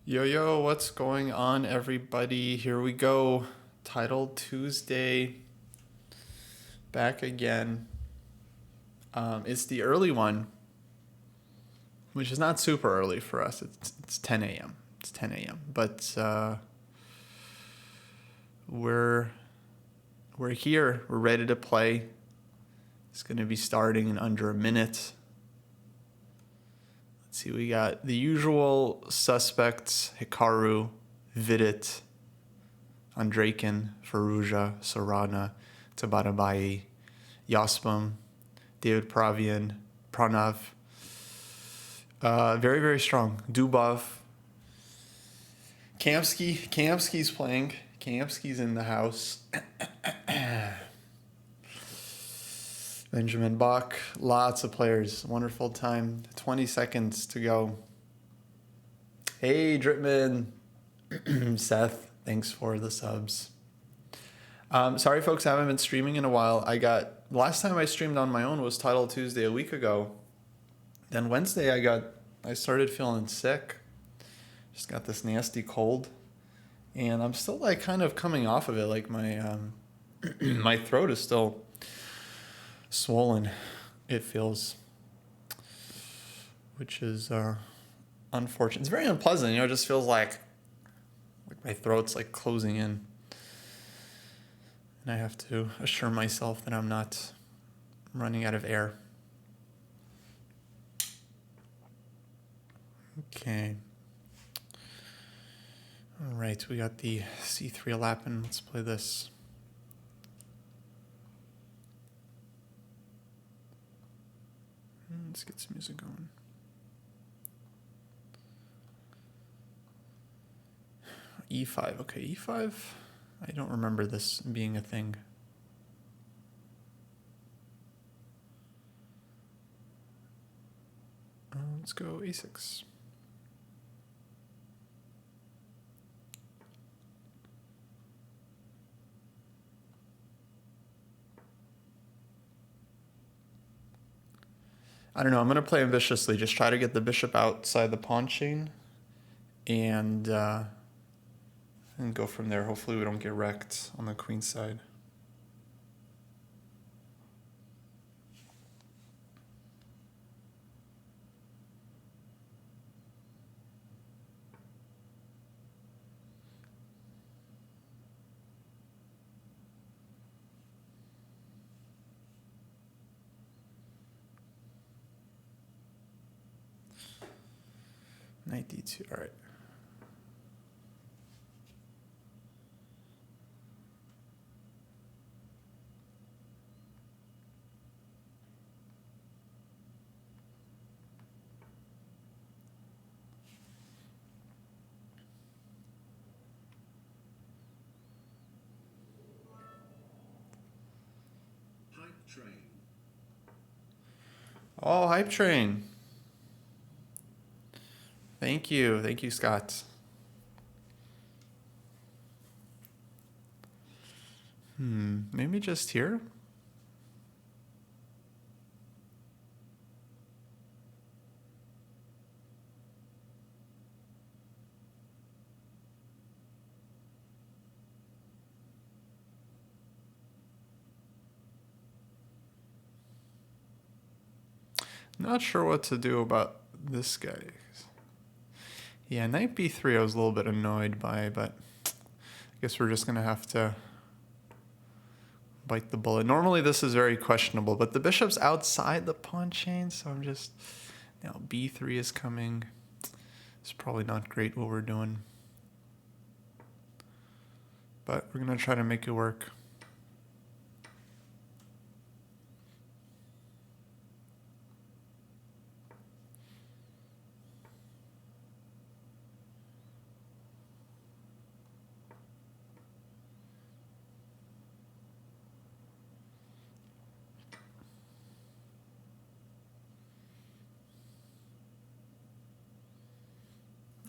Yo, yo, what's going on, everybody? Here we go. Title Tuesday. Back again. It's the early one, which is not super early for us. It's 10 a.m. It's 10 a.m. But we're here. We're ready to play. It's going to be starting in under a minute. Let's see, we got the usual suspects: Hikaru, Vidit, Andreikin, Faruja, Sarana, Tabatabai, Yaspam, David Pravian, Pranav. Very, very strong. Dubov. Kamsky's playing. Kamsky's in the house. Benjamin Bach. Lots of players. Wonderful time. 20 seconds to go. Hey, Dripman. Seth, thanks for the subs. Sorry, folks, I haven't been streaming in a while. Last time I streamed on my own was Title Tuesday a week ago. Then Wednesday I started feeling sick. Just got this nasty cold. And I'm still like kind of coming off of it. Like my my throat is still swollen, it feels. Which is unfortunate. It's very unpleasant, it just feels like my throat's like closing in. And I have to assure myself that I'm not running out of air. Okay. All right, we got the C3 Lapin. Let's play this. Let's get some music going. E5. Okay, E5. I don't remember this being a thing. Let's go A6. I don't know. I'm going to play ambitiously. Just try to get the bishop outside the pawn chain and go from there. Hopefully we don't get wrecked on the queen side. Knight D2. All right. Oh, hype train. Thank you, Scott. Maybe just here? Not sure what to do about this guy. Yeah, knight b3 I was a little bit annoyed by, but I guess we're just going to have to bite the bullet. Normally this is very questionable, but the bishop's outside the pawn chain, so I'm just... Now b3 is coming. It's probably not great what we're doing. But we're going to try to make it work.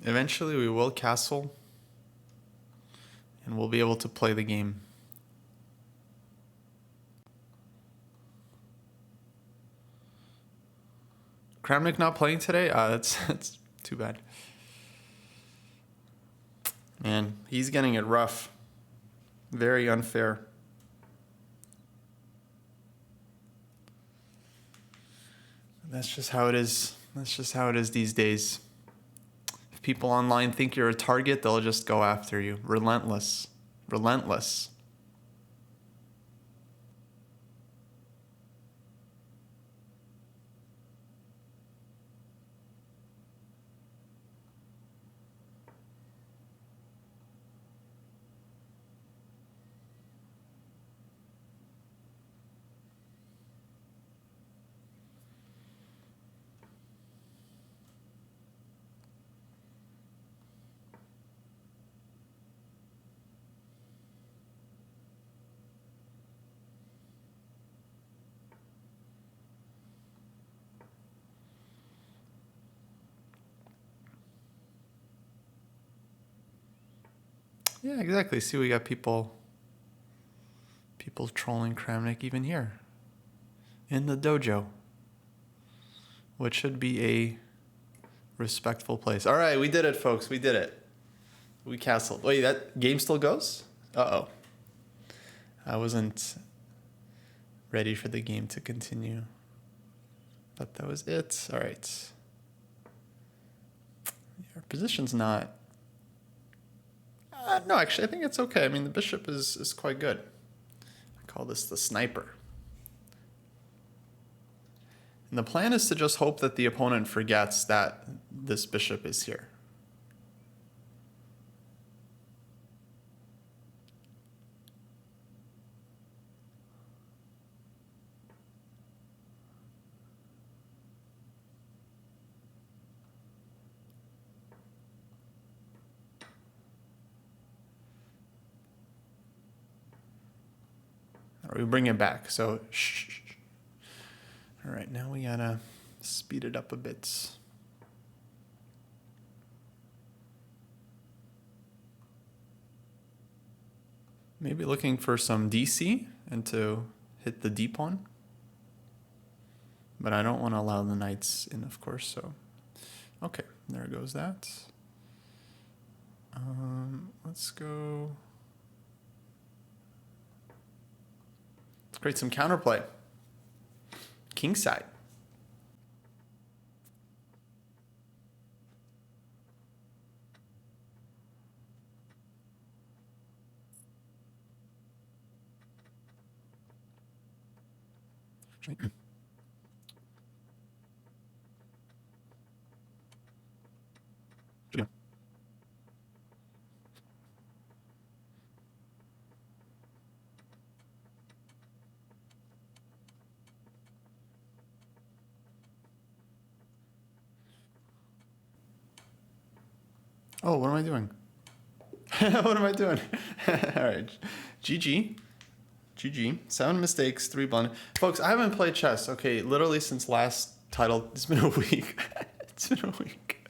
Eventually we will castle, and we'll be able to play the game. Kramnik not playing today? That's too bad. Man, he's getting it rough. Very unfair. That's just how it is. That's just how it is these days. If people online think you're a target, they'll just go after you. Relentless. Relentless. Yeah, exactly. See, we got people trolling Kramnik even here in the dojo, which should be a respectful place. All right, we did it, folks. We did it. We castled. Wait, that game still goes? Uh-oh. I wasn't ready for the game to continue. But that was it. All right. Our position's not... no, actually, I think it's okay. I mean, the bishop is quite good. I call this the sniper. And the plan is to just hope that the opponent forgets that this bishop is here. Or we bring it back. So, shh. All right, now we gotta speed it up a bit. Maybe looking for some DC and to hit the D pawn. But I don't want to allow the knights in, of course, so... Okay, there goes that. Let's go... Let's create some counterplay. Kingside. Oh, what am I doing? What am I doing? All right. GG. GG. 7 mistakes, 3 blunders. Folks, I haven't played chess, okay, literally since last title. It's been a week. It's been a week.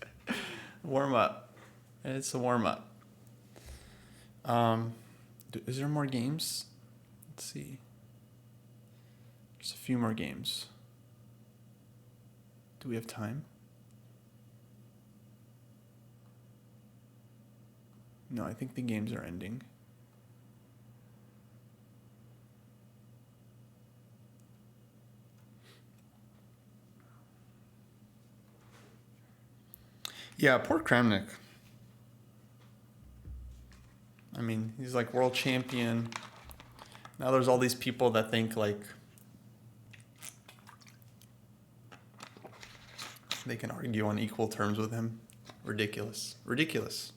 Warm up. It's a warm up. Is there more games? Let's see. There's a few more games. Do we have time? No, I think the games are ending. Yeah, poor Kramnik. I mean, he's like world champion. Now there's all these people that think like they can argue on equal terms with him. Ridiculous. Ridiculous.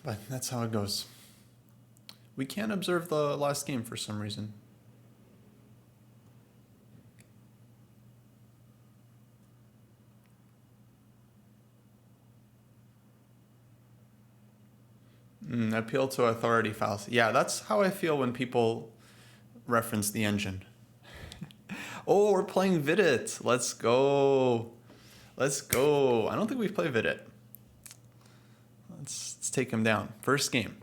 But that's how it goes. We can't observe the last game for some reason. Appeal to authority fallacy. Yeah, that's how I feel when people reference the engine. Oh, we're playing Vidit. Let's go. Let's go. I don't think we've played Vidit. Let's take him down. First game.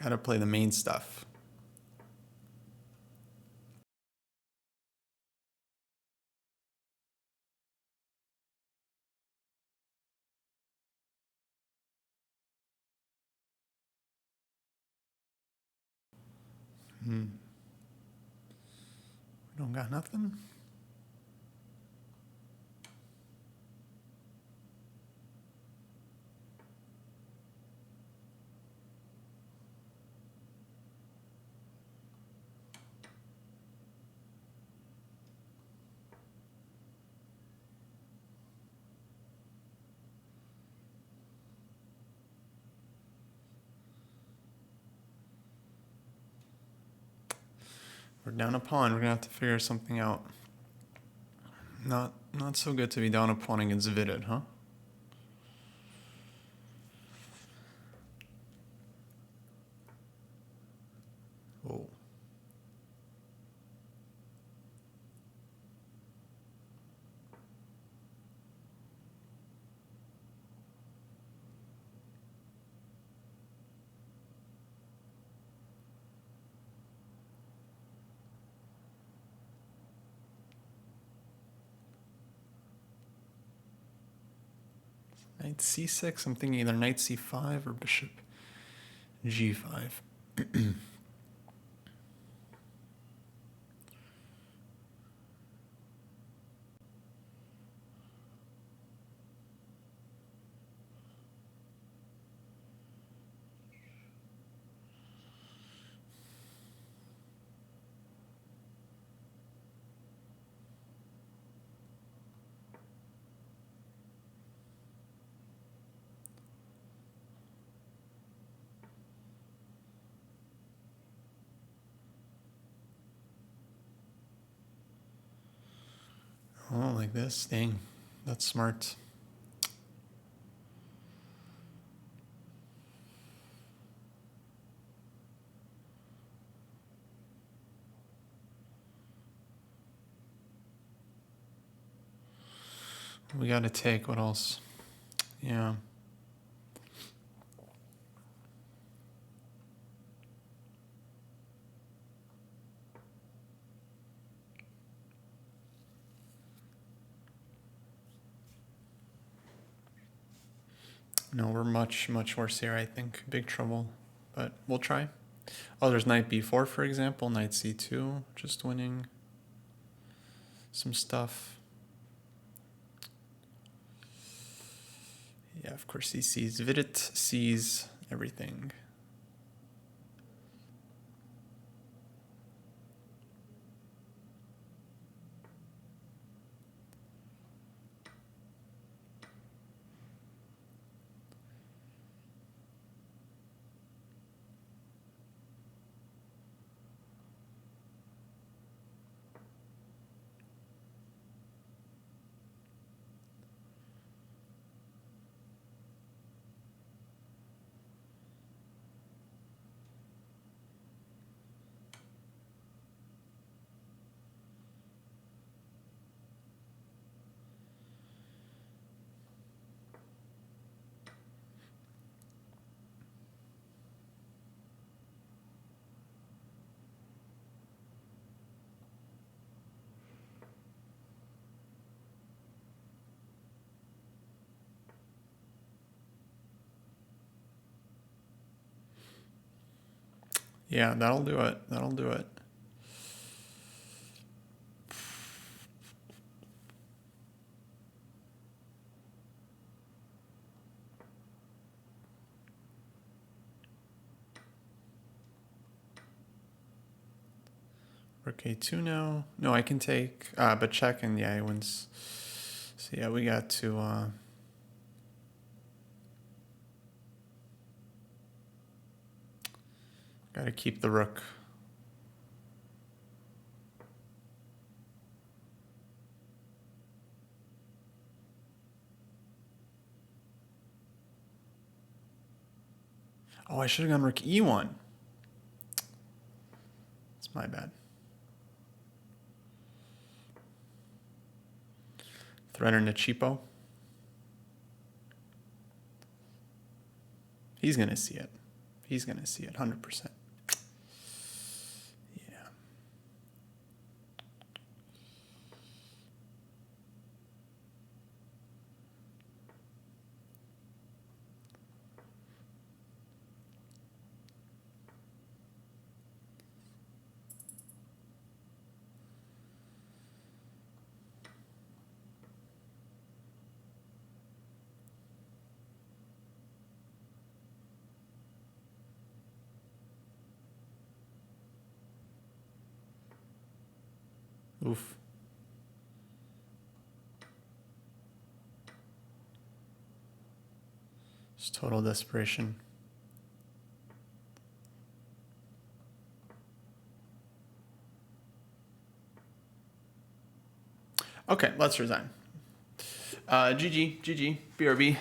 Gotta play the main stuff. We don't got nothing. We're down a pawn. We're gonna have to figure something out. Not so good to be down a pawn against Vidit, huh? Oh. Knight c6. I'm thinking either knight c5 or bishop g5. Oh, like this? Dang, that's smart. We gotta take, what else? Yeah. No, we're much worse here, I think. Big trouble, but we'll try. Oh, there's knight b4, for example, knight c2, just winning some stuff. Yeah, of course he sees. Vidit sees everything. Yeah, that'll do it. That'll do it. Rook a2 now. No, I can take, but check, and yeah, he wins. So yeah, we got to, gotta keep the rook. Oh, I should have gone rook e1. It's my bad. Threaten into cheapo. He's gonna see it. He's gonna see it, 100%. Yeah. Oof. It's total desperation. Okay, let's resign. GG, BRB.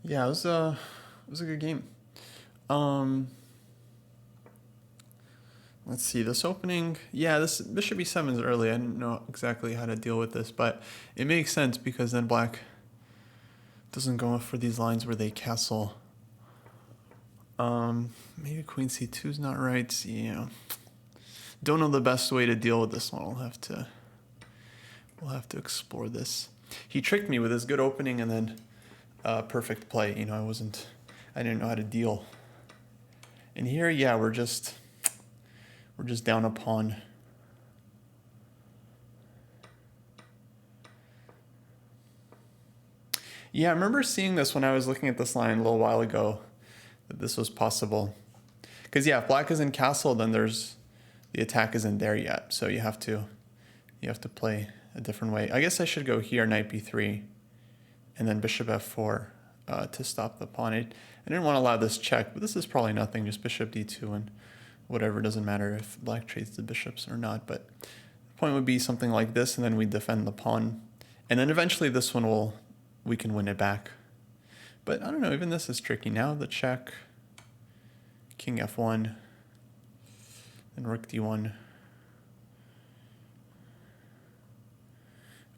Yeah, it was a good game. Let's see, this opening, yeah, this bishop e7 is early. I didn't know exactly how to deal with this, but it makes sense because then black doesn't go for these lines where they castle. Maybe queen c2 is not right. Yeah, don't know the best way to deal with this one. We'll have to explore this. He tricked me with his good opening and then perfect play. You know, I didn't know how to deal. And here, yeah, we're just down a pawn. Yeah, I remember seeing this when I was looking at this line a little while ago, that this was possible. Because yeah, if black is in castle, then the attack isn't there yet. So you have to play a different way. I guess I should go here, knight b3, and then bishop f4 to stop the pawn. I didn't want to allow this check, but this is probably nothing, just bishop d2 and whatever, doesn't matter if black trades the bishops or not. But the point would be something like this, and then we defend the pawn. And then eventually this one we can win it back. But I don't know, even this is tricky. Now the check, king f1, then rook d1.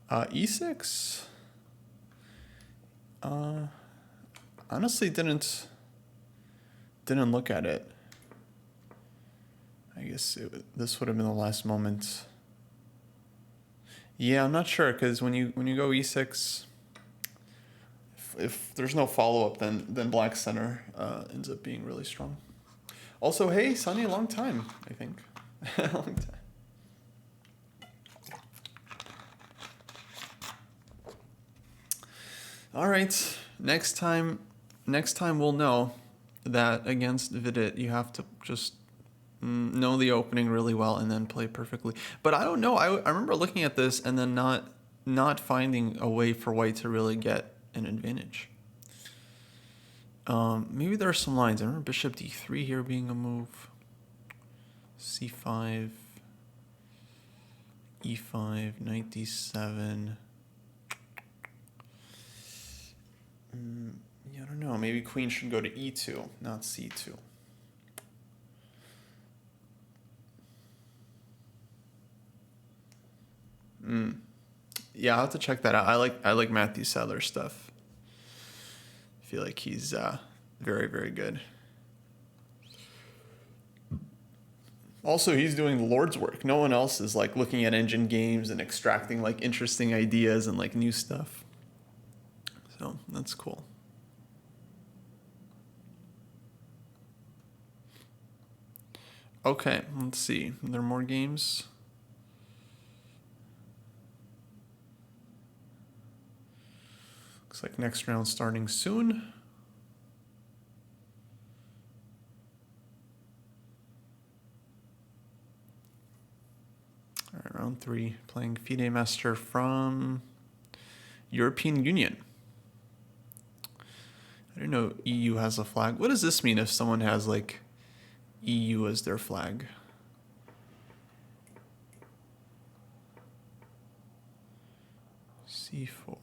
E6? Honestly didn't look at it. I guess this would have been the last moment. Yeah, I'm not sure, because when you go e6, if there's no follow-up, then black center ends up being really strong. Also, hey, Sunny, long time, I think. Long time. All right, next time we'll know that against Vidit, you have to just know the opening really well and then play perfectly. But I don't know. I remember looking at this and then not finding a way for white to really get an advantage. Maybe there are some lines. I remember bishop d3 here being a move. c5, e5, knight d7. Yeah, I don't know. Maybe queen should go to e2, not c2. Yeah, I'll have to check that out. I like Matthew Sadler's stuff. I feel like he's very, very good. Also, he's doing the Lord's work. No one else is like looking at engine games and extracting like interesting ideas and like new stuff. So that's cool. Okay, let's see. Are there more games? Looks like next round starting soon. All right, round 3, playing FIDE Master from European Union. I didn't know EU has a flag. What does this mean if someone has like EU as their flag? C4.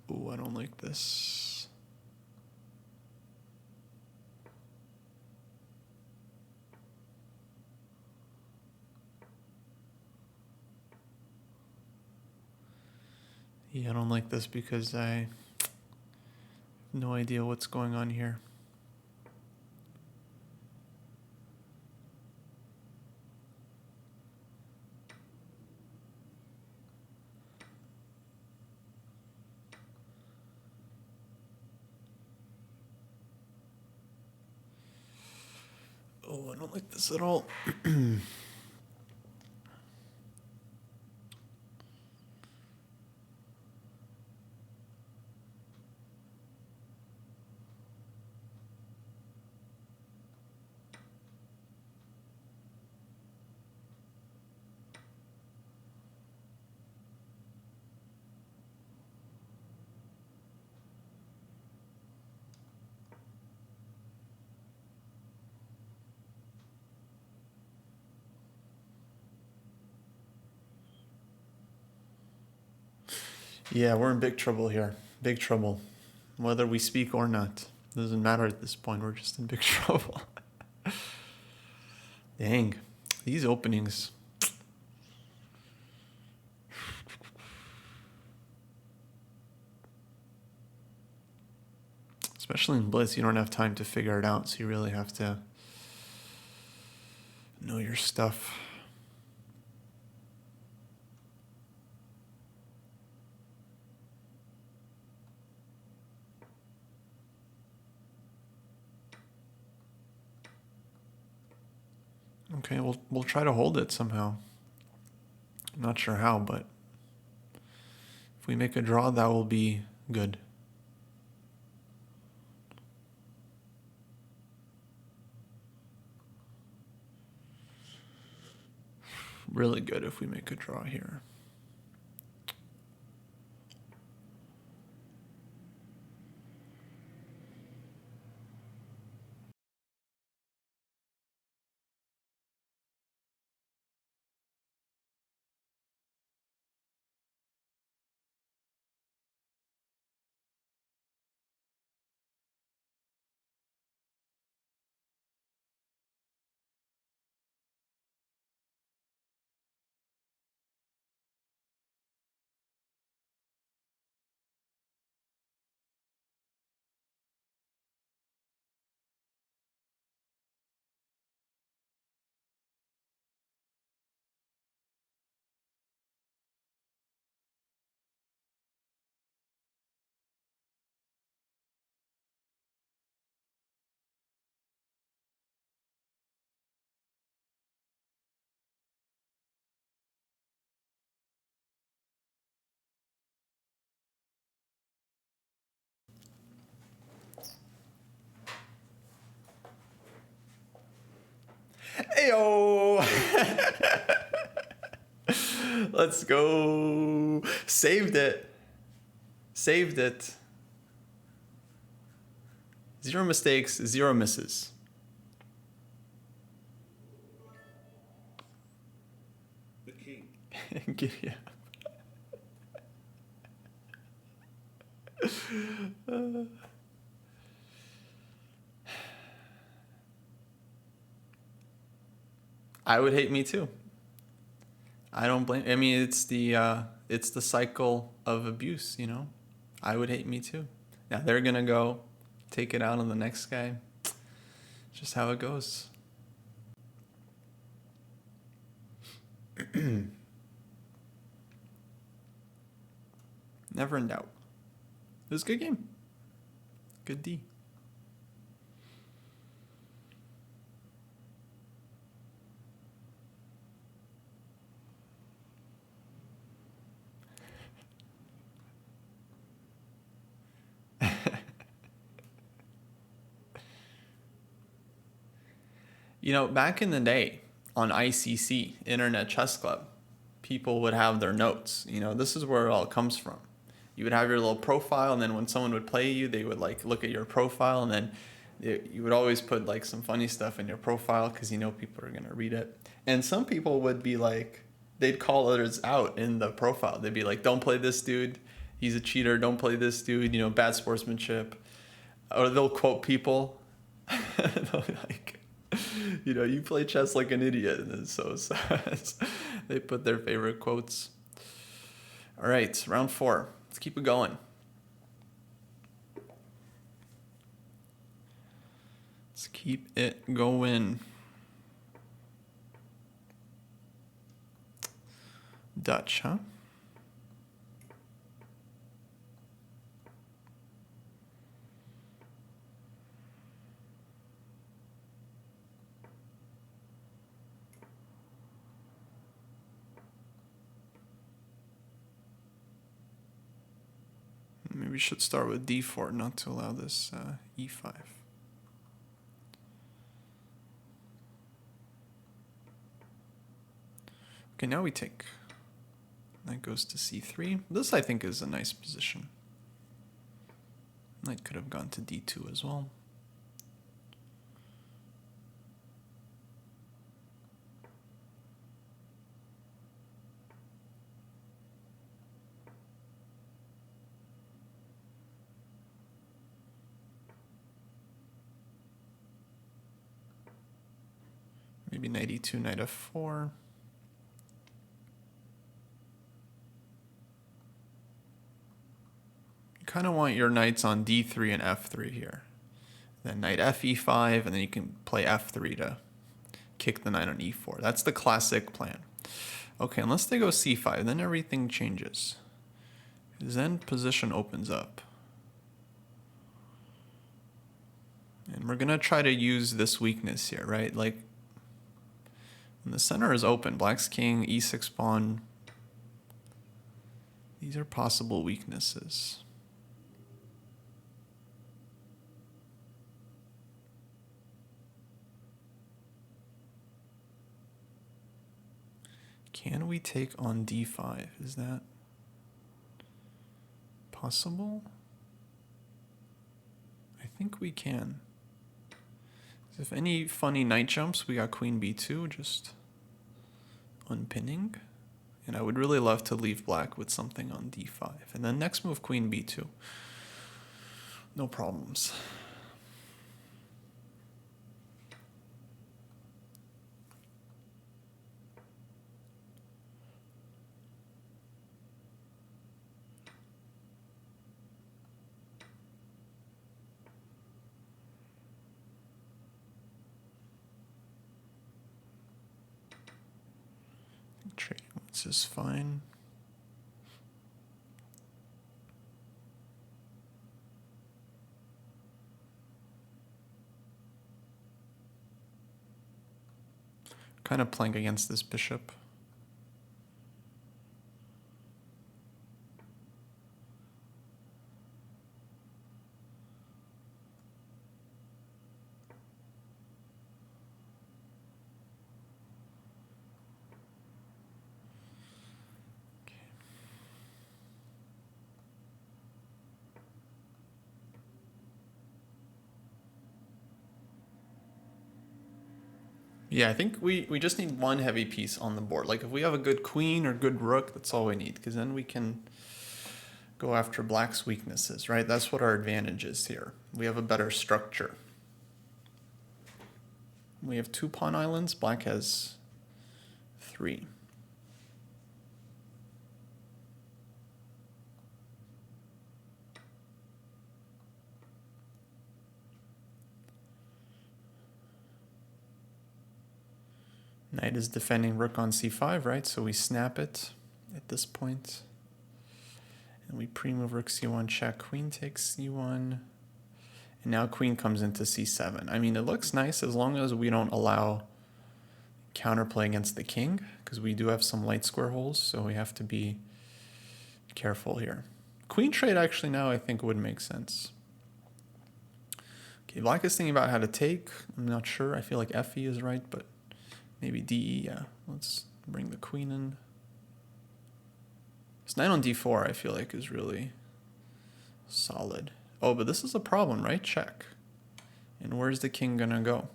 Ooh, I don't like this. Yeah, I don't like this because I have no idea what's going on here. Oh, I don't like this at all. Yeah, we're in big trouble here. Big trouble. Whether we speak or not. Doesn't matter at this point. We're just in big trouble. Dang. These openings. Especially in Blitz, you don't have time to figure it out, so you really have to know your stuff. Okay, we'll try to hold it somehow. I'm not sure how, but if we make a draw, that will be good. Really good if we make a draw here. Ayo! Let's go. Saved it. Saved it. 0 mistakes, 0 misses. The king. Yeah. I would hate me too. I don't blame. I mean, it's the cycle of abuse, you know. I would hate me too. Now they're gonna go take it out on the next guy. Just how it goes. Never in doubt. It was a good game. Good D. You know, back in the day on ICC, Internet Chess Club, people would have their notes. You know, this is where it all comes from. You would have your little profile, and then when someone would play you, they would like look at your profile, and then you would always put like some funny stuff in your profile because you know people are gonna read it. And some people would be like, they'd call others out in the profile. They'd be like, "Don't play this dude. He's a cheater. Don't play this dude. You know, bad sportsmanship." Or they'll quote people. They'll be like, you know, "You play chess like an idiot," and it's so sad. They put their favorite quotes. All right, round 4. Let's keep it going. Let's keep it going. Dutch, huh? Maybe we should start with d4, not to allow this e5. Okay, now we take. Knight goes to c3. This, I think, is a nice position. Knight could have gone to d2 as well. Maybe knight e2, knight f4. You kind of want your knights on d3 and f3 here. Then knight fe5, and then you can play f3 to kick the knight on e4. That's the classic plan. Okay, unless they go c5, then everything changes. Then position opens up. And we're going to try to use this weakness here, right? Like, when the center is open, black's king, e6 pawn. These are possible weaknesses. Can we take on d5? Is that possible? I think we can. If any funny knight jumps, we got queen b2, just unpinning. And I would really love to leave black with something on d5. And then next move, queen b2. No problems. Trading this is fine. Kind of playing against this bishop. Yeah, I think we just need one heavy piece on the board. Like if we have a good queen or good rook, that's all we need, because then we can go after black's weaknesses, right? That's what our advantage is here. We have a better structure. We have 2 pawn islands. Black has 3. Knight is defending rook on c5, right? So we snap it at this point. And we pre-move rook c1 check. Queen takes c1. And now queen comes into c7. I mean, it looks nice as long as we don't allow counterplay against the king, because we do have some light square holes, so we have to be careful here. Queen trade actually now I think would make sense. Okay, Okay, black is thinking about how to take. I'm not sure. I feel like FE is right, but maybe DE, yeah. Let's bring the queen in. This knight on d4 I feel like is really solid. Oh, but this is a problem, right? Check. And where's the king gonna go?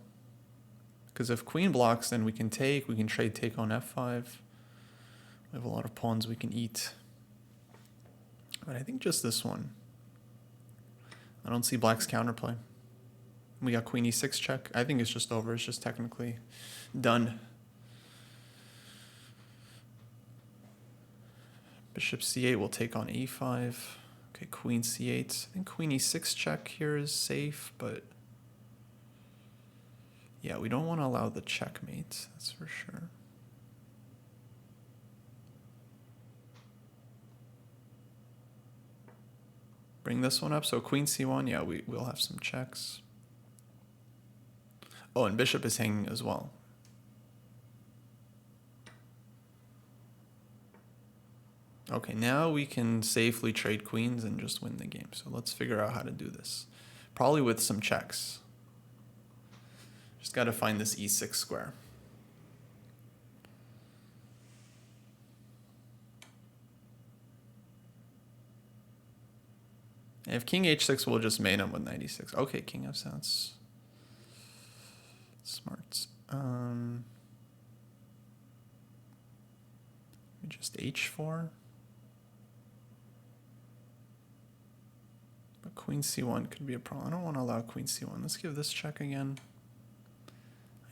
Because if queen blocks, then we can take. We can trade take on f5. We have a lot of pawns we can eat. But I think just this one. I don't see black's counterplay. We got queen e6 check. I think it's just over. It's just technically done. Bishop c8 will take on e5. Okay, queen c8. I think queen e6 check here is safe, but yeah, we don't want to allow the checkmate. That's for sure. Bring this one up. So queen c1, yeah, we'll have some checks. Oh, and bishop is hanging as well. Okay, now we can safely trade queens and just win the game. So let's figure out how to do this. Probably with some checks. Just got to find this e6 square. And if king h6, we'll just mate him with knight e6. Okay, king f7. That's smart. Just h4. But queen c1 could be a problem. I don't want to allow queen c1. Let's give this check again.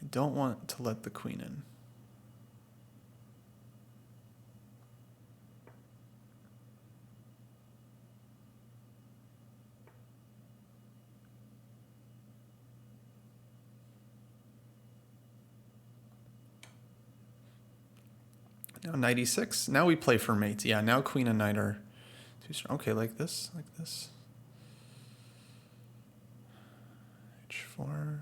I don't want to let the queen in. Now knight e6. Now we play for mate. Yeah, now queen and knight are too strong. Okay, like this, like this. h4.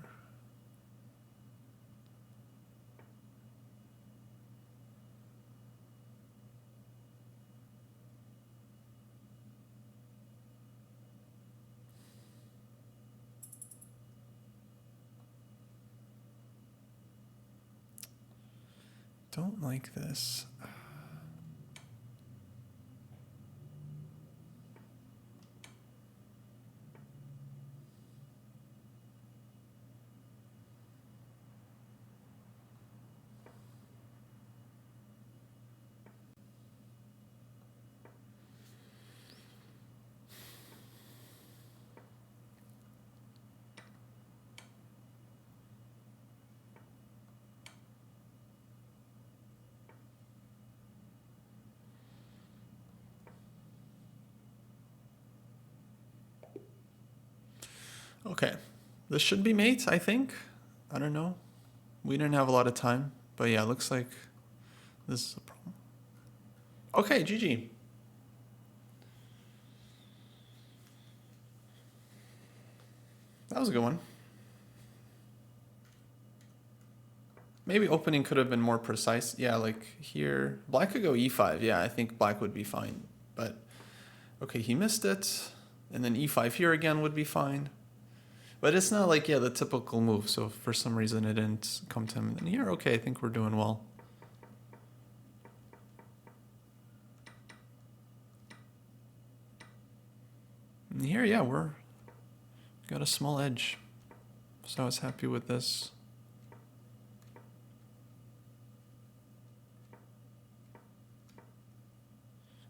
Don't like this. Okay, this should be mate, I think. I don't know. We didn't have a lot of time, but yeah, looks like this is a problem. Okay, GG. That was a good one. Maybe opening could have been more precise. Yeah, like here, black could go e5. Yeah, I think black would be fine. But okay, he missed it. And then e5 here again would be fine. But it's not like, yeah, the typical move. So if for some reason it didn't come to him. And here, okay, I think we're doing well. And here, yeah, we're got a small edge. So I was happy with this.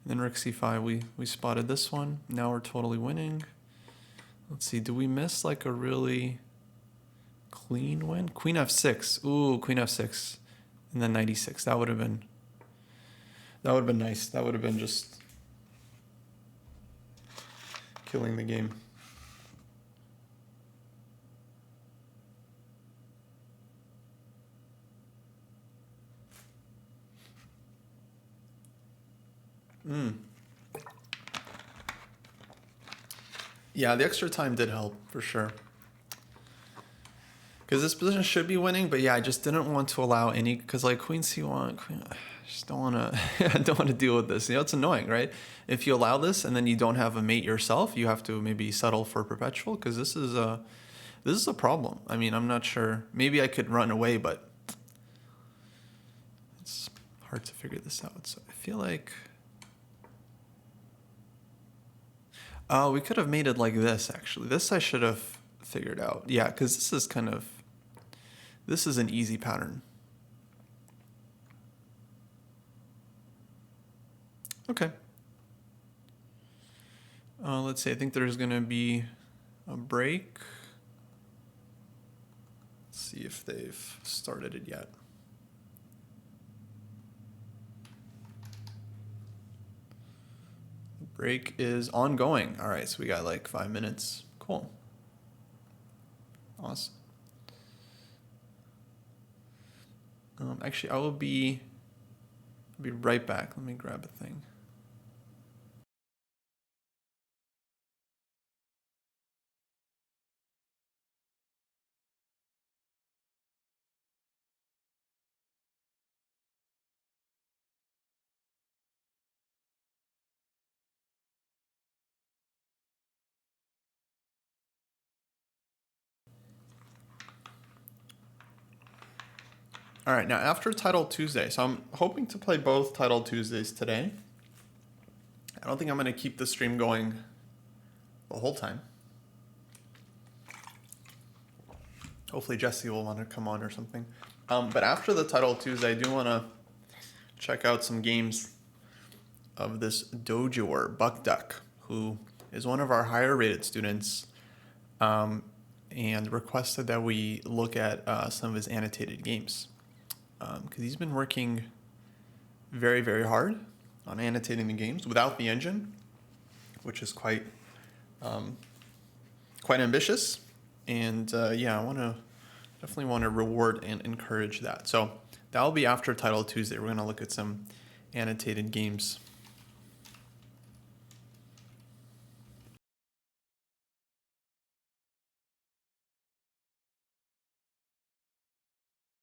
And then rook c5, we spotted this one. Now we're totally winning. Let's see, do we miss like a really clean win? Queen f6. Ooh, queen f6. And then knight e6. That would have been nice. That would have been just killing the game. Yeah, the extra time did help for sure. Because this position should be winning, but yeah, I just didn't want to allow any, because like queen c1, I just don't want to, I don't want to deal with this. You know, it's annoying, right? If you allow this and then you don't have a mate yourself, you have to maybe settle for perpetual, because this is This is a problem. I mean, I'm not sure. Maybe I could run away, but it's hard to figure this out. So I feel like we could have made it like this, actually. This I should have figured out. Yeah, because this is an easy pattern. Okay. Let's see, I think there's going to be a break. Let's see if they've started it yet. Break is ongoing. All right, so we got like 5 minutes. Cool. Awesome. Actually, I'll be right back. Let me grab a thing. All right, now after Title Tuesday, so I'm hoping to play both Title Tuesdays today. I don't think I'm going to keep the stream going the whole time. Hopefully Jesse will want to come on or something. But after the Title Tuesday, I do want to check out some games of this Dojo Buck Duck, who is one of our higher rated students, and requested that we look at some of his annotated games. Because he's been working very, very hard on annotating the games without the engine, which is quite ambitious. And yeah, I definitely want to reward and encourage that. So that'll be after Title Tuesday. We're going to look at some annotated games.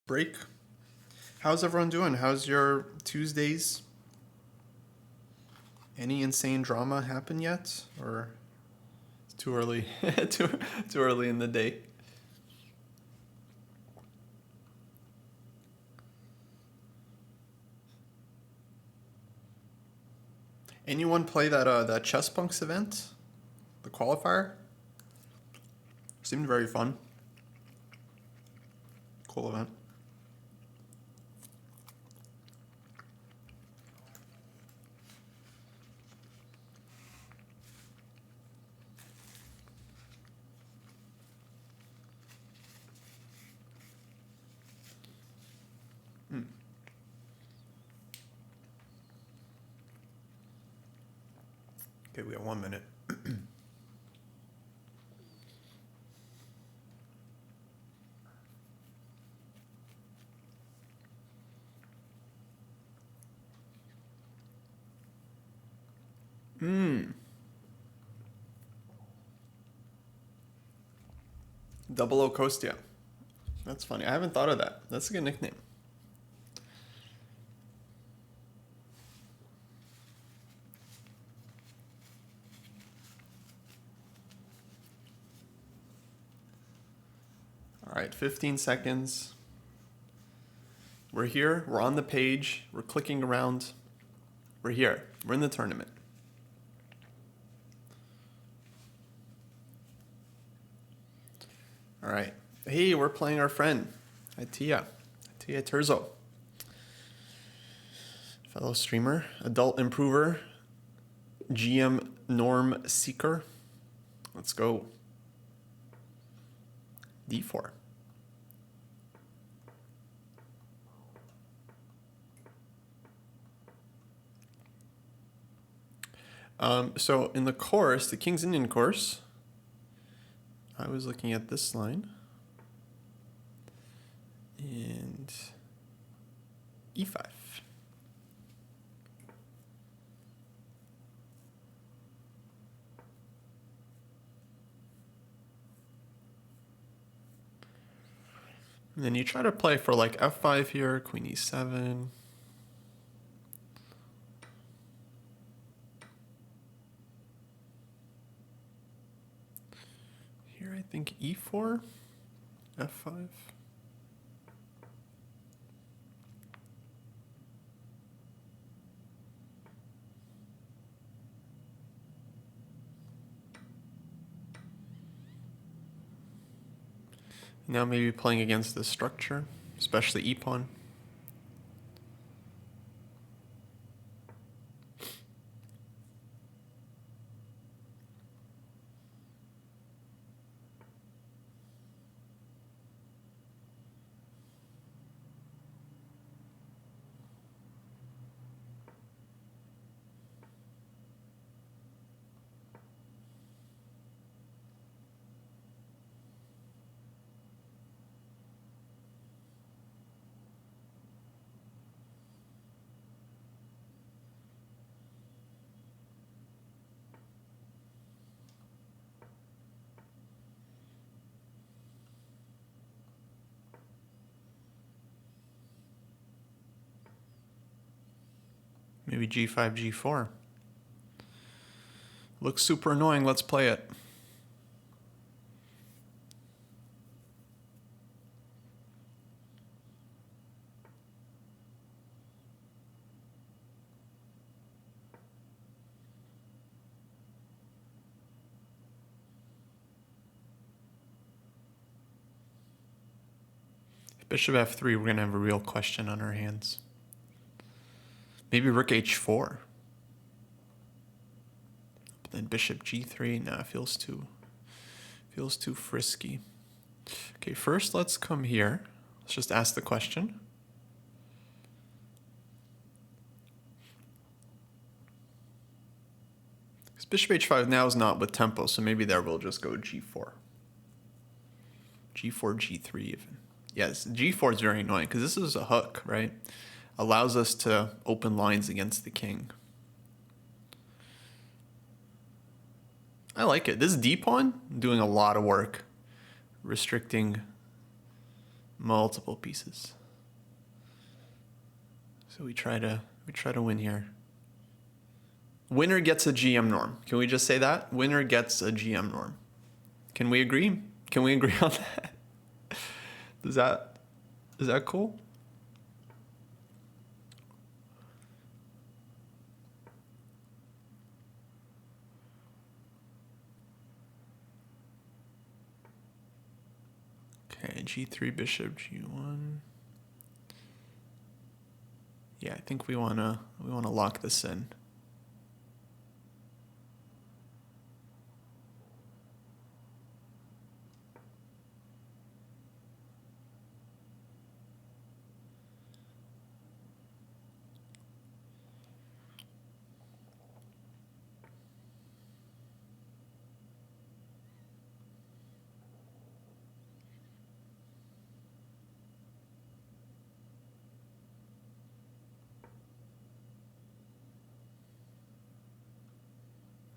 Break. How's everyone doing? How's your Tuesdays? Any insane drama happen yet? Or it's too early? too early in the day? Anyone play that Chess Punks event? The qualifier? Seemed very fun. Cool event. Okay, we got 1 minute. Double O Kostya. That's funny. I haven't thought of that. That's a good nickname. All right, 15 seconds. We're here. We're on the page. We're clicking around. We're here. We're in the tournament. All right. Hey, we're playing our friend, Tia Terzo. Fellow streamer, adult improver, GM norm seeker. Let's go. D4. So in the course, the King's Indian course, I was looking at this line. And E5. And then you try to play for like F5 here, Queen E7. Here I think e4, f5. Now maybe playing against this structure, especially e-pawn. Maybe g5, g4. Looks super annoying. Let's play it. Bishop f3, we're going to have a real question on our hands. Maybe rook h4. But then bishop g3, nah, feels too frisky. Okay, first let's come here. Let's just ask the question. Because bishop h5 now is not with tempo, so maybe there we'll just go g4. g4, g3 even. Yes, g4 is very annoying because this is a hook, right? Allows us to open lines against the king. I like it. This d-pawn doing a lot of work, restricting multiple pieces. So we try to win here. Winner gets a GM norm. Can we just say that? Winner gets a GM norm. Can we agree? Can we agree on that? Is that cool? Okay, g3 bishop g1. Yeah, I think we wanna lock this in.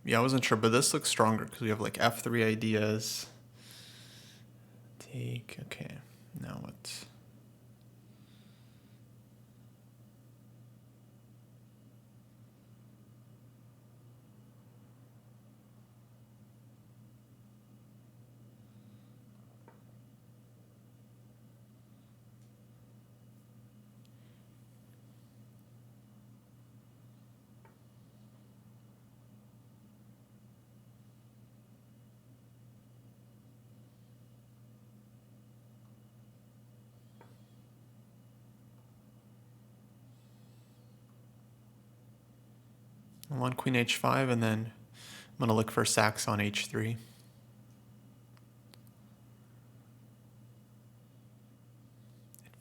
Yeah, I wasn't sure, but this looks stronger because we have like f3 ideas. Take, okay. Now what? I want queen h5, and then I'm going to look for sacks on h3. It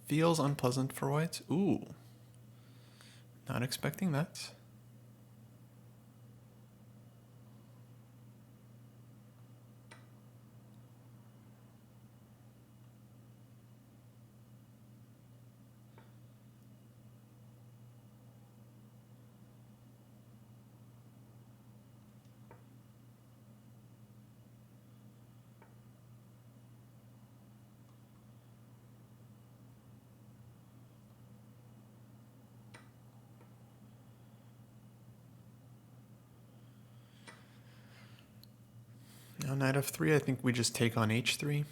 feels unpleasant for white. Ooh. Not expecting that. Now knight f3, I think we just take on h3.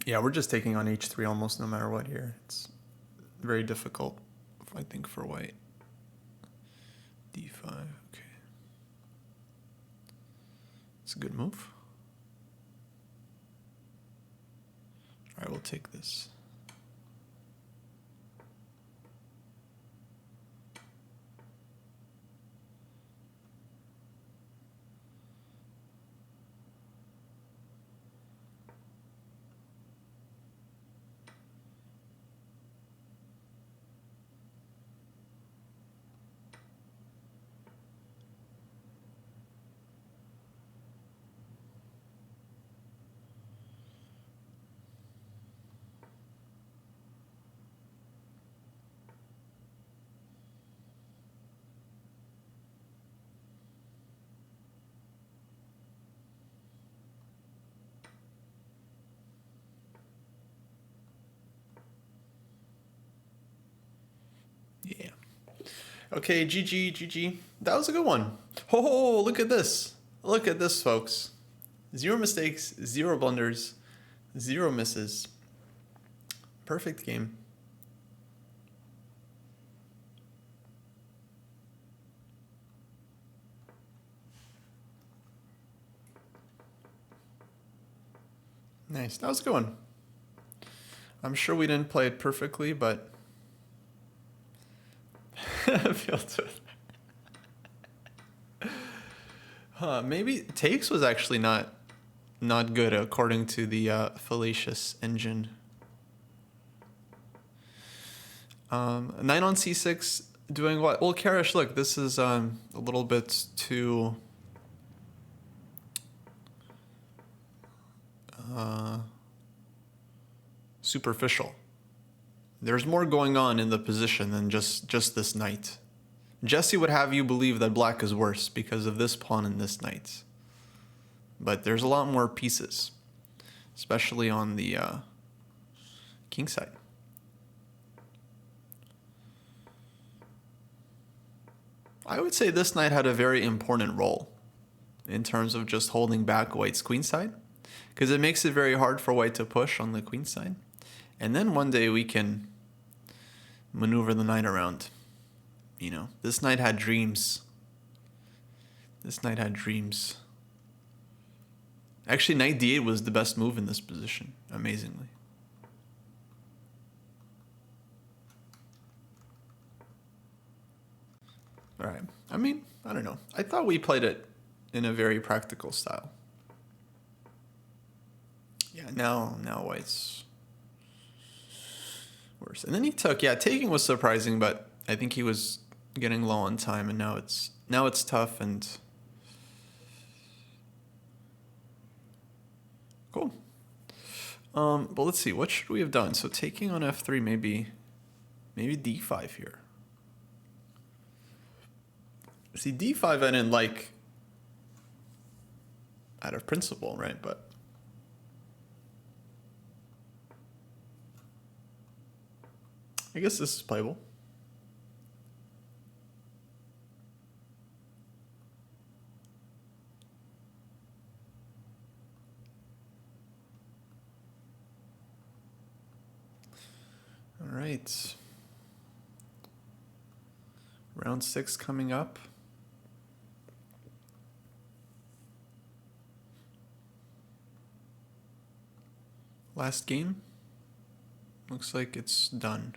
Yeah, we're just taking on h3 almost no matter what here. It's very difficult, I think, for white. d5, okay. It's a good move. All right, we'll take this. Yeah. Okay, GG, GG. That was a good one. Oh, look at this. Look at this, folks. 0 mistakes, 0 blunders, 0 misses. Perfect game. Nice. That was a good one. I'm sure we didn't play it perfectly, but I feel it. Maybe takes was actually not good according to the fallacious engine. Knight on c6 doing what? Well, Karish, look, this is a little bit too superficial. There's more going on in the position than just this knight. Jesse would have you believe that black is worse because of this pawn and this knight. But there's a lot more pieces, especially on the king side. I would say this knight had a very important role in terms of just holding back white's queen side, because it makes it very hard for white to push on the queen side. And then one day we can maneuver the knight around. You know, this knight had dreams. This knight had dreams. Actually, knight d8 was the best move in this position, amazingly. All right. I mean, I don't know. I thought we played it in a very practical style. Yeah, now white's worse. And then he took, yeah, taking was surprising, but I think he was getting low on time, and now it's tough and cool. But let's see, what should we have done? So taking on f3, maybe d5 here. See, d5 I didn't like out of principle, right? But I guess this is playable. All right. Round 6 coming up. Last game. Looks like it's done.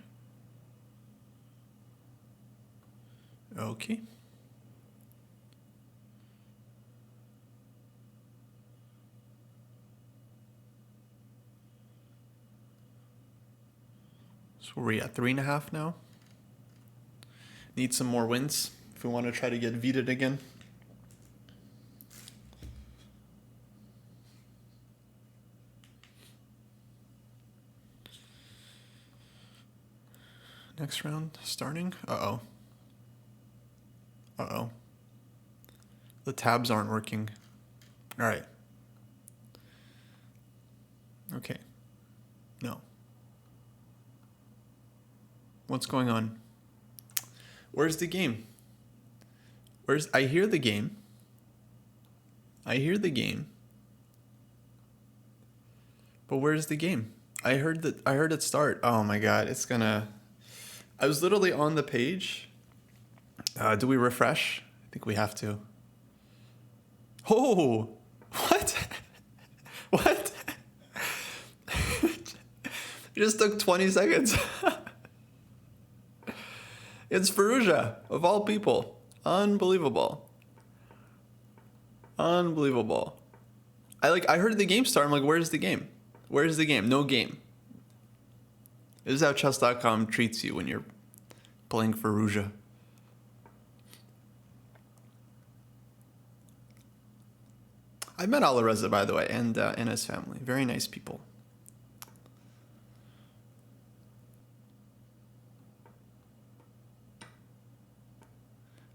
Okay. So we're at 3.5 now. Need some more wins if we want to try to get V'd again. Next round starting. Uh-oh. Uh-oh. The tabs aren't working. All right. Okay. No. What's going on? Where's the game? I hear the game. I hear the game. But where's the game? I heard it start. Oh my god, it's gonna. I was literally on the page. Do we refresh? I think we have to. Oh, what? What? It just took 20 seconds. It's Faruja, of all people. Unbelievable. Unbelievable. I heard the game start. I'm like, where's the game? Where's the game? No game. This is how chess.com treats you when you're playing Faruja. I met Alireza, by the way, and his family. Very nice people.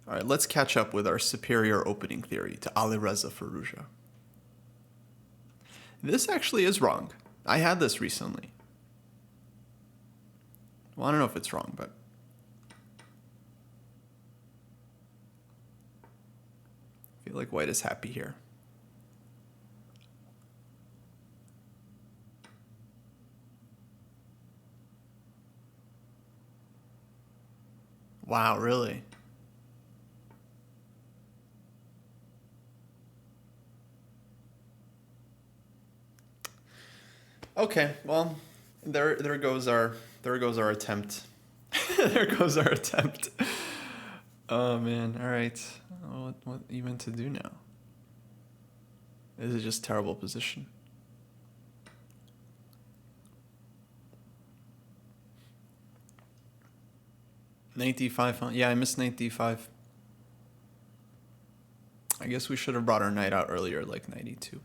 All right, let's catch up with our superior opening theory to Alireza Faruja. This actually is wrong. I had this recently. Well, I don't know if it's wrong, but... I feel like white is happy here. Wow, really? Okay, well, there goes our attempt. There goes our attempt. Oh man, all right. What even to do now? This is just terrible position. Knight d5, huh? Yeah, I missed knight d5. I guess we should have brought our knight out earlier, like knight e2.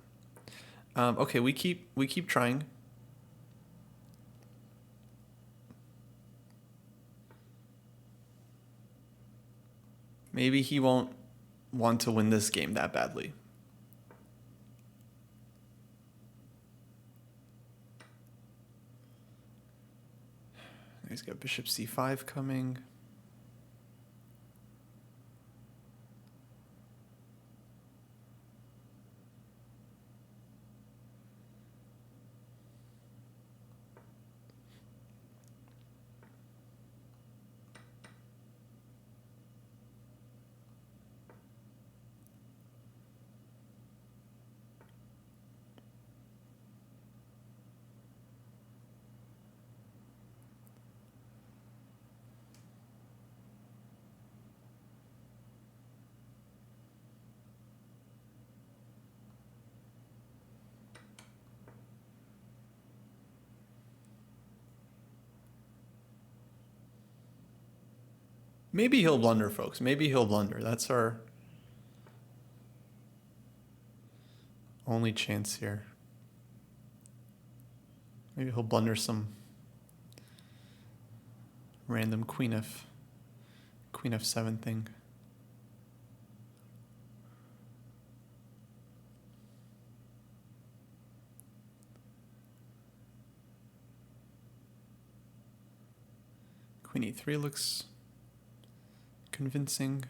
Okay, we keep trying. Maybe he won't want to win this game that badly. He's got bishop c5 coming. Maybe he'll blunder, folks. Maybe he'll blunder. That's our only chance here. Maybe he'll blunder some random queen f7 thing. Queen e3 looks convincing.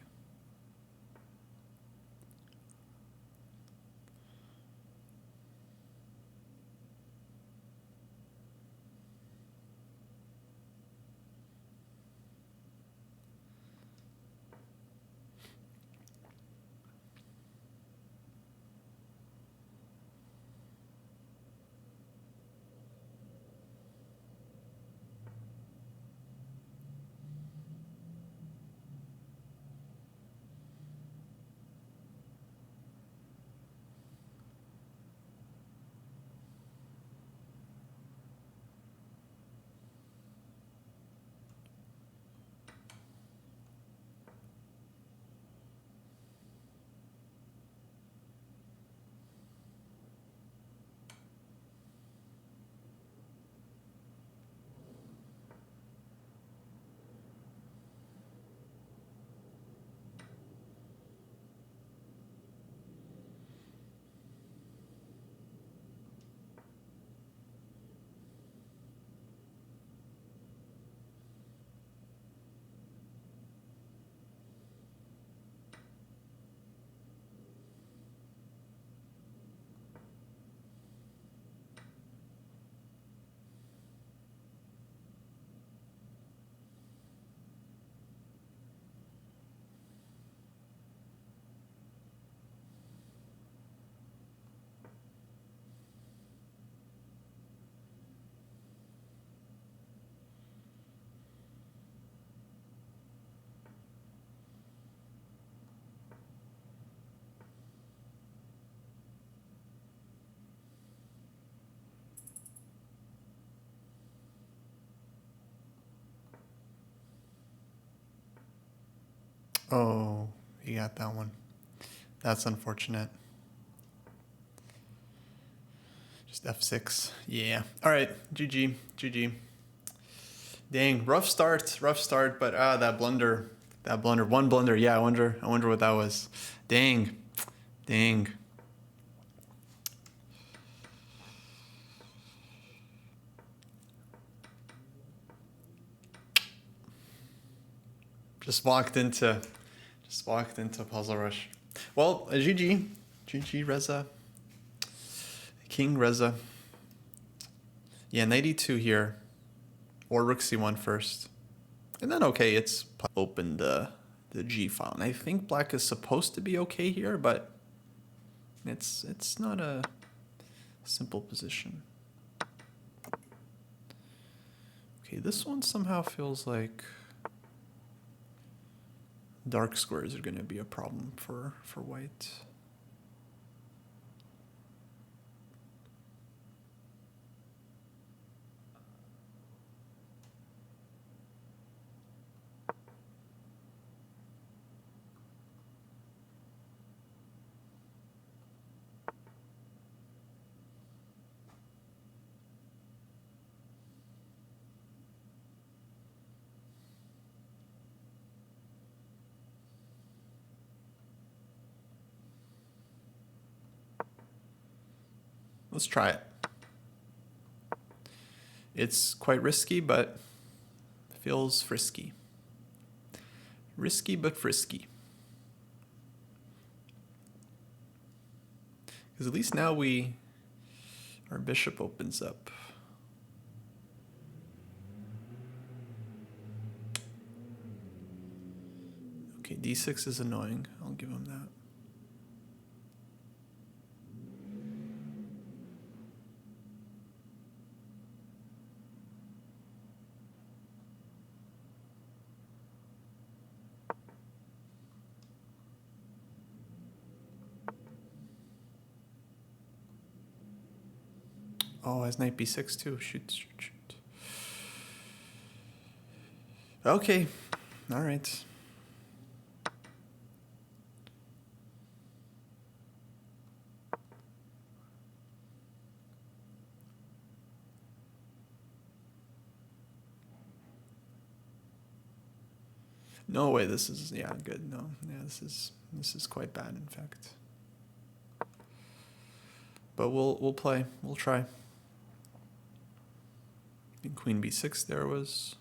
Oh, he got that one. That's unfortunate. Just F6. Yeah. All right. GG. GG. Dang. Rough start. Rough start. But that blunder. That blunder. One blunder. Yeah. I wonder what that was. Dang. Dang. Just walked into Puzzle Rush. Well, GG. GG Reza. King Reza. Yeah, 92 here. Or Rook C1 first. And then okay, it's open the G file. And I think black is supposed to be okay here, but it's not a simple position. Okay, this one somehow feels like dark squares are gonna be a problem for white. Let's try it. It's quite risky, but feels frisky. Risky but frisky. Because at least now our bishop opens up. Okay, d6 is annoying. I'll give him that. Oh, has knight b6 too. Shoot, shoot, shoot. Okay, all right. No way, this is, yeah, good. No, yeah, this is quite bad, in fact. But we'll play. We'll try. I think queen b6 there was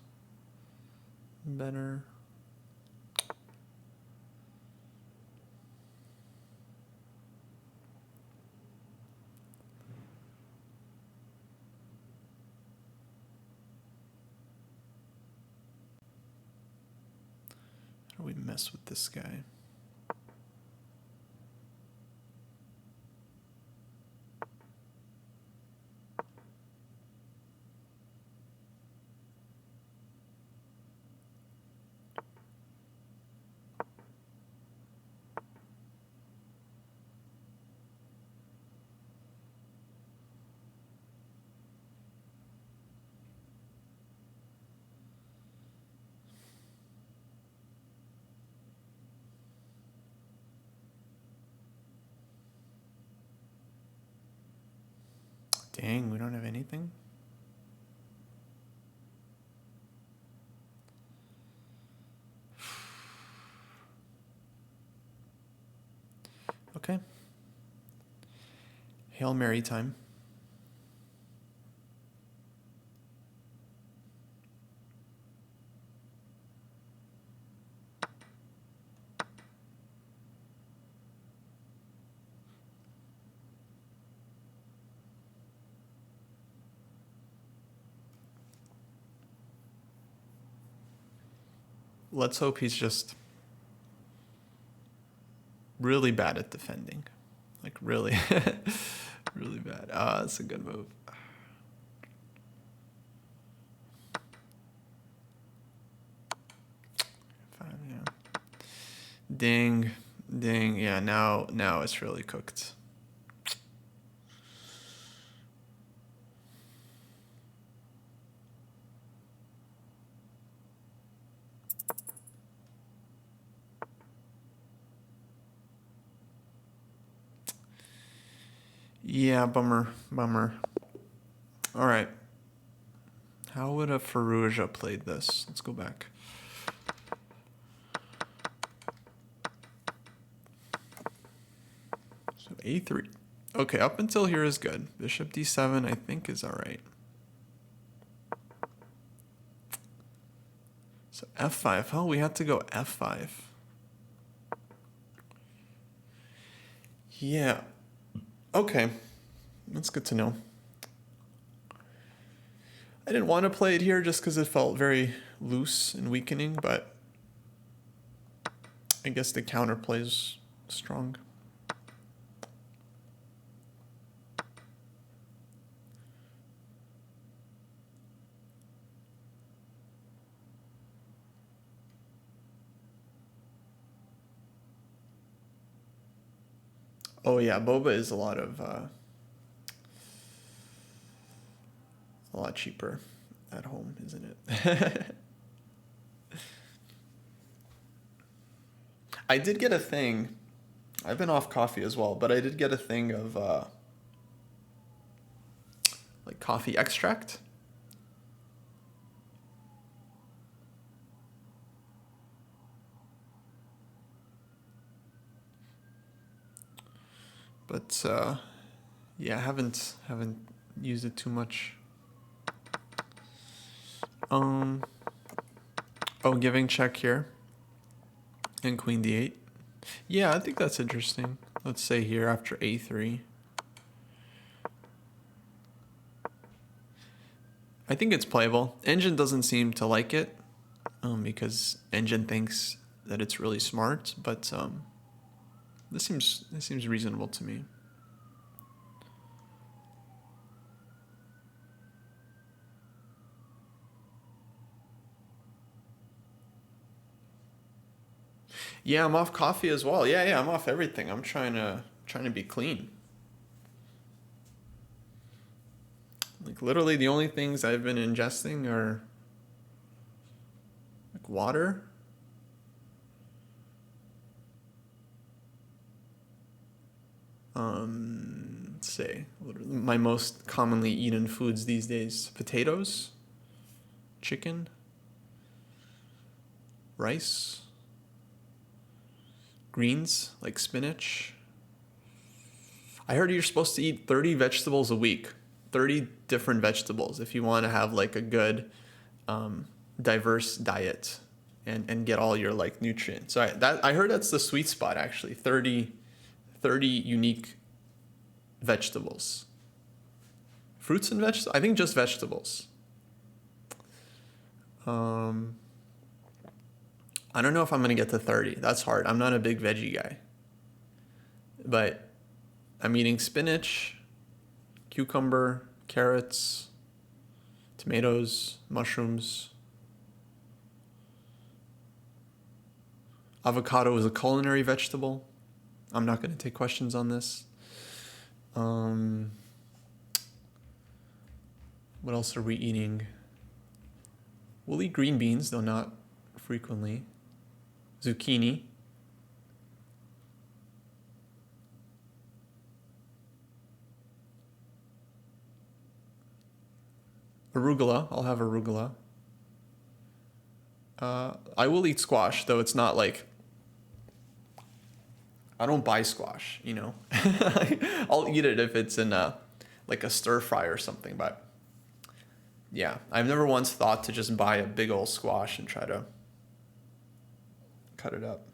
better. How do we mess with this guy? Dang, we don't have anything? Okay. Hail Mary time. Let's hope he's just really bad at defending. Like really, really bad. Ah, that's a good move. Fine, yeah. Ding, ding. Yeah, now it's really cooked. Yeah, bummer. All right. How would a Firouzja played this? Let's go back. So a3. Okay, up until here is good. Bishop d7 I think is all right. So f5. Oh, we had to go f5. Yeah. Okay. That's good to know. I didn't want to play it here just because it felt very loose and weakening, but I guess the counterplay is strong. Oh yeah, boba is a lot cheaper at home, isn't it? I did get a thing. I've been off coffee as well, but I did get a thing of like coffee extract. But yeah, I haven't used it too much. Oh, giving check here. And queen d8. Yeah, I think that's interesting. Let's say here after a3. I think it's playable. Engine doesn't seem to like it because Engine thinks that it's really smart, but this seems reasonable to me. Yeah, I'm off coffee as well. Yeah, I'm off everything. I'm trying to be clean. Like literally the only things I've been ingesting are like water. Let's say my most commonly eaten foods these days: potatoes, chicken, rice, greens like spinach. I heard you're supposed to eat 30 vegetables a week, 30 different vegetables if you want to have like a good diverse diet and get all your like nutrients. So I heard that's the sweet spot actually, 30 unique vegetables. Fruits and vegetables? I think just vegetables. I don't know if I'm going to get to 30. That's hard. I'm not a big veggie guy. But I'm eating spinach, cucumber, carrots, tomatoes, mushrooms. Avocado is a culinary vegetable. I'm not going to take questions on this. What else are we eating? We'll eat green beans, though not frequently. Zucchini. Arugula. I'll have arugula. I will eat squash, though it's not like... I don't buy squash, you know. I'll eat it if it's in like a stir fry or something, but yeah, I've never once thought to just buy a big old squash and try to cut it up.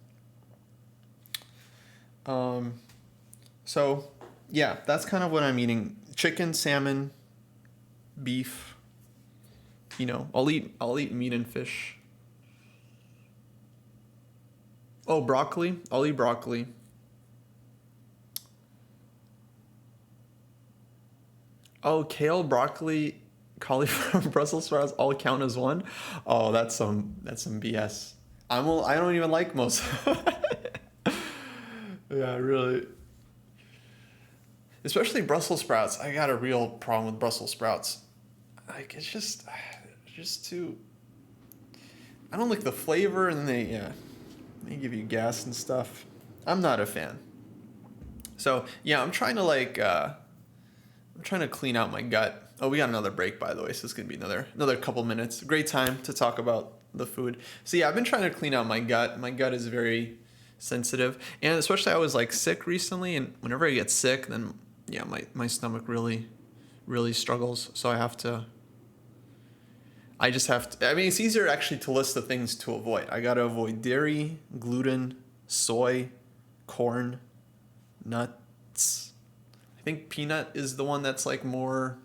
So yeah, that's kind of what I'm eating. Chicken, salmon, beef, you know, I'll eat meat and fish. Oh, broccoli. I'll eat broccoli. Oh, kale, broccoli, cauliflower, Brussels sprouts all count as one. Oh, that's some BS. I don't even like most. Yeah, really. Especially Brussels sprouts. I got a real problem with Brussels sprouts. Like it's just too. I don't like the flavor, and they give you gas and stuff. I'm not a fan. So yeah, I'm trying to like I'm trying to clean out my gut. Oh, we got another break, by the way, so it's gonna be another couple minutes. Great time to talk about the food. So yeah, I've been trying to clean out my gut. My gut is very sensitive, and especially I was like sick recently, and whenever I get sick, then yeah, my stomach really struggles. So I just have to. I mean, it's easier actually to list the things to avoid. I gotta avoid dairy, gluten, soy, corn, nuts. I think peanut is the one that's like more,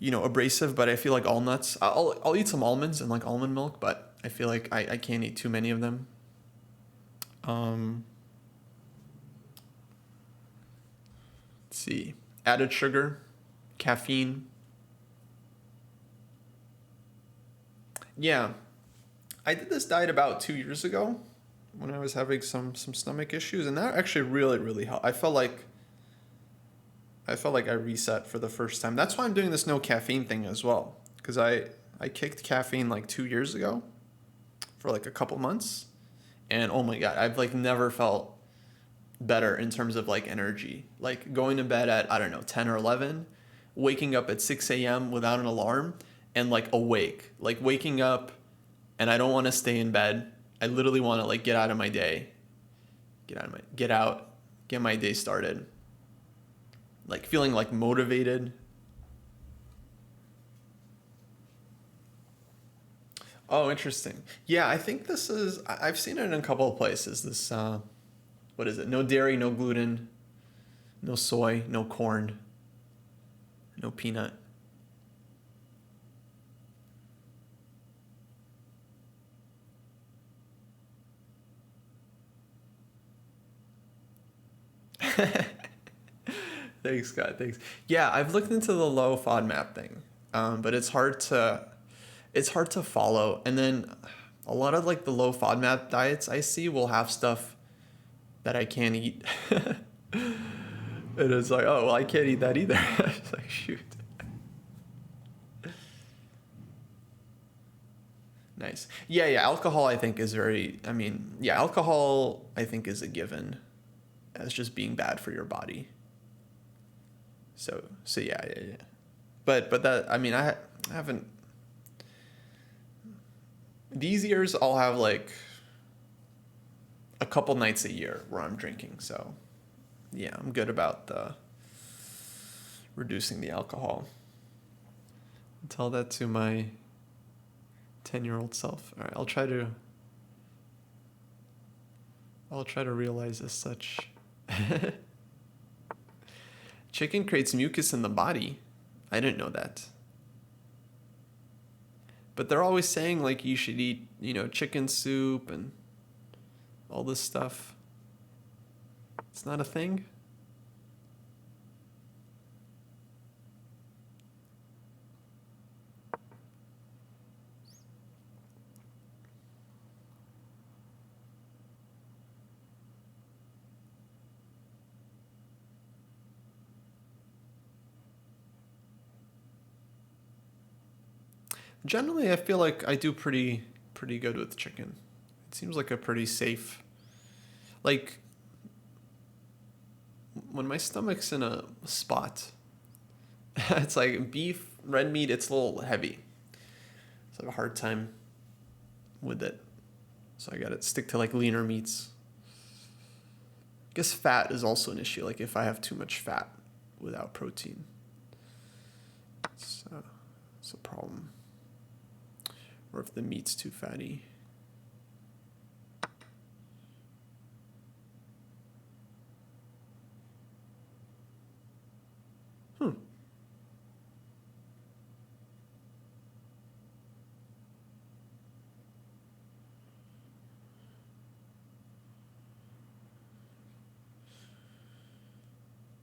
abrasive, but I feel like all nuts. I'll eat some almonds and like almond milk, but I feel like I can't eat too many of them. Let's see. Added sugar, caffeine. Yeah. I did this diet about 2 years ago when I was having some stomach issues, and that actually really helped. I felt like I reset for the first time. That's why I'm doing this no caffeine thing as well, because I kicked caffeine like 2 years ago for like a couple months, and oh my god, I've like never felt better in terms of like energy. Like going to bed at, I don't know, 10 or 11, waking up at 6 a.m. without an alarm, and like awake, like waking up, and I don't want to stay in bed. I literally want to like get out of my day, get my day started. Like feeling like motivated. Oh, interesting. Yeah, I think I've seen it in a couple of places. This, what is it? No dairy, no gluten, no soy, no corn, no peanut. Thanks, Scott. Thanks. Yeah, I've looked into the low FODMAP thing, but it's hard to follow. And then a lot of like the low FODMAP diets I see will have stuff that I can't eat. And it's like, oh, well, I can't eat that either. It's like, shoot. Nice. Yeah, yeah. Alcohol, I think, is alcohol, I think, is a given as just being bad for your body. So yeah. But that, I mean, I haven't. These years, I'll have like a couple nights a year where I'm drinking. So yeah, I'm good about reducing the alcohol. I'll tell that to my 10-year-old self. All right, I'll try to realize as such. Chicken creates mucus in the body. I didn't know that. But they're always saying like you should eat, chicken soup and all this stuff. It's not a thing. Generally, I feel like I do pretty good with chicken. It seems like a pretty safe. Like when my stomach's in a spot, it's like beef, red meat. It's a little heavy. So I have a hard time with it. So I gotta stick to like leaner meats. I guess fat is also an issue. Like if I have too much fat without protein, it's a problem. Or if the meat's too fatty.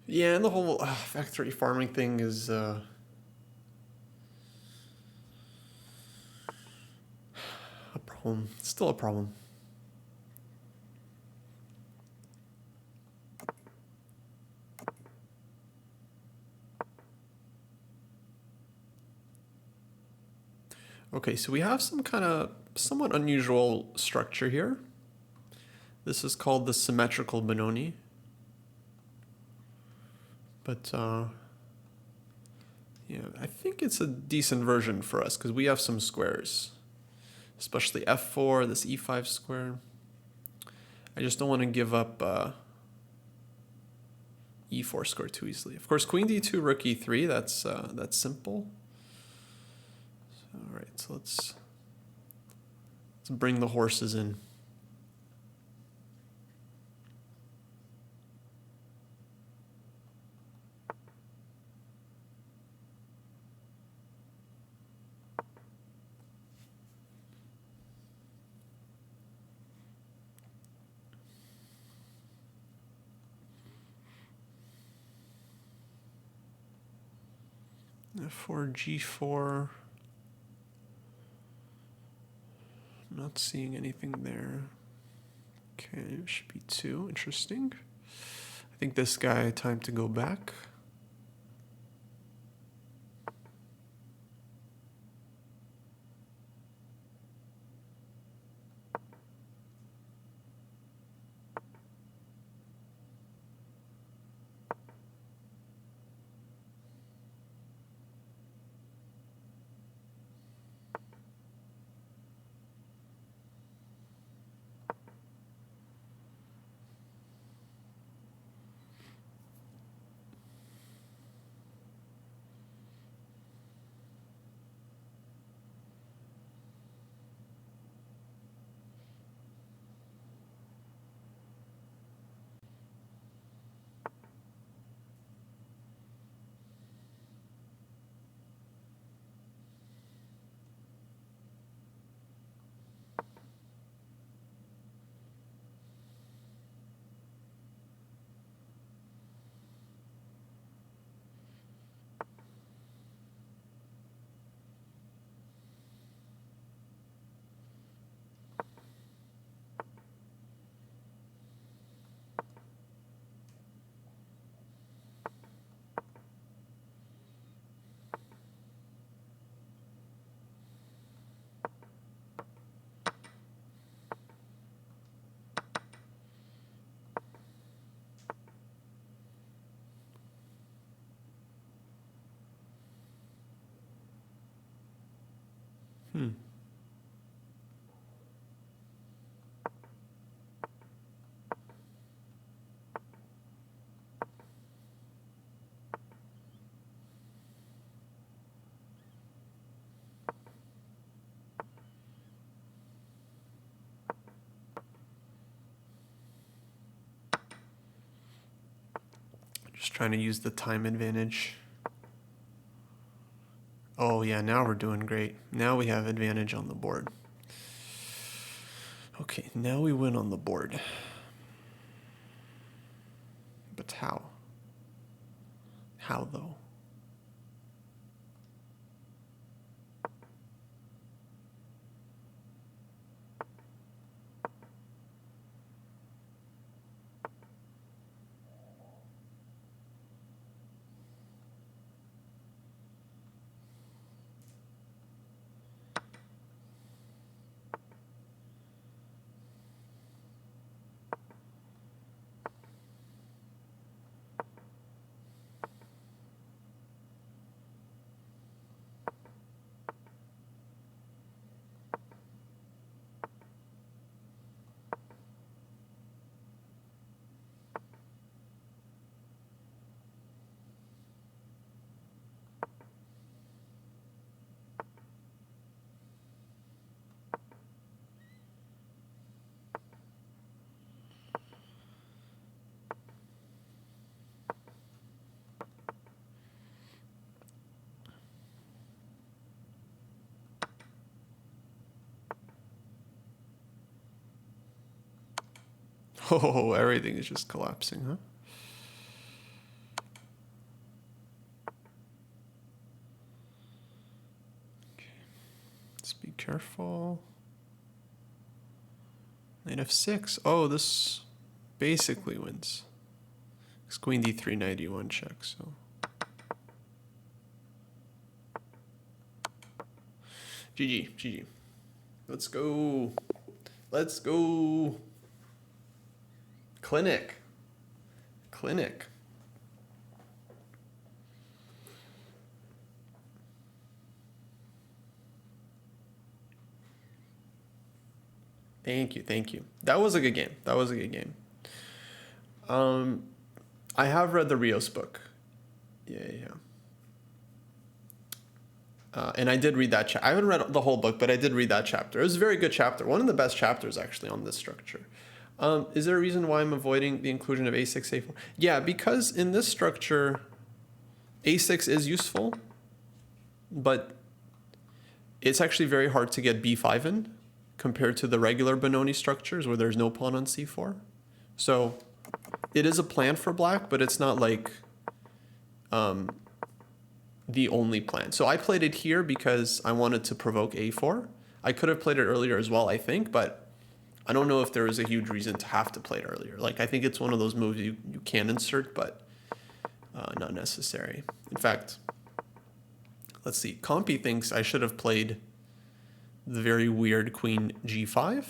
Yeah, and the whole factory farming thing is a problem. It's still a problem. Okay, so we have some kind of somewhat unusual structure here. This is called the symmetrical Benoni. But yeah, I think it's a decent version for us because we have some squares, especially f4, this e5 square. I just don't want to give up e4 square too easily. Of course, queen d2, rook e3, that's simple. All right, so let's bring the horses in. F4, G4. Not seeing anything there. Okay, it should be 2. Interesting. I think this guy, time to go back. Just trying to use the time advantage. Oh yeah, now we're doing great. Now we have advantage on the board. Okay, now we win on the board. But how? How though? Oh, everything is just collapsing, huh? Okay. Let's be careful. Knight f6. Oh, this basically wins. It's queen d3, knight e1 check, so. GG, GG. Let's go. Let's go. Clinic. Clinic. Thank you, thank you. That was a good game. That was a good game. I have read the Rios book. Yeah. And I did read that. I haven't read the whole book, but I did read that chapter. It was a very good chapter. One of the best chapters, actually, on this structure. Is there a reason why I'm avoiding the inclusion of a6, a4? Yeah, because in this structure, a6 is useful, but it's actually very hard to get b5 in compared to the regular Benoni structures where there's no pawn on c4. So it is a plan for black, but it's not like the only plan. So I played it here because I wanted to provoke a4. I could have played it earlier as well, I think, but I don't know if there is a huge reason to have to play it earlier. Like, I think it's one of those moves you can insert, but not necessary. In fact, let's see. Compy thinks I should have played the very weird queen g5.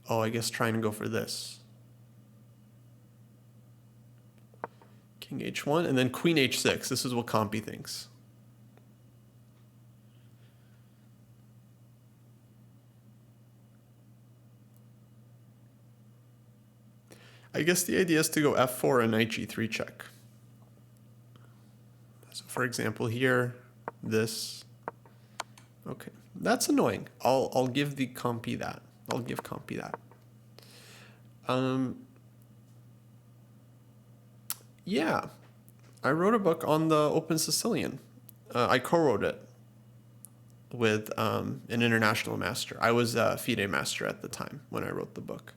Oh, I guess trying to go for this. King h1, and then queen h6. This is what Compy thinks. I guess the idea is to go f4 and knight g3 check. So for example here, this. Okay, that's annoying. I'll give the Compy that. I'll give Compy that. Yeah, I wrote a book on the Open Sicilian. I co-wrote it with an international master. I was a FIDE master at the time when I wrote the book.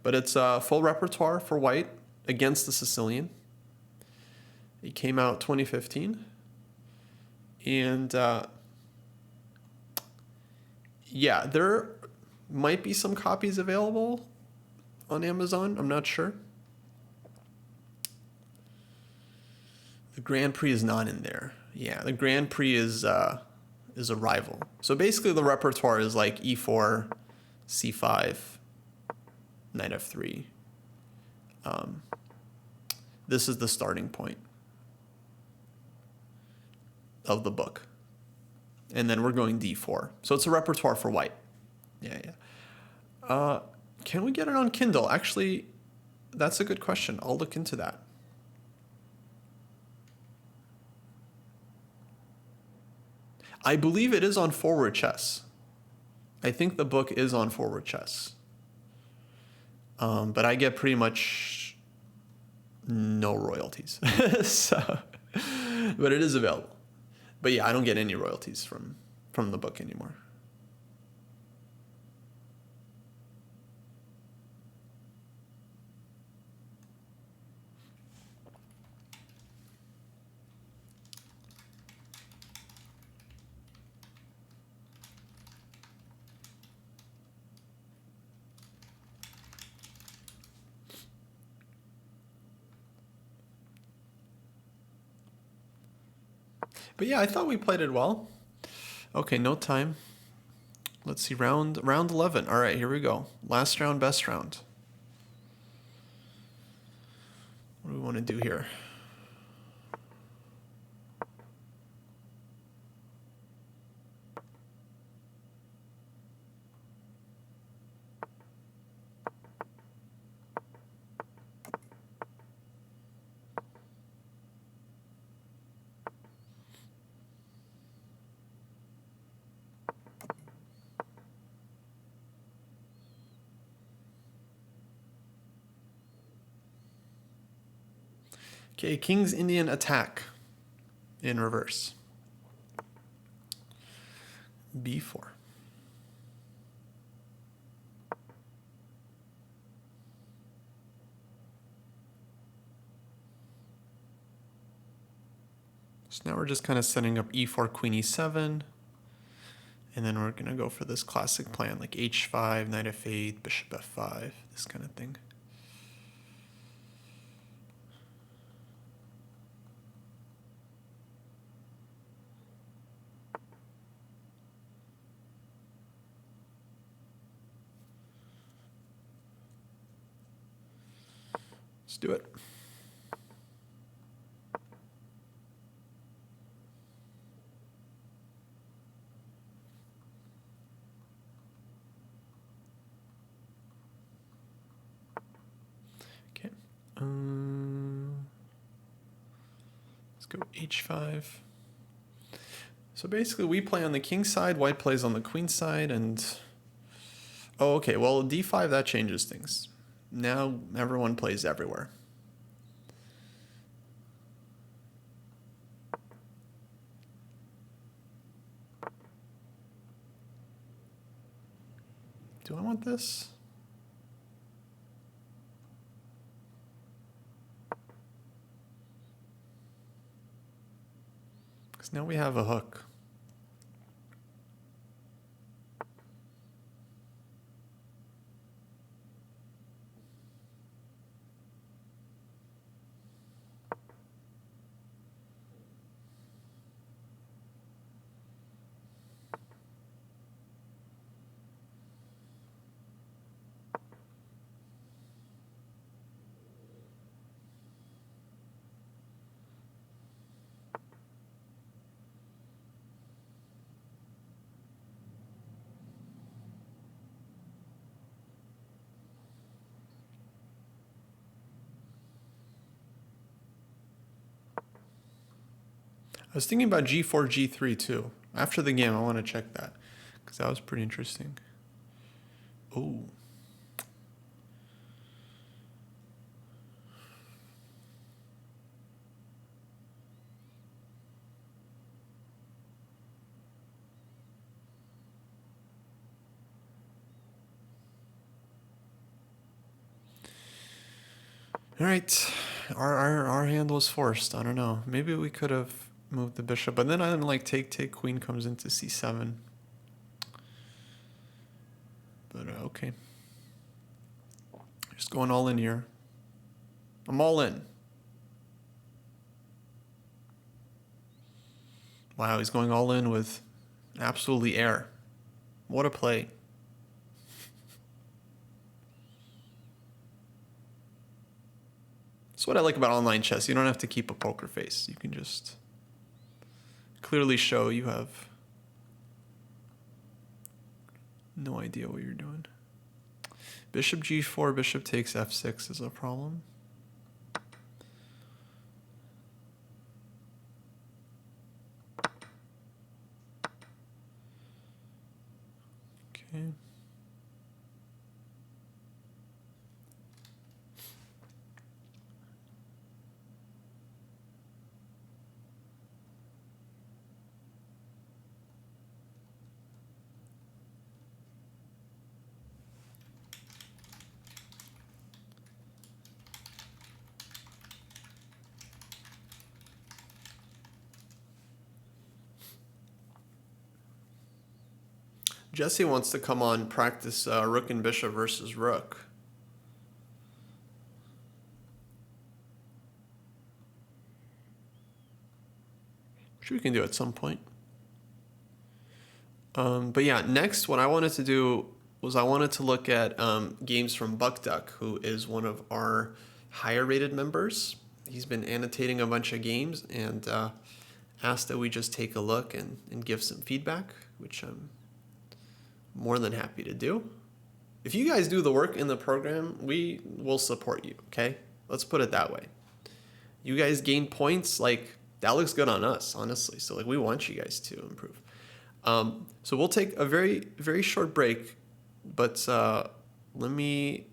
But it's a full repertoire for white against the Sicilian. It came out 2015. And yeah, there might be some copies available on Amazon. I'm not sure. The Grand Prix is not in there. Yeah, the Grand Prix is a rival. So basically the repertoire is like e4, c5, knight f3. This is the starting point of the book. And then we're going d4. So it's a repertoire for white. Yeah. Can we get it on Kindle? Actually, that's a good question. I'll look into that. I believe it is on Forward Chess. I think the book is on Forward Chess. But I get pretty much no royalties. But it is available. But yeah, I don't get any royalties from the book anymore. But yeah, I thought we played it well. Okay, no time. Let's see, round 11. All right, here we go. Last round, best round. What do we want to do here? Okay, King's Indian attack in reverse. b4. So now we're just kind of setting up e4, queen e7. And then we're going to go for this classic plan, like h5, knight f8, bishop f5, this kind of thing. Let's do it. Let's go h5. So basically we play on the king side, white plays on the queen side, and... Oh, okay, well, d5, that changes things. Now everyone plays everywhere. Do I want this? Because now we have a hook. I was thinking about g4, g3 too. After the game, I want to check that because that was pretty interesting. Oh. All right, our hand was forced. I don't know. Maybe we could have moved the bishop, but then I'm like take queen comes into c7. But okay, just going all in here. I'm all in. Wow, he's going all in with absolutely air. What a play. That's what I like about online chess. You don't have to keep a poker face. You can just clearly show you have no idea what you're doing. Bishop g4, bishop takes f6 is a problem. Okay. Jesse wants to come on practice rook and bishop versus rook. Which we can do at some point. But yeah, next what I wanted to do was I wanted to look at games from BuckDuck, who is one of our higher rated members. He's been annotating a bunch of games and asked that we just take a look and give some feedback, which I'm more than happy to do. If you guys do the work in the program, we will support you, okay? Let's put it that way. You guys gain points, like, that looks good on us, honestly. So, like, we want you guys to improve. So we'll take a very, very short break, but I'm going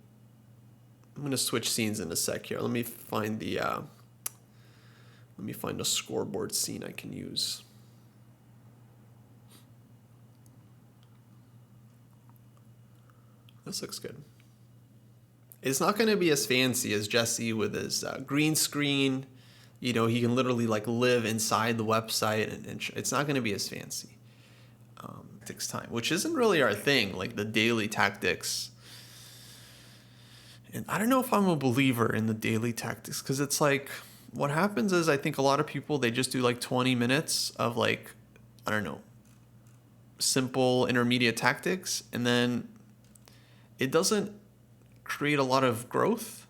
to switch scenes in a sec here. Let me find a scoreboard scene I can use. This looks good. It's not going to be as fancy as Jesse with his green screen. You know, he can literally like live inside the website, and it's not going to be as fancy. Takes time, which isn't really our thing, like the daily tactics. And I don't know if I'm a believer in the daily tactics, because it's like, what happens is I think a lot of people, they just do like 20 minutes of like, I don't know, simple intermediate tactics, and then it doesn't create a lot of growth,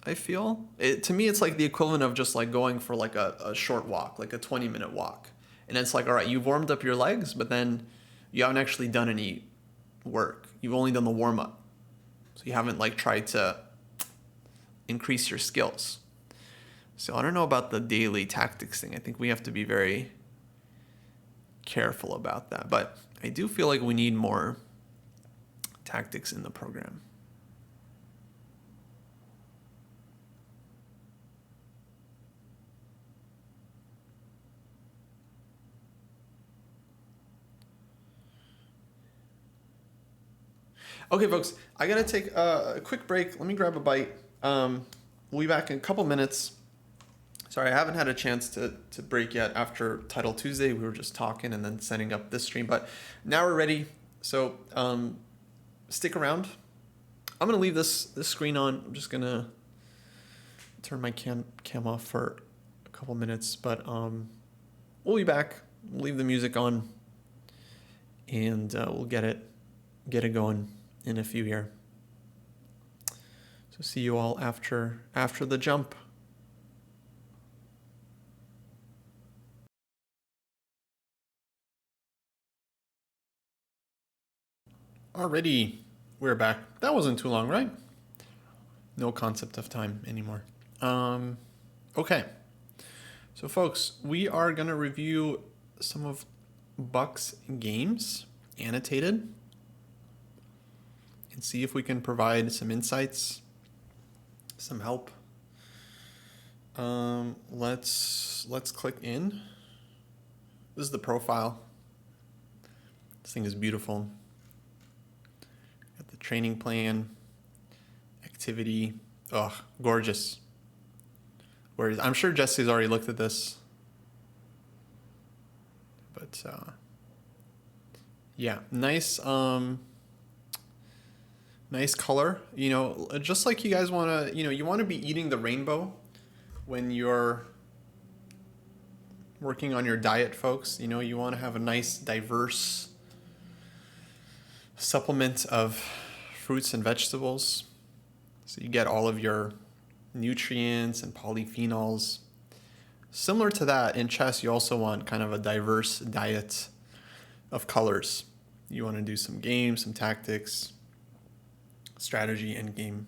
I feel. To me, it's like the equivalent of just like going for like a short walk, like a 20-minute walk. And it's like, all right, you've warmed up your legs, but then you haven't actually done any work. You've only done the warm-up. So you haven't like tried to increase your skills. So I don't know about the daily tactics thing. I think we have to be very careful about that. But I do feel like we need more tactics in the program. Okay, folks, I gotta take a quick break. Let me grab a bite. We'll be back in a couple minutes. Sorry, I haven't had a chance to break yet after Title Tuesday. We were just talking and then setting up this stream, but now we're ready. So stick around. I'm gonna leave this screen on. I'm just gonna turn my cam off for a couple minutes, but we'll be back. We'll leave the music on, and we'll get it going in a few here. So see you all after the jump. Alrighty, we're back. That wasn't too long, right? No concept of time anymore. Okay. So folks, we are gonna review some of Buck's games, annotated, and see if we can provide some insights, some help. Let's click in. This is the profile. This thing is beautiful. Got the training plan, activity. Oh, gorgeous. I'm sure Jesse's already looked at this. But yeah, nice nice color. You know, just like you guys want to, you want to be eating the rainbow when you're working on your diet, folks. You want to have a nice, diverse supplement of fruits and vegetables. So you get all of your nutrients and polyphenols. Similar to that, in chess, you also want kind of a diverse diet of colors. You want to do some games, some tactics, strategy, and game.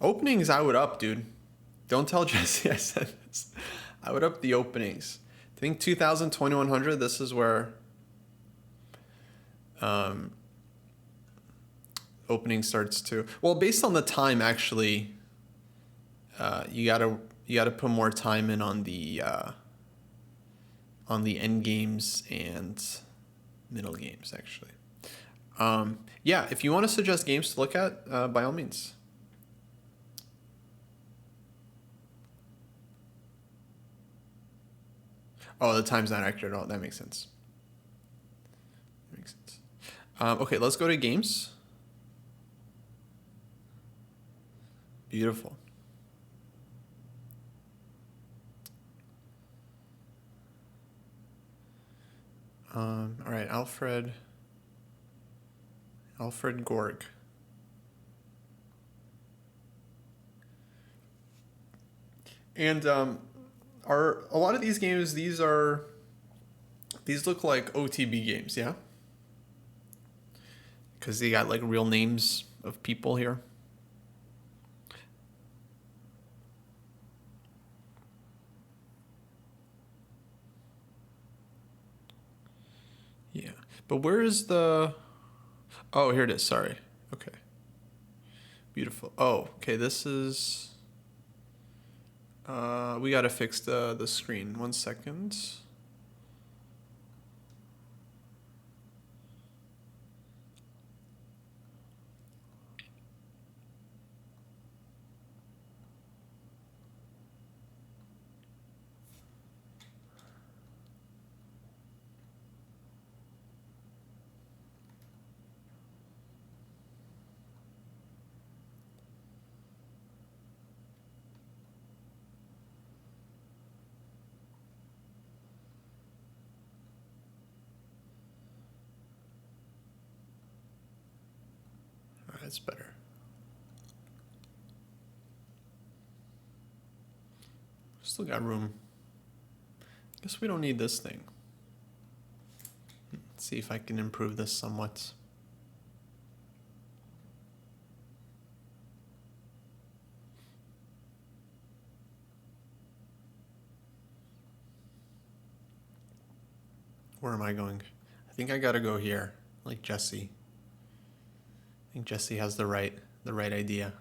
Openings, I would up, dude. Don't tell Jesse I said this. I would up the openings. I think 2000, 2100, this is where opening starts to, well, based on the time, actually, you gotta put more time in on the end games and middle games, actually. Yeah, if you want to suggest games to look at, by all means. Oh, the time's not accurate at all. That makes sense. Okay, let's go to games. Beautiful. All right, Alfred Gorg. And are a lot of these games, these look like OTB games, yeah? Because they got like real names of people here. Yeah, but where is the... Oh, here it is, sorry. Okay. Beautiful. Oh, okay, this is... we gotta fix the screen. 1 second. That's better. Still got room. Guess we don't need this thing. Let's see if I can improve this somewhat. Where am I going? I think I gotta go here, like Jesse. I think Jesse has the right idea.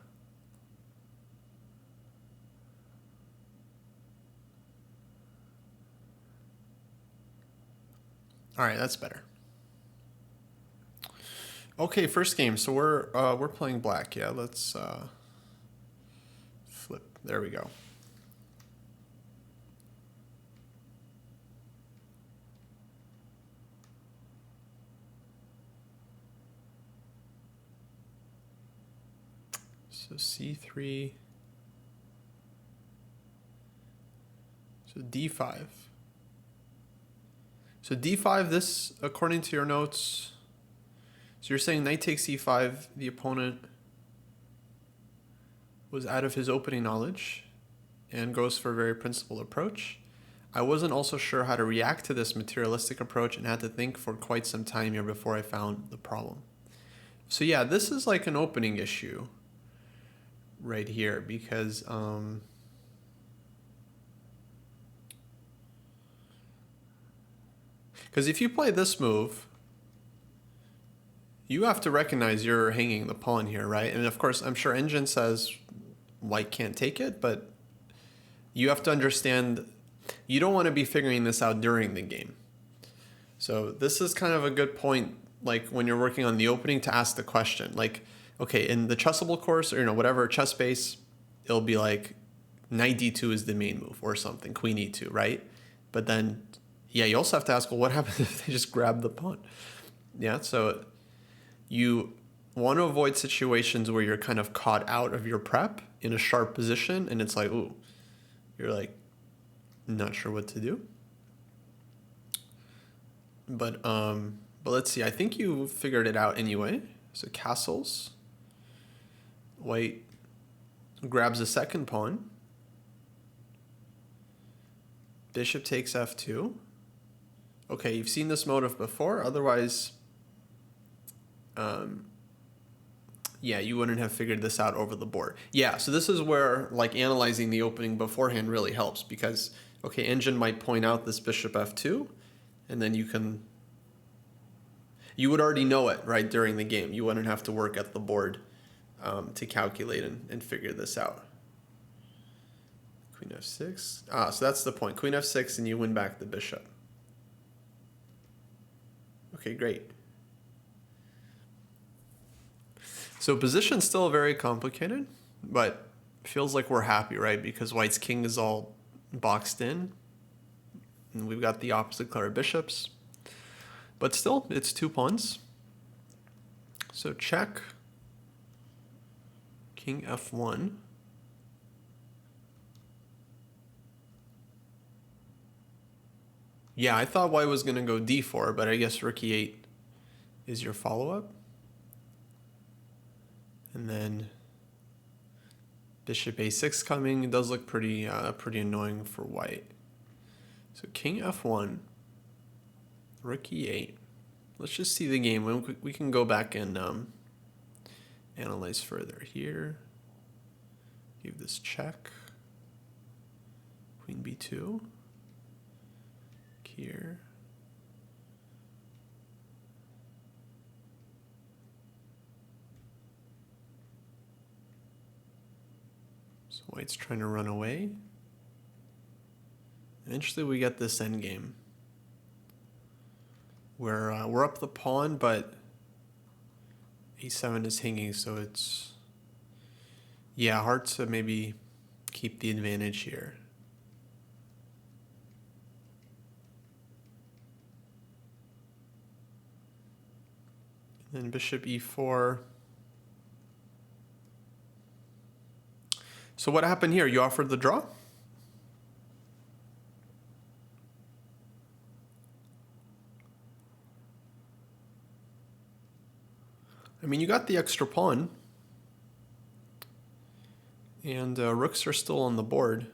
All right, that's better. Okay, first game. So we're playing black. Yeah, let's flip. There we go. So c3. So d5. So d5, this, according to your notes, so you're saying knight takes e5, the opponent was out of his opening knowledge and goes for a very principled approach. I wasn't also sure how to react to this materialistic approach and had to think for quite some time here before I found the problem. So yeah, this is like an opening issue right here because if you play this move, you have to recognize you're hanging the pawn here, right? And of course, I'm sure Engine says white can't take it, but you have to understand you don't want to be figuring this out during the game. So this is kind of a good point, like when you're working on the opening, to ask the question. Like, okay, in the chessable course or whatever chess base, it'll be like knight d2 is the main move or something, queen e2, right? But then, yeah, you also have to ask, well, what happens if they just grab the pawn? Yeah, so you want to avoid situations where you're kind of caught out of your prep in a sharp position and it's like, ooh, you're like not sure what to do. But let's see. I think you figured it out anyway. So castles. White grabs a second pawn. Bishop takes f2. Okay, you've seen this motive before. Otherwise, yeah, you wouldn't have figured this out over the board. Yeah, so this is where like analyzing the opening beforehand really helps because, okay, Engine might point out this bishop f2, and then you would already know it, right, during the game. You wouldn't have to work at the board to calculate and figure this out. Queen f6. So that's the point. Queen f6, and you win back the bishop. Okay, great. So position's still very complicated, but feels like we're happy, right? Because white's king is all boxed in, and we've got the opposite color bishops. But still, it's 2 pawns. So check. King f1. Yeah, I thought white was going to go d4, but I guess rook e8 is your follow-up. And then bishop a6 coming. It does look pretty annoying for white. So king f1, rook e8. Let's just see the game. We can go back and analyze further here. Give this check. Queen b2. Here. So white's trying to run away. Eventually we get this endgame where we're up the pawn, but a7 is hanging, so it's, yeah, hard to maybe keep the advantage here. And then bishop e4. So what happened here? You offered the draw? I mean, you got the extra pawn. And rooks are still on the board.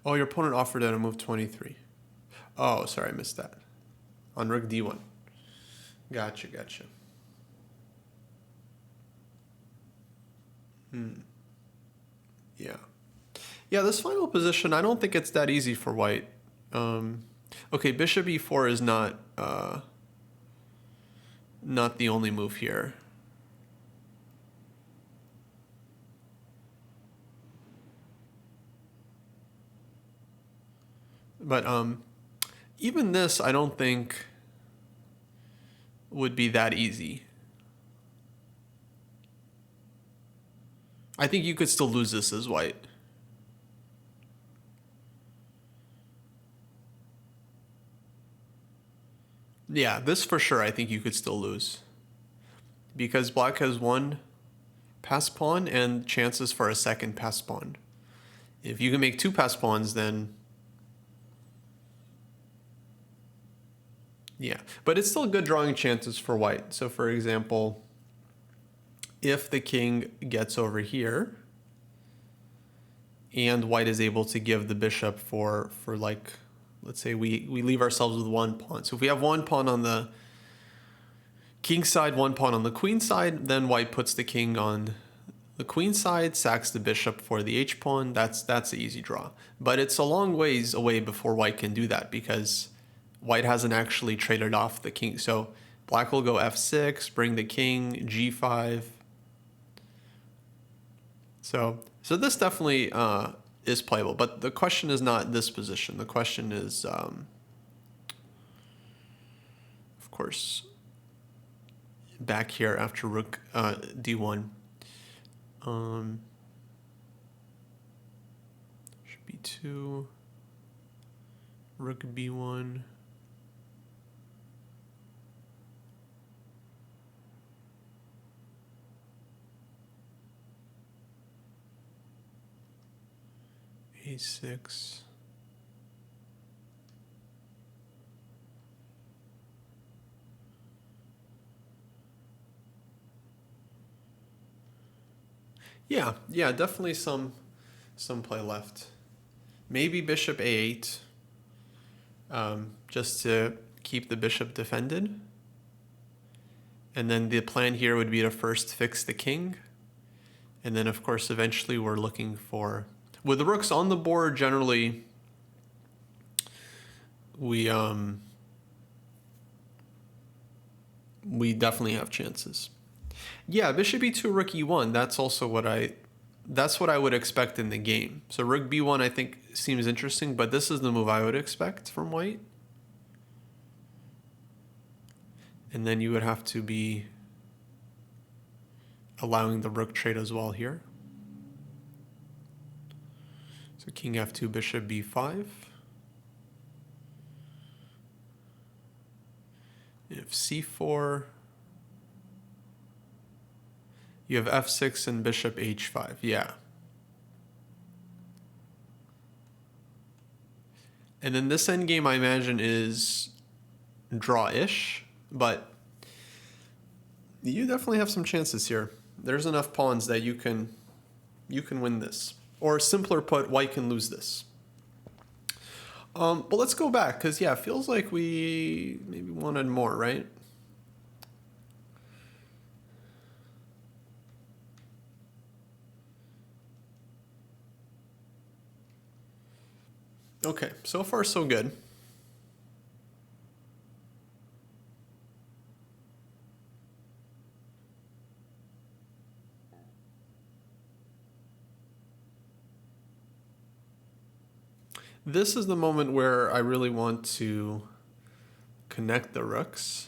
Oh, your opponent offered at a move 23. Oh, sorry, I missed that. On rook d1. Gotcha. Yeah. Yeah, this final position, I don't think it's that easy for white. Okay, bishop e4 is not the only move here. But even this, I don't think would be that easy. I think you could still lose this as white. Yeah, this for sure I think you could still lose. Because black has one pass pawn and chances for a second pass pawn. If you can make two pass pawns, then... yeah, but it's still good drawing chances for white. So for example, if the king gets over here and white is able to give the bishop for like, let's say we leave ourselves with one pawn. So if we have one pawn on the king side, one pawn on the queen side, then white puts the king on the queen side, sacks the bishop for the h pawn. That's the easy draw. But it's a long ways away before white can do that because white hasn't actually traded off the king. So black will go f6, bring the king, g5. So this definitely is playable. But the question is not this position. The question is, of course, back here after rook d1. Should be 2, rook b1. a6. Yeah, definitely some play left. Maybe bishop a8, just to keep the bishop defended. And then the plan here would be to first fix the king. And then, of course, eventually we're looking for... with the rooks on the board, generally, we definitely have chances. Yeah, bishop e2, rook e1. That's also what I would expect in the game. So rook b1 I think seems interesting, but this is the move I would expect from white. And then you would have to be allowing the rook trade as well here. So king f2, bishop b5. If c4, you have f6 and bishop h5. Yeah. And then this endgame, I imagine, is draw-ish, but you definitely have some chances here. There's enough pawns that you can win this. Or simpler put, white can lose this. But let's go back, because, yeah, it feels like we maybe wanted more, right? Okay, so far so good. This is the moment where I really want to connect the rooks.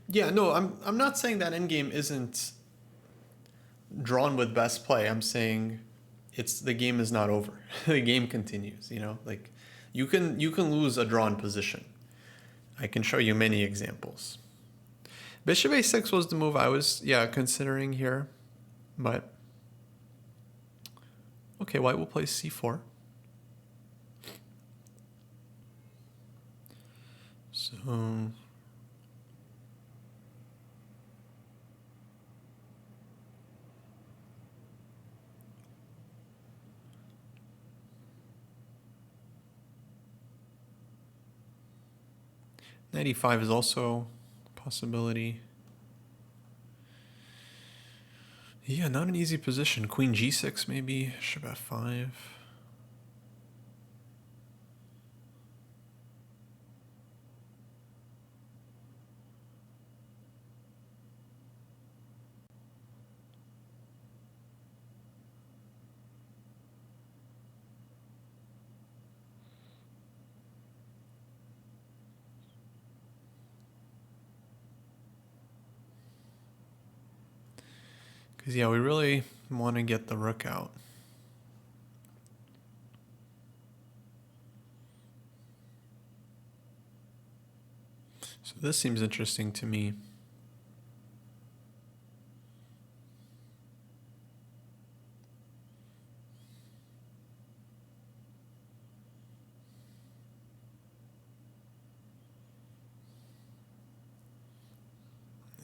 Yeah, no, I'm not saying that endgame isn't drawn with best play. I'm saying the game is not over. The game continues, you know? Like you can lose a drawn position. I can show you many examples. Bishop a6 was the move I was considering here. But okay, white will play c4. So, Knight e5 is also a possibility. Yeah, not an easy position. Queen g6 maybe, bishop f5. Because, yeah, we really want to get the rook out. So this seems interesting to me.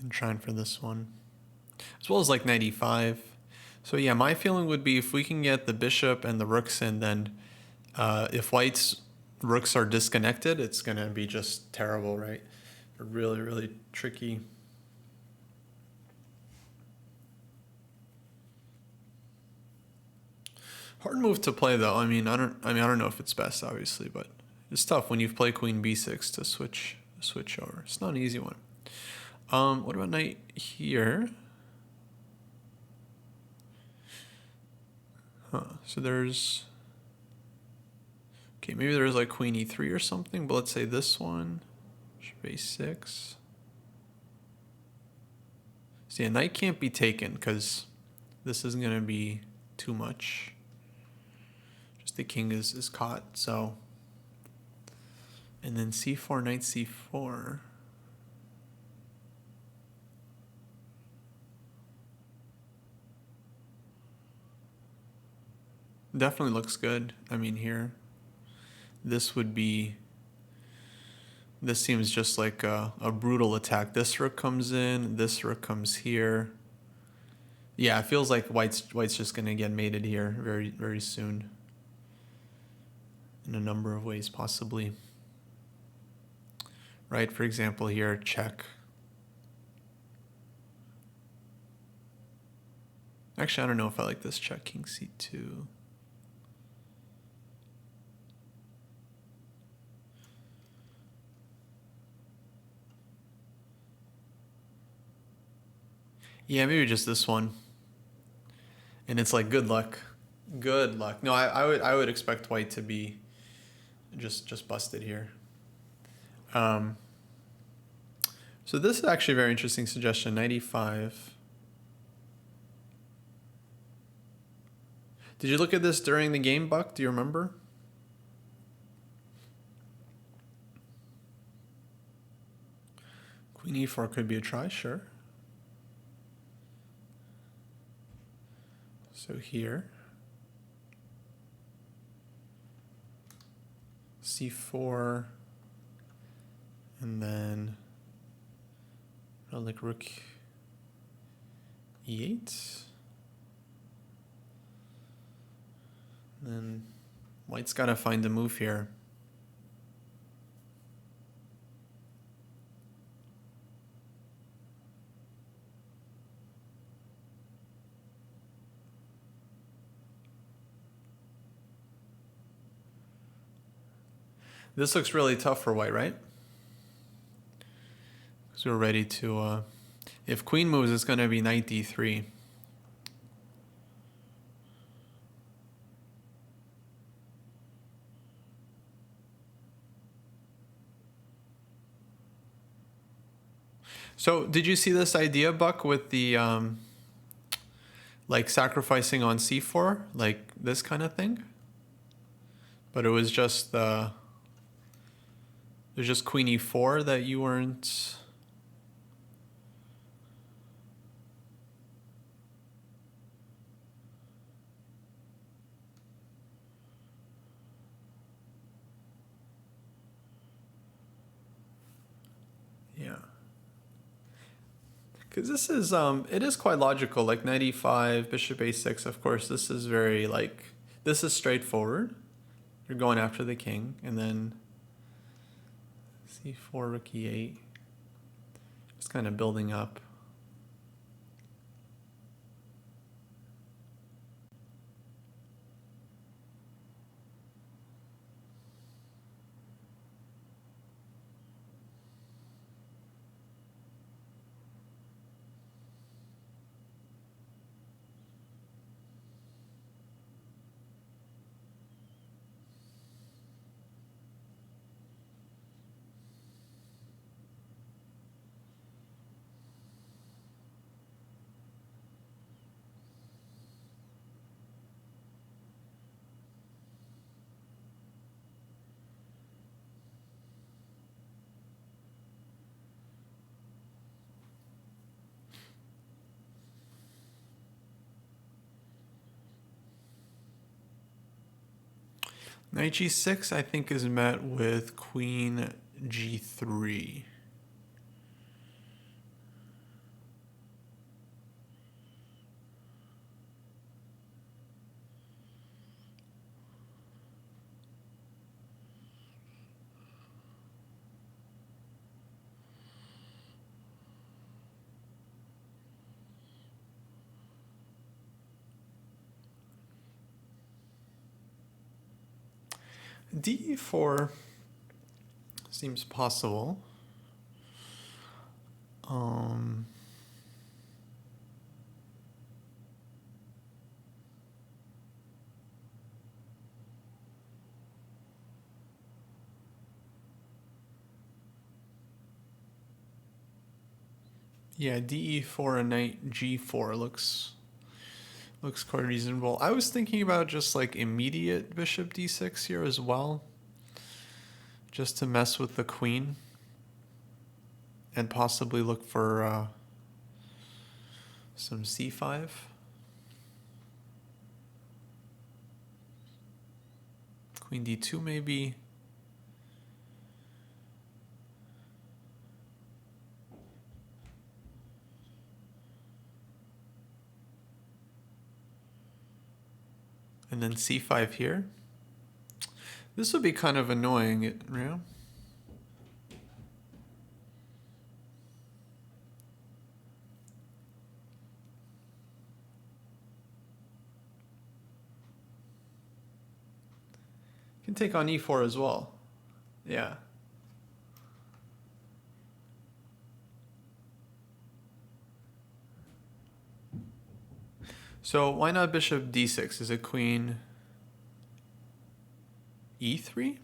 And trying for this one. As well as like knight e5. So yeah, my feeling would be if we can get the bishop and the rooks in, then if white's rooks are disconnected, it's going to be just terrible, right? Really, really tricky. Hard move to play though. I mean, I don't know if it's best, obviously, but it's tough when you play queen b6 to switch over. It's not an easy one. What about knight here? Huh. So there's... Okay, maybe there's like queen e3 or something, but let's say this one. Bishop a6. See, a knight can't be taken because this isn't going to be too much. Just the king is caught, so... And then c4, knight c4. Definitely looks good. I mean, here, this would be, this seems just like a brutal attack. This rook comes in, this rook comes here. Yeah, it feels like white's just going to get mated here very, very soon. In a number of ways, possibly. Right, for example, here, check. Actually, I don't know if I like this check, king c2. Yeah, maybe just this one. And it's like good luck. Good luck. No, I would expect white to be just busted here. So this is actually a very interesting suggestion, knight e5. Did you look at this during the game, Buck? Do you remember? Queen e4 could be a try, sure. So here, c4, and then like rook e8. Then white's got to find a move here. This looks really tough for white, right? Because we're ready to... if queen moves, it's going to be knight d3. So did you see this idea, Buck, with the like sacrificing on c4, like this kind of thing? But it was just there's just queen e4 that you weren't... Yeah. Because this is, it is quite logical, like knight e5, bishop a6, of course, this is very, like, this is straightforward. You're going after the king, and then C4, rook E8. Just kind of building up. Knight G6, I think, is met with Queen G3. D4 seems possible. Yeah, DE4 and Knight G4 looks quite reasonable. I was thinking about just like immediate Bishop D6 here as well, just to mess with the queen, and possibly look for some C5. Queen D2 maybe. And then C5 here. This would be kind of annoying, you know? Can take on E4 as well. Yeah. So why not Bishop D6? Is it Queen E3?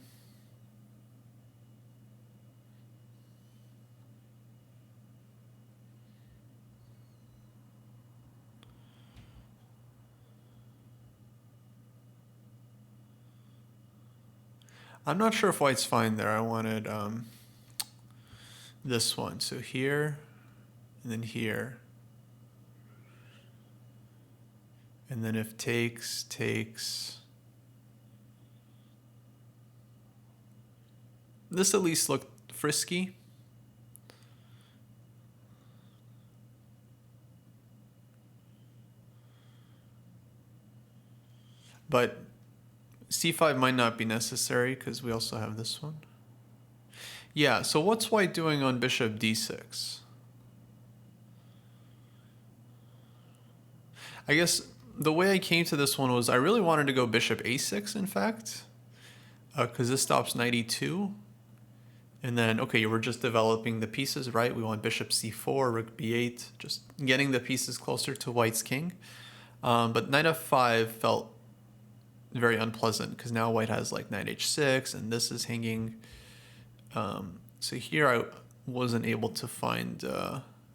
I'm not sure if white's fine there. I wanted this one. So here, and then here. And then if takes, takes. This at least looked frisky. But C5 might not be necessary because we also have this one. Yeah, so what's white doing on Bishop D6? I guess the way I came to this one was I really wanted to go Bishop A6, in fact, because this stops Knight E2. And then, okay, we're just developing the pieces, right? We want Bishop C4, Rook B8, just getting the pieces closer to white's king. But Knight F5 felt very unpleasant because now white has like Knight H6 and this is hanging. So here I wasn't able to find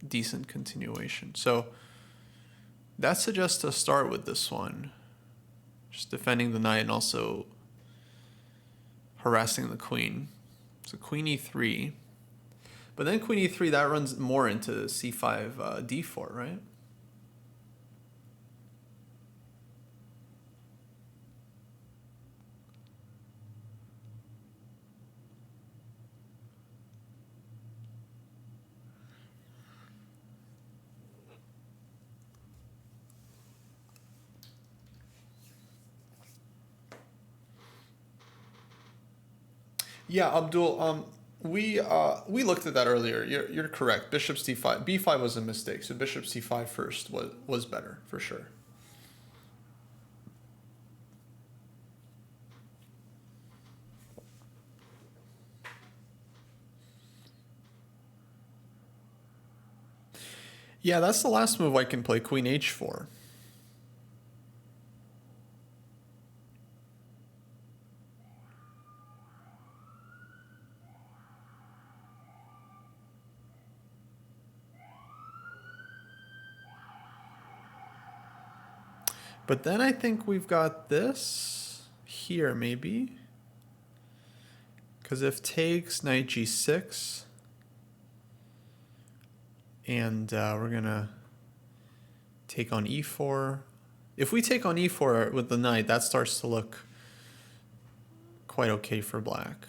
decent continuation. So that suggests to start with this one, just defending the knight and also harassing the queen. So Queen E3, but then Queen E3, that runs more into C5 D4, right? Yeah, Abdul, We looked at that earlier. You're correct. Bishop c5. b5 was a mistake. So bishop c5 first was better for sure. Yeah, that's the last move I can play, queen h4. But then I think we've got this here, maybe. Because if takes, knight g6. And we're going to take on e4. If we take on e4 with the knight, that starts to look quite okay for black.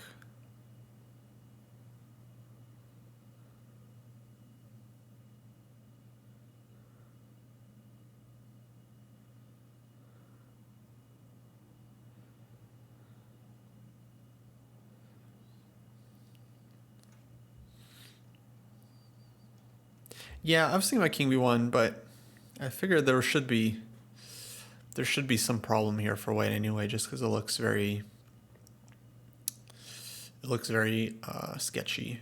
Yeah, I was thinking about king b1, but I figured there should be some problem here for white anyway, just because it looks very sketchy.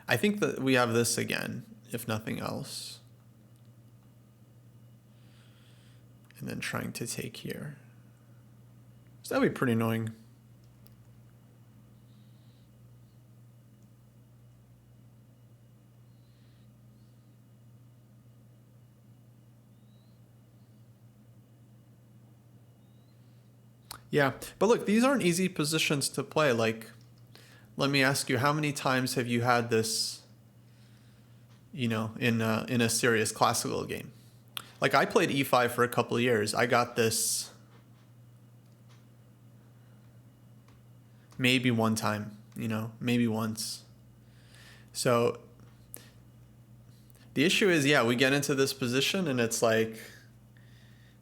I think that we have this again, if nothing else, and then trying to take here. So that'd be pretty annoying. Yeah, but look, these aren't easy positions to play. Like, let me ask you, how many times have you had this, you know, in a serious classical game? Like, I played e5 for a couple of years. I got this maybe one time, you know, maybe once. So the issue is, yeah, we get into this position and it's like,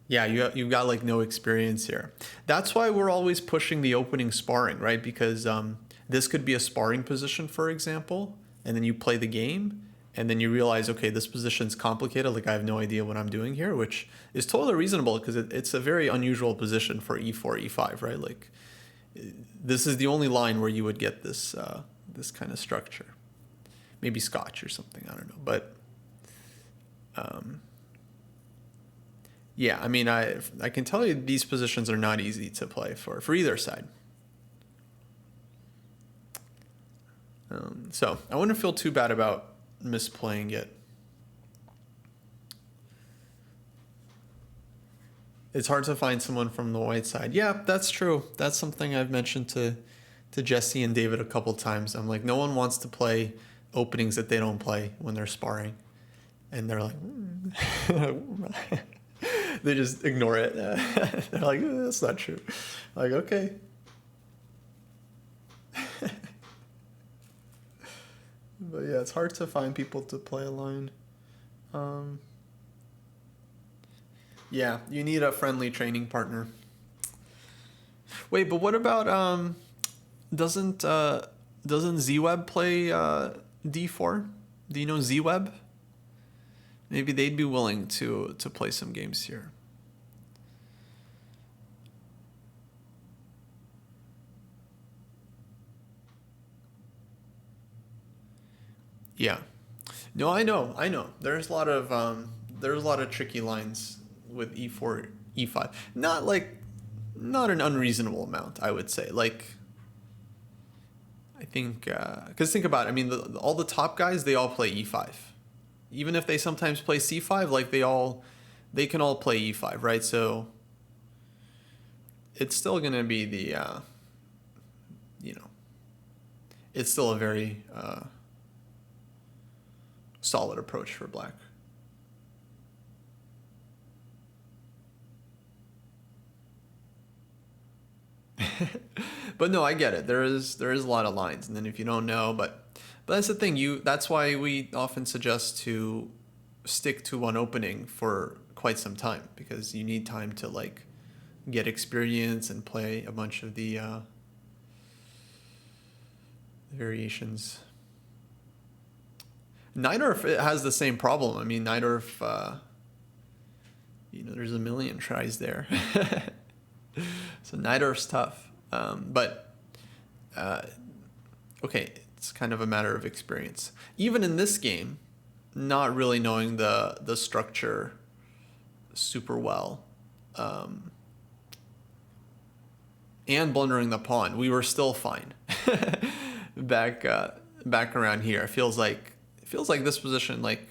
yeah, you've got like no experience here. That's why we're always pushing the opening sparring, right? Because this could be a sparring position, for example, and then you play the game and then you realize, okay, this position's complicated. Like, I have no idea what I'm doing here, which is totally reasonable because it's a very unusual position for e4, e5, right? Like, this is the only line where you would get this this kind of structure. Maybe Scotch or something, I don't know. But yeah, I mean, I can tell you these positions are not easy to play for either side. So I wouldn't feel too bad about misplaying it. It's hard to find someone from the white side. Yeah, that's true. That's something I've mentioned to Jesse and David a couple times. I'm like, no one wants to play openings that they don't play when they're sparring. And they're like, they just ignore it. They're like, that's not true. Like, okay. But yeah, it's hard to find people to play a line. Yeah, you need a friendly training partner. Wait, but what about doesn't ZWeb play D4? Do you know ZWeb? Maybe they'd be willing to play some games here. Yeah. No, I know. There's a lot of tricky lines with e4, e5. Not an unreasonable amount, I would say. Like, I think because think about it. I mean, all the top guys, they all play e5. Even if they sometimes play c5, like they can all play e5, right? So it's still going to be the it's still a very solid approach for black. But no, I get it. There is a lot of lines, and then if you don't know, but that's the thing. That's why we often suggest to stick to one opening for quite some time, because you need time to like get experience and play a bunch of the variations. Najdorf, it has the same problem. I mean, Najdorf, there's a million tries there. So Najdorf's tough. Okay, it's kind of a matter of experience. Even in this game, not really knowing the structure super well, and blundering the pawn, we were still fine. Back around here, it feels like this position, like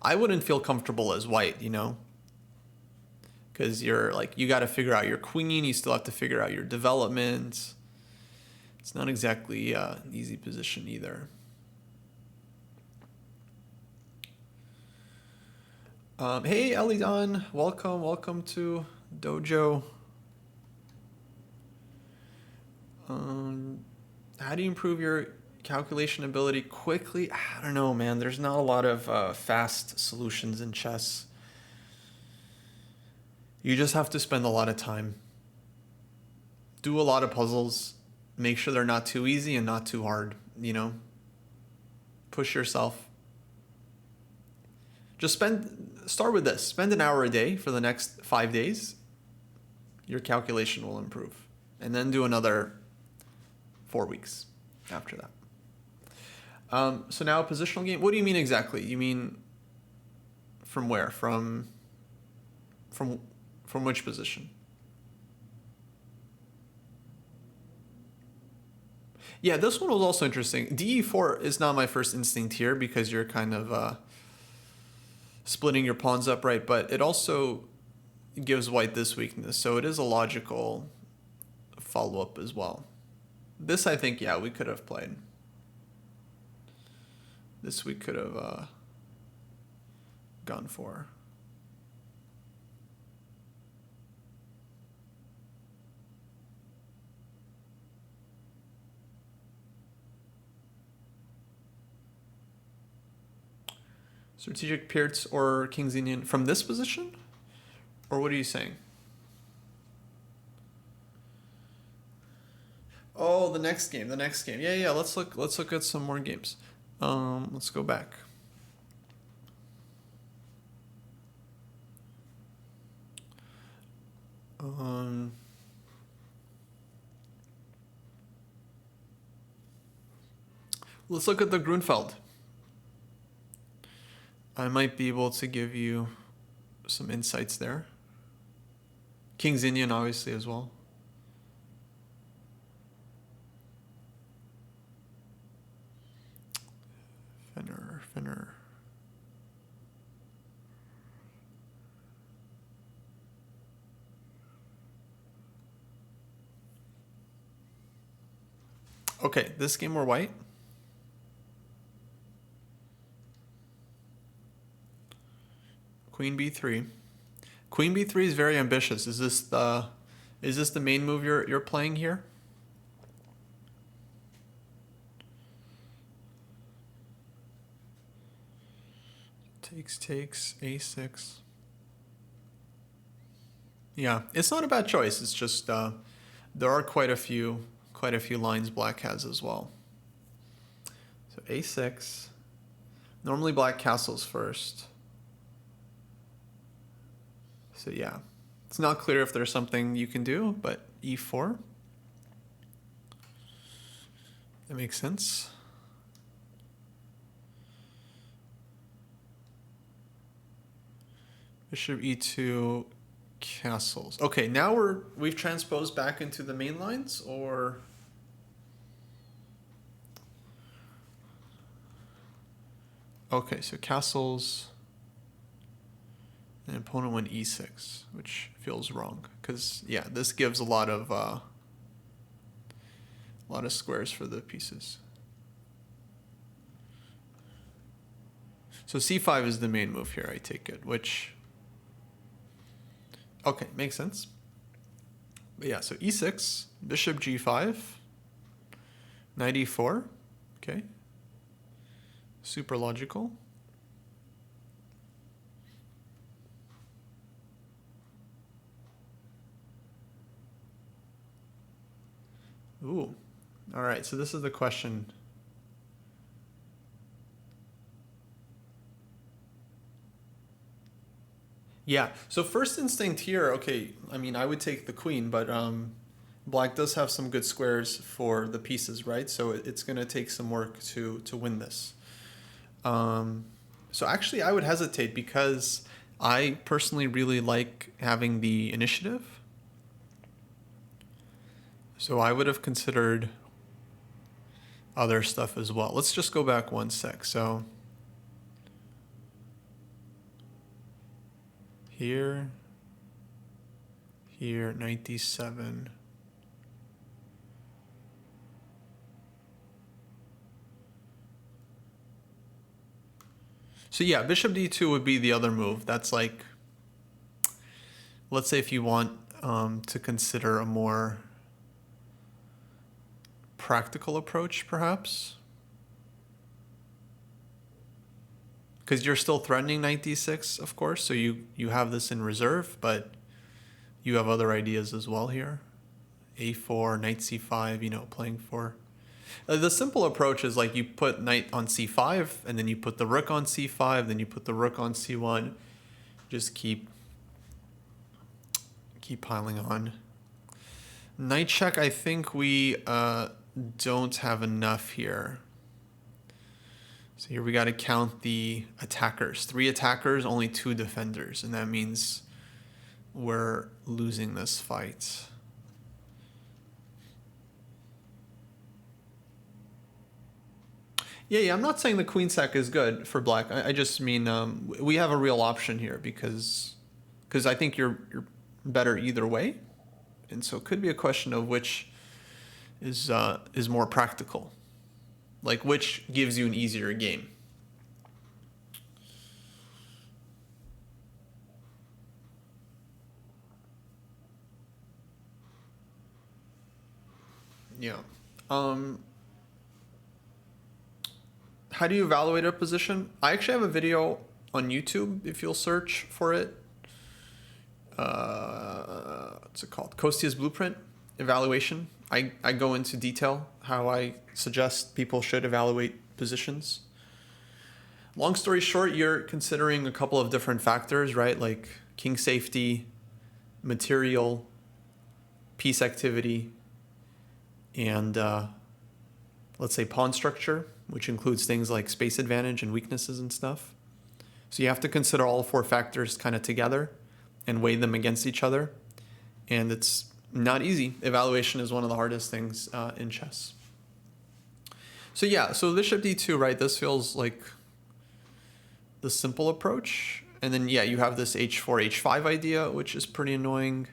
I wouldn't feel comfortable as white, because you got to figure out your queen, you still have to figure out your development. It's not exactly an easy position either. Hey Elidon, welcome to Dojo. How do you improve your calculation ability quickly? I don't know, man. There's not a lot of fast solutions in chess. You just have to spend a lot of time. Do a lot of puzzles. Make sure they're not too easy and not too hard, Push yourself. Start with this. Spend an hour a day for the next 5 days. Your calculation will improve. And then do another 4 weeks after that. So now a positional game. What do you mean exactly? You mean from where? From which position? Yeah, this one was also interesting. DE4 is not my first instinct here because you're kind of splitting your pawns up, right? But it also gives white this weakness, so it is a logical follow-up as well. This, I think, yeah, we could have played. This we could have gone for. Strategic Pierce or King's Indian from this position? Or what are you saying? Oh, the next game. Yeah, let's look at some more games. Let's go back. Let's look at the Grunfeld. I might be able to give you some insights there. King's Indian, obviously, as well. Finner. Okay, this game we're white. Queen b3. Queen b3 is very ambitious. Is this the main move you're playing here? Takes a6. Yeah, it's not a bad choice. It's just there are quite a few lines black has as well. So a6. Normally black castles first. So yeah, it's not clear if there's something you can do, but e4. That makes sense. Bishop e2, castles. Okay, now we've transposed back into the main lines, or okay, so castles. And opponent went e6, which feels wrong because yeah, this gives a lot of squares for the pieces. So c5 is the main move here, I take it, which okay, makes sense. But yeah, so e6, bishop g5, knight e4, okay, super logical. Ooh, all right, so this is the question. Yeah. So first instinct here, okay, I mean, I would take the queen, but black does have some good squares for the pieces, right? So it's going to take some work to win this. So actually, I would hesitate because I personally really like having the initiative. So I would have considered other stuff as well. Let's just go back one sec. So here, 97. So yeah, bishop d2 would be the other move. That's like, let's say if you want to consider a more practical approach, perhaps. Because you're still threatening knight d6, of course, so you have this in reserve, but you have other ideas as well here. a4, knight c5, you know, playing for... the simple approach is like you put knight on c5, and then you put the rook on c5, then you put the rook on c1. Just keep piling on. Knight check, I think we don't have enough here. So here we got to count the attackers. 3 attackers, only 2 defenders, and that means we're losing this fight. Yeah, I'm not saying the queen sack is good for black. I just mean we have a real option here because I think you're better either way, and so it could be a question of which is more practical, like which gives you an easier game. Yeah. How do you evaluate a position? I actually have a video on YouTube if you'll search for it. What's it called? Kostya's Blueprint Evaluation. I go into detail how I suggest people should evaluate positions. Long story short, you're considering a couple of different factors, right? Like king safety, material, piece activity, and let's say pawn structure, which includes things like space advantage and weaknesses and stuff. So you have to consider all 4 factors kind of together and weigh them against each other. And it's not easy. Evaluation is one of the hardest things in chess. So yeah, so bishop d2, right? This feels like the simple approach. And then, yeah, you have this h4, h5 idea, which is pretty annoying.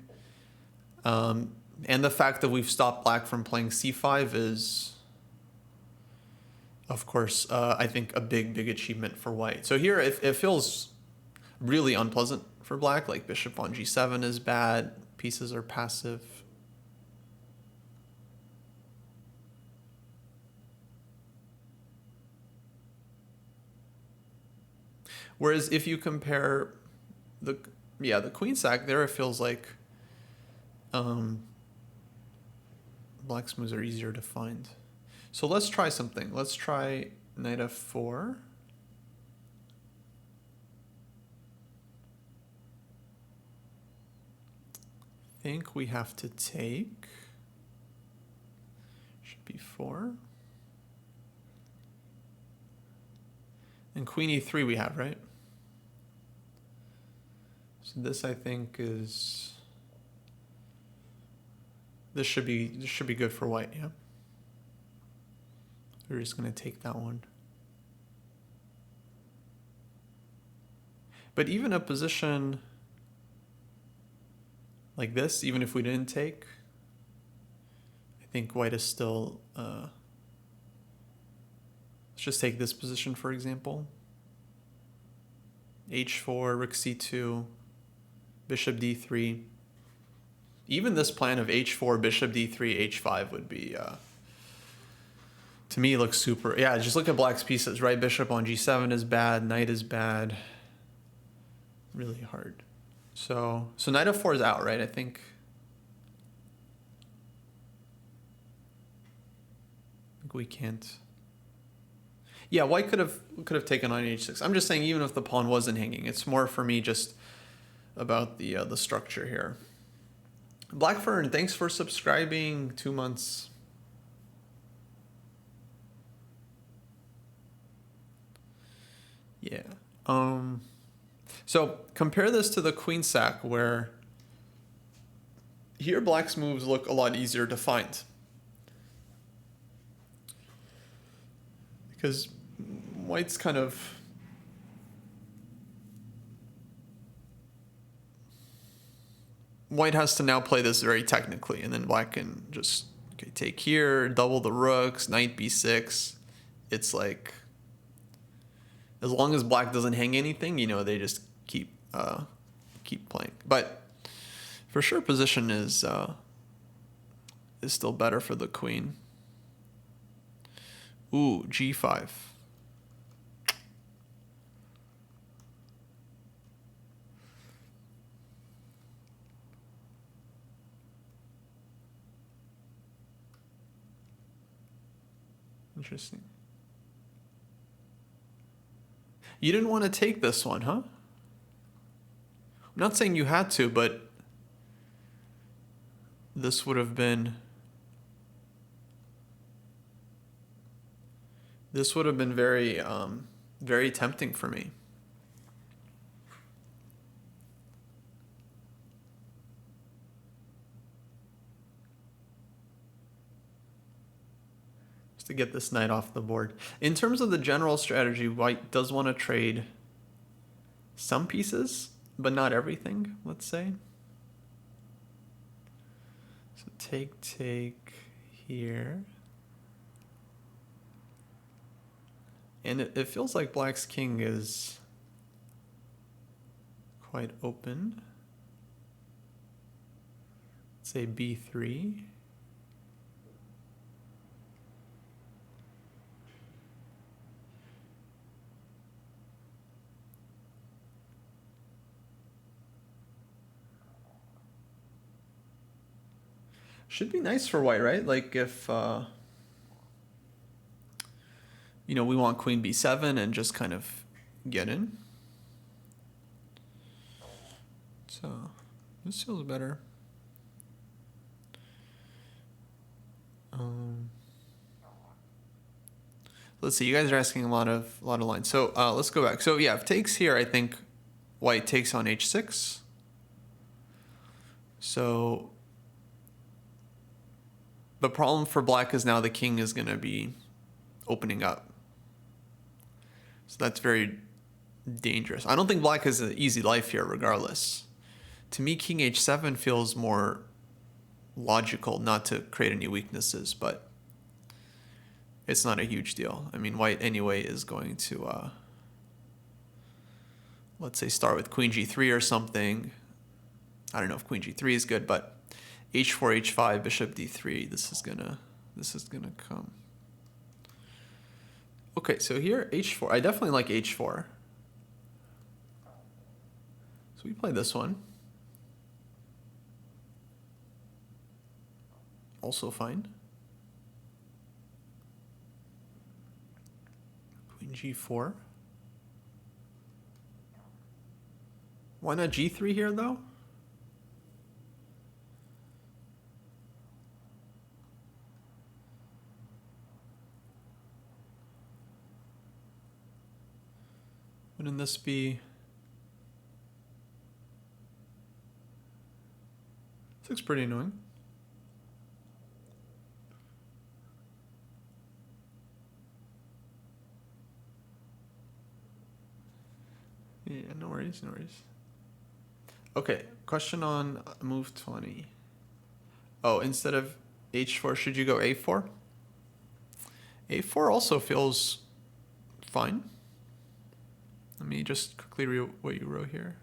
And the fact that we've stopped black from playing c5 is, of course, I think a big achievement for white. So here it feels really unpleasant for black. Like bishop on g7 is bad. Pieces are passive. Whereas if you compare the queen sack, there it feels like black's moves are easier to find. So let's try something. Let's try knight f4. I think we have to take. Should be 4. And queen e3 we have, right? So this I think is. This should be good for white, yeah. We're just going to take that one. But even a position like this, even if we didn't take, I think white is still... let's just take this position, for example. h4, rook c2, bishop d3. Even this plan of h4, bishop d3, h5 would be... to me, looks super... Yeah, just look at black's pieces, right? Bishop on g7 is bad. Knight is bad. Really hard. So knight f4 is out, right? I think we can't... Yeah, white could have taken on h6. I'm just saying, even if the pawn wasn't hanging, it's more for me just about the structure here. Blackfern, thanks for subscribing. 2 months. Yeah. So compare this to the queen sack, where here black's moves look a lot easier to find. Because white's kind of... White has to now play this very technically, and then black can just take here, double the rooks, knight b6. It's like, as long as black doesn't hang anything, you know, they just keep playing. But for sure, position is still better for the queen. Ooh, g5. Interesting. You didn't want to take this one, huh? I'm not saying you had to, but this would have been... This would have been very, very tempting for me. To get this knight off the board. In terms of the general strategy, white does want to trade some pieces, but not everything, let's say. So take here. And it feels like black's king is quite open. Let's say b3. Should be nice for white, right? Like if, you know, we want queen b7 and just kind of get in. So this feels better. Let's see. You guys are asking a lot of lines. So let's go back. So yeah, if takes here, I think white takes on h6. So the problem for black is now the king is going to be opening up. So that's very dangerous. I don't think black has an easy life here regardless. To me, king h7 feels more logical, not to create any weaknesses, but it's not a huge deal. I mean, white anyway is going to, let's say, start with queen g3 or something. I don't know if queen g3 is good, but h4, h5, bishop d3. This is gonna come. Okay, so here h4. I definitely like h4. So we play this one. Also fine. Queen g4. Why not g3 here though? Wouldn't this be... This looks pretty annoying. Yeah, no worries, no worries. Okay, question on move 20. Oh, instead of h4, should you go a4? a4 also feels fine. Let me just quickly read what you wrote here.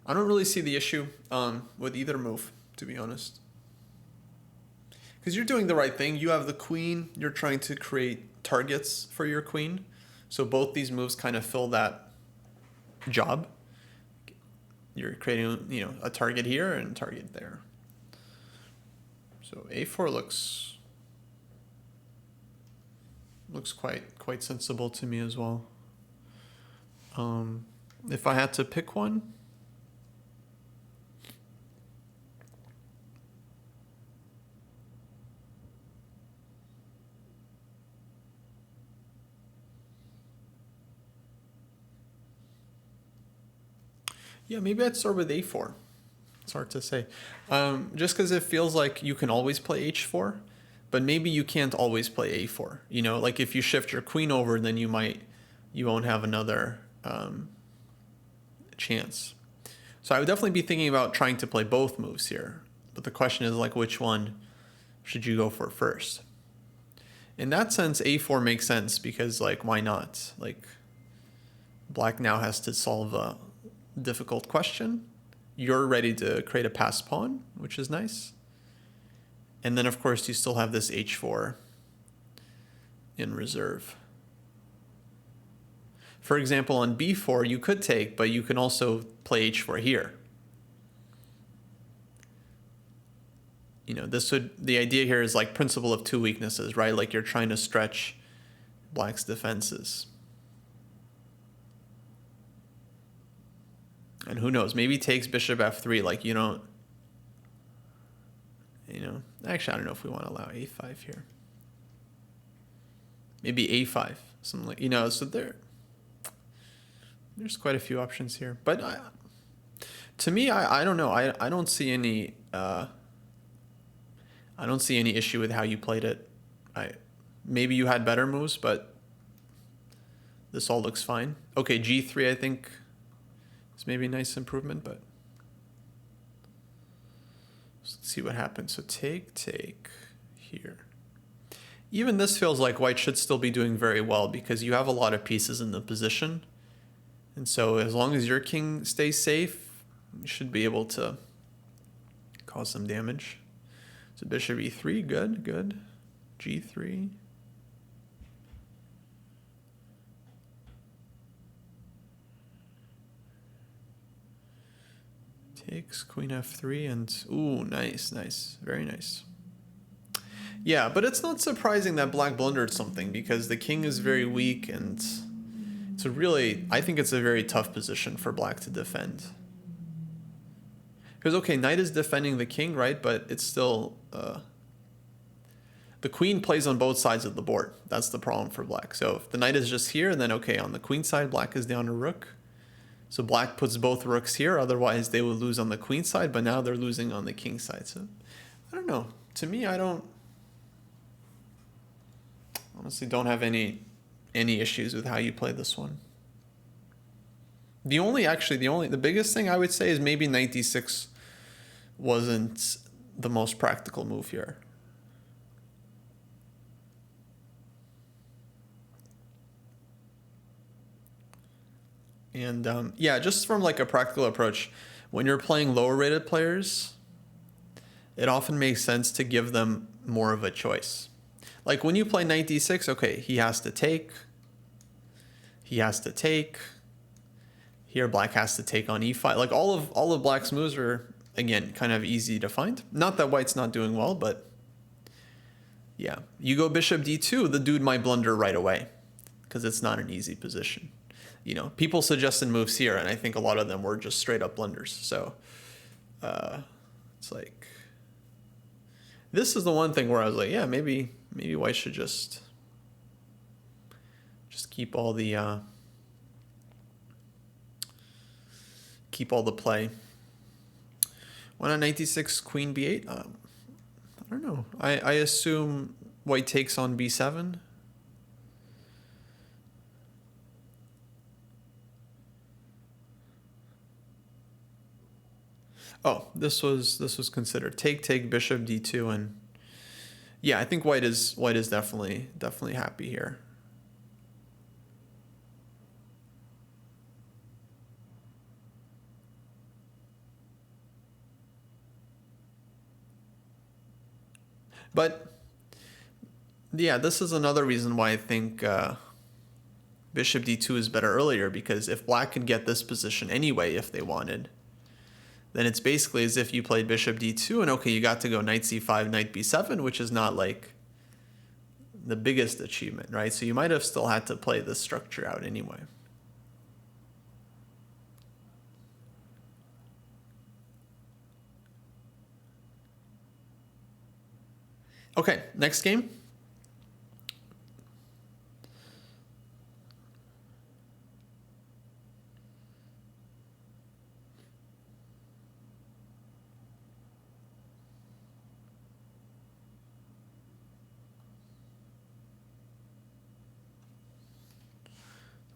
I don't really see the issue with either move, to be honest. Because you're doing the right thing. You have the queen. You're trying to create targets for your queen. So both these moves kind of fill that job. You're creating, you know, a target here and a target there. So a4 looks quite sensible to me as well. If I had to pick one, yeah, maybe I'd start with a4. It's hard to say. Just because it feels like you can always play h4, but maybe you can't always play a4. You know, like if you shift your queen over, then you won't have another chance. So I would definitely be thinking about trying to play both moves here. But the question is like, which one should you go for first? In that sense, a4 makes sense because like, why not? Like, black now has to solve a difficult question. You're ready to create a passed pawn, which is nice. And then of course you still have this h4 in reserve. For example, on b4 you could take, but you can also play h4 here. You know, the idea here is like principle of two weaknesses, right? Like you're trying to stretch black's defenses. And who knows, maybe takes bishop f3, like you don't, actually I don't know if we want to allow a5 here. Maybe a5, something like, so there's quite a few options here. But to me, I don't know, I don't see any issue with how you played it. Maybe you had better moves, but this all looks fine. Okay, g3 I think it's maybe a nice improvement, but let's see what happens. So take here. Even this feels like white should still be doing very well because you have a lot of pieces in the position. And so as long as your king stays safe, you should be able to cause some damage. So bishop e3, good. g3. Takes queen f3 and ooh, nice, very nice. Yeah, but it's not surprising that black blundered something because the king is very weak and I think it's a very tough position for black to defend. Because okay, knight is defending the king, right? But it's still the queen plays on both sides of the board. That's the problem for black. So if the knight is just here, then okay, on the queen side, black is down a rook. So black puts both rooks here, otherwise they would lose on the queen side, but now they're losing on the king side. So I don't know. To me, honestly don't have any issues with how you play this one. The biggest thing I would say is maybe knight d6 wasn't the most practical move here. And yeah, just from like a practical approach, when you're playing lower rated players, it often makes sense to give them more of a choice. Like when you play knight d6, okay, he has to take. Here black has to take on e5. Like all of black's moves are, again, kind of easy to find. Not that white's not doing well, but yeah. You go bishop d2, the dude might blunder right away because it's not an easy position. People suggested moves here, and I think a lot of them were just straight up blunders. So it's like, this is the one thing where I was like, yeah, maybe white should just keep all the play. Why not knight d6, queen b8? I don't know. I assume white takes on b7. Oh, this was considered take bishop d2, and yeah, I think white is definitely happy here. But yeah, this is another reason why I think bishop d2 is better earlier, because if black could get this position anyway if they wanted, then it's basically as if you played bishop d2 and okay, you got to go knight c5, knight b7, which is not like the biggest achievement, right? So you might have still had to play this structure out anyway. Okay, next game.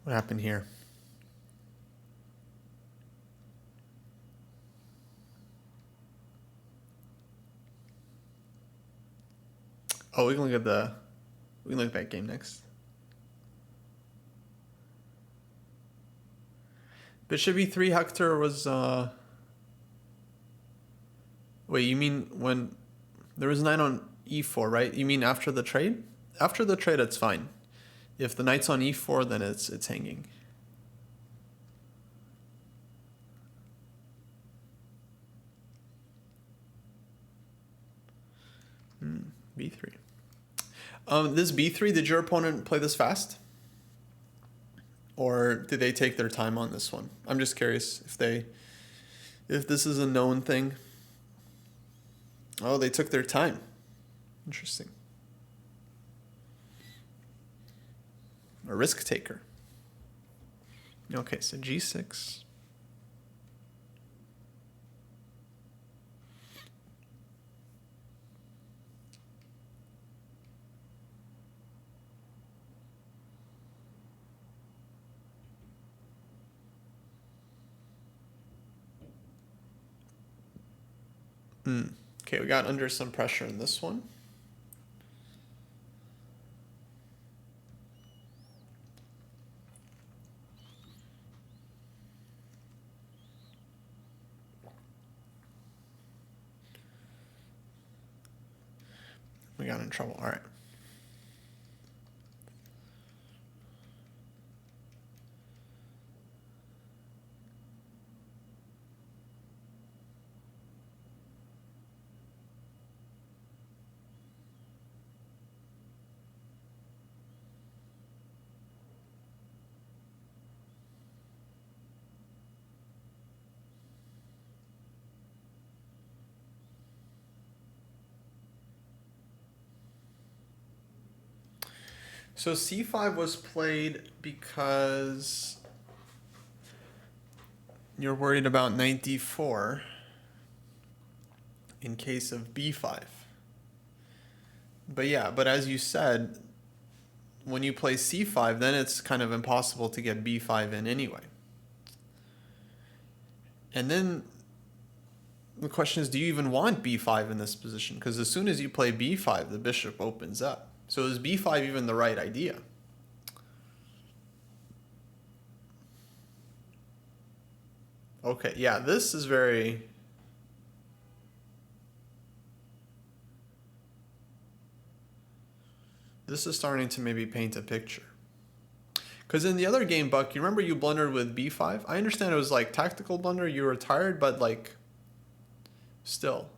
What happened here? Oh, we can look at that game next. Bishop e3, Hector was wait, you mean when there was knight on e4, right? You mean after the trade? After the trade, it's fine. If the knight's on e4, then it's hanging. B3. This b3, did your opponent play this fast? Or did they take their time on this one? I'm just curious if this is a known thing. Oh, they took their time. Interesting. A risk taker. Okay, so g6. Okay, we got under some pressure in this one. We got in trouble. All right. So c5 was played because you're worried about knight d4 in case of b5. But yeah, but as you said, when you play c5, then it's kind of impossible to get b5 in anyway. And then the question is, do you even want b5 in this position? Because as soon as you play b5, the bishop opens up. So is b5 even the right idea? Okay, yeah, this is very... This is starting to maybe paint a picture. Because in the other game, Buck, you remember you blundered with b5? I understand it was like tactical blunder, you were tired, but like, still.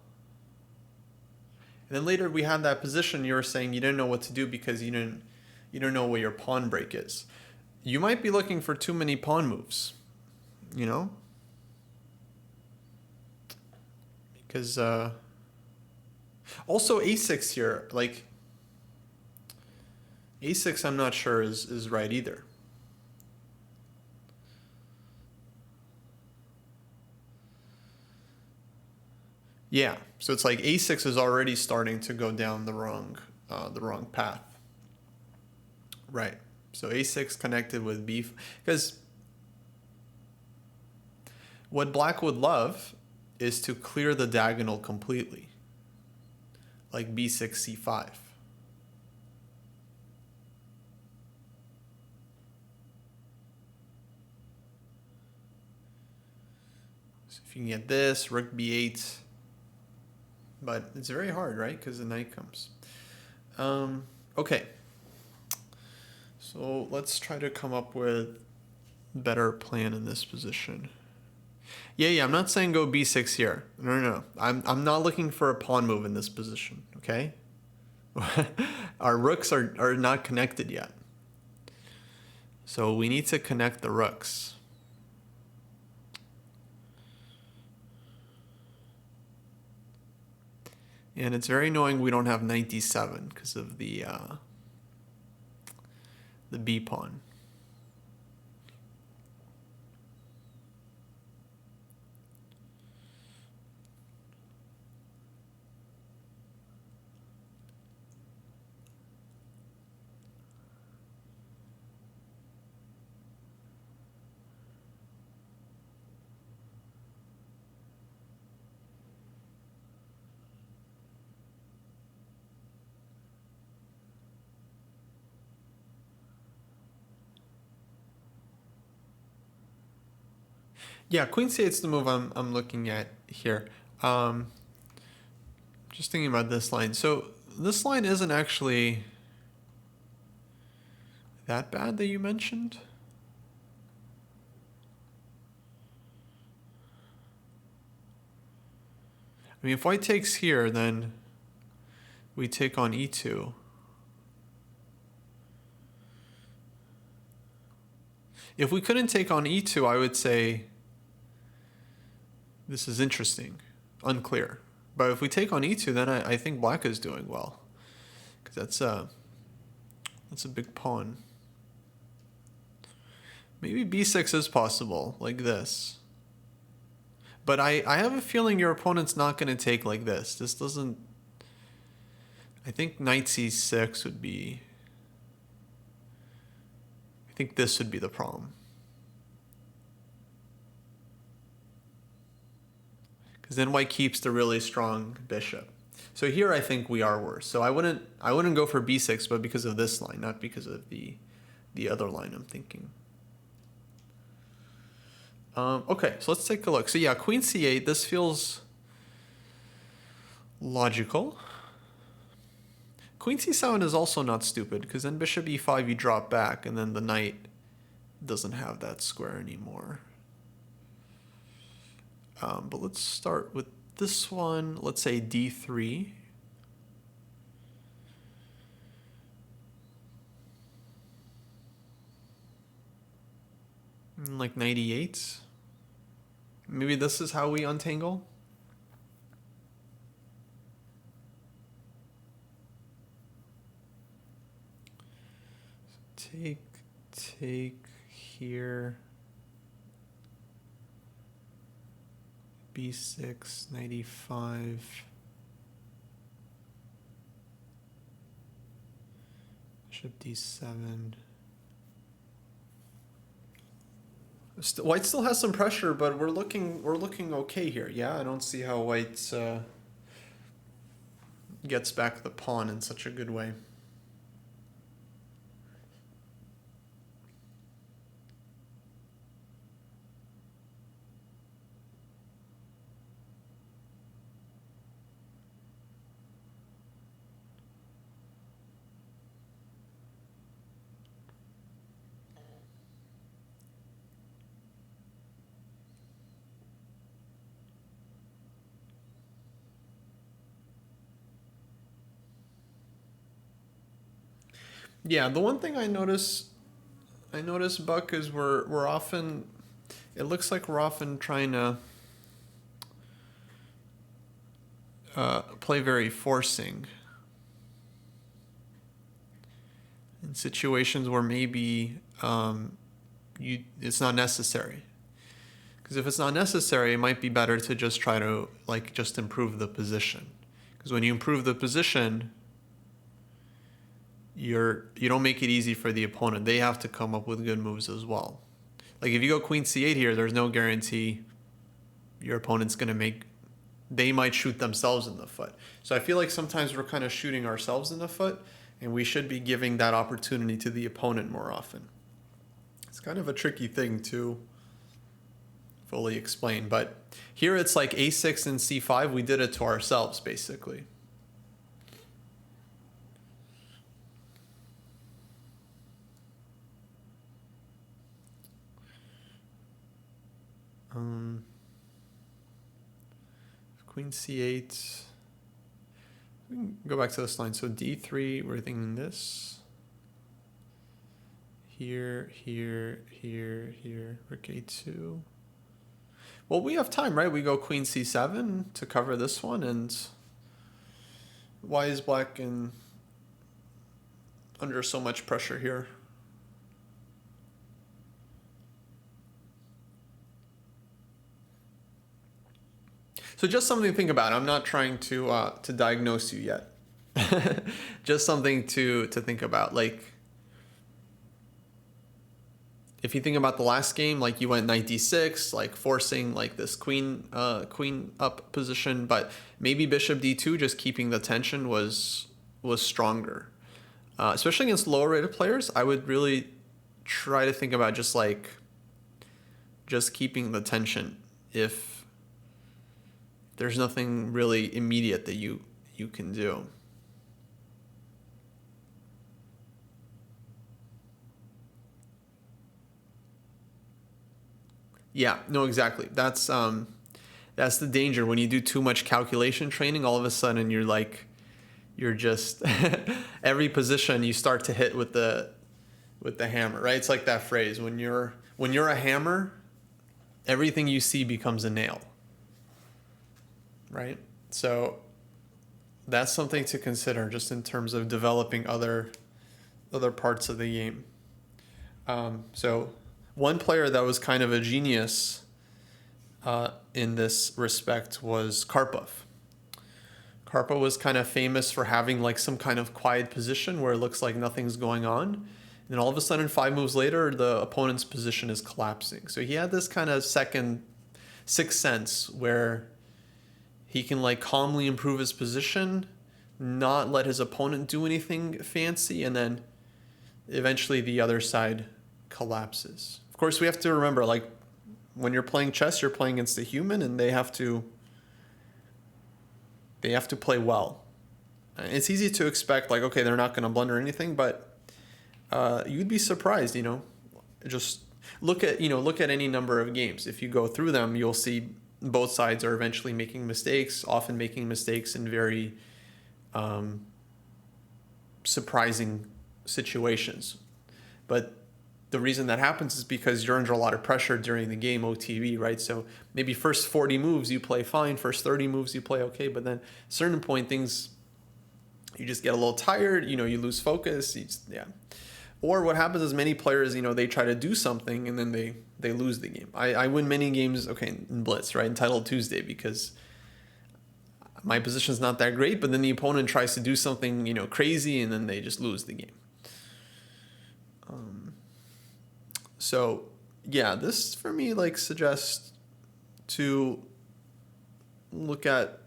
And then later we had that position you were saying you didn't know what to do because you don't know where your pawn break is. You might be looking for too many pawn moves, you know? Because also a6 here, like a6 I'm not sure is right either. Yeah, so it's like a6 is already starting to go down the wrong path. Right. So a6 connected with b, because what black would love is to clear the diagonal completely, like b6, c5. So if you can get this, rook b8. But it's very hard, right? Because the knight comes. Okay. So let's try to come up with a better plan in this position. Yeah. I'm not saying go b6 here. No. I'm not looking for a pawn move in this position. Okay. Our rooks are not connected yet. So we need to connect the rooks. And it's very annoying we don't have knight d7 because of the b pawn. Yeah, queen c8's the move I'm looking at here. Just thinking about this line. So this line isn't actually that bad that you mentioned. I mean, if white takes here, then we take on e2. If we couldn't take on e2, I would say this is interesting, unclear. But if we take on e2, then I think black is doing well, because that's a big pawn. Maybe b6 is possible, like this. But I have a feeling your opponent's not going to take like this. This doesn't... I think knight c6 would be... I think this would be the problem. Because then white keeps the really strong bishop. So here I think we are worse. So I wouldn't go for b6, but because of this line, not because of the other line I'm thinking. Okay, so let's take a look. So yeah, queen c8, this feels logical. Queen c7 is also not stupid, because then bishop e5 you drop back, and then the knight doesn't have that square anymore. But let's start with this one. Let's say d3. Like knight e8. Maybe this is how we untangle. Take here. b6, knight e5. Bishop d7. White still has some pressure, but we're looking okay here. Yeah, I don't see how white gets back the pawn in such a good way. Yeah, the one thing I notice, Buck, is we're often, it looks like we're often trying to play very forcing in situations where maybe it's not necessary. Because if it's not necessary, it might be better to just try to just improve the position. Because when you improve the position, you don't make it easy for the opponent. They have to come up with good moves as well. Like if you go queen c8 here, there's no guarantee your opponent's going to make... They might shoot themselves in the foot. So I feel like sometimes we're kind of shooting ourselves in the foot, and we should be giving that opportunity to the opponent more often. It's kind of a tricky thing to fully explain, but here it's like a6 and c5. We did it to ourselves, basically. Queen c8. We can go back to this line. So d3, we're thinking this. Here, here, here, here. Rook a2. Well, we have time, right? We go queen c7 to cover this one, and why is black under so much pressure here? So just something to think about. I'm not trying to diagnose you yet. Just something to think about. Like, if you think about the last game, like you went knight d6, like forcing like this queen up position, but maybe bishop d2, just keeping the tension was stronger. Especially against lower rated players, I would really try to think about just keeping the tension if there's nothing really immediate that you can do. Yeah, no, exactly. That's the danger when you do too much calculation training. All of a sudden, you're just every position you start to hit with the hammer, right? It's like that phrase: when you're a hammer, everything you see becomes a nail, right? So that's something to consider just in terms of developing other parts of the game. So one player that was kind of a genius in this respect was Karpov. Karpov was kind of famous for having like some kind of quiet position where it looks like nothing's going on. And then all of a sudden, 5 moves later, the opponent's position is collapsing. So he had this kind of sixth sense where he can like calmly improve his position, not let his opponent do anything fancy, and then eventually the other side collapses. Of course, we have to remember, like, when you're playing chess, you're playing against a human, and they have to play well. It's easy to expect, like, okay, they're not going to blunder anything, but you'd be surprised, Just look at any number of games. If you go through them, you'll see both sides are eventually making mistakes, often making mistakes in very surprising situations. But the reason that happens is because you're under a lot of pressure during the game, OTB, right? So maybe first 40 moves you play fine, first 30 moves you play okay, but then at a certain point you just get a little tired, you lose focus. Or what happens is many players, they try to do something and then they lose the game. I win many games, in Blitz, right? Entitled Tuesday, because my position's not that great, but then the opponent tries to do something, crazy, and then they just lose the game. So yeah, this for me suggests to look at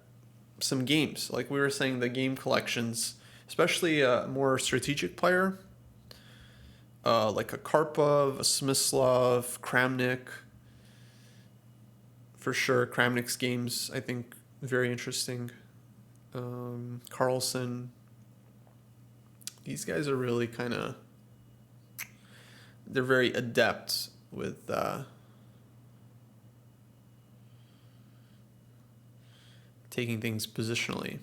some games. Like we were saying, the game collections, especially a more strategic player, like a Karpov, a Smyslov, Kramnik. For sure, Kramnik's games, I think, very interesting. Carlsen. These guys are really they're very adept with taking things positionally.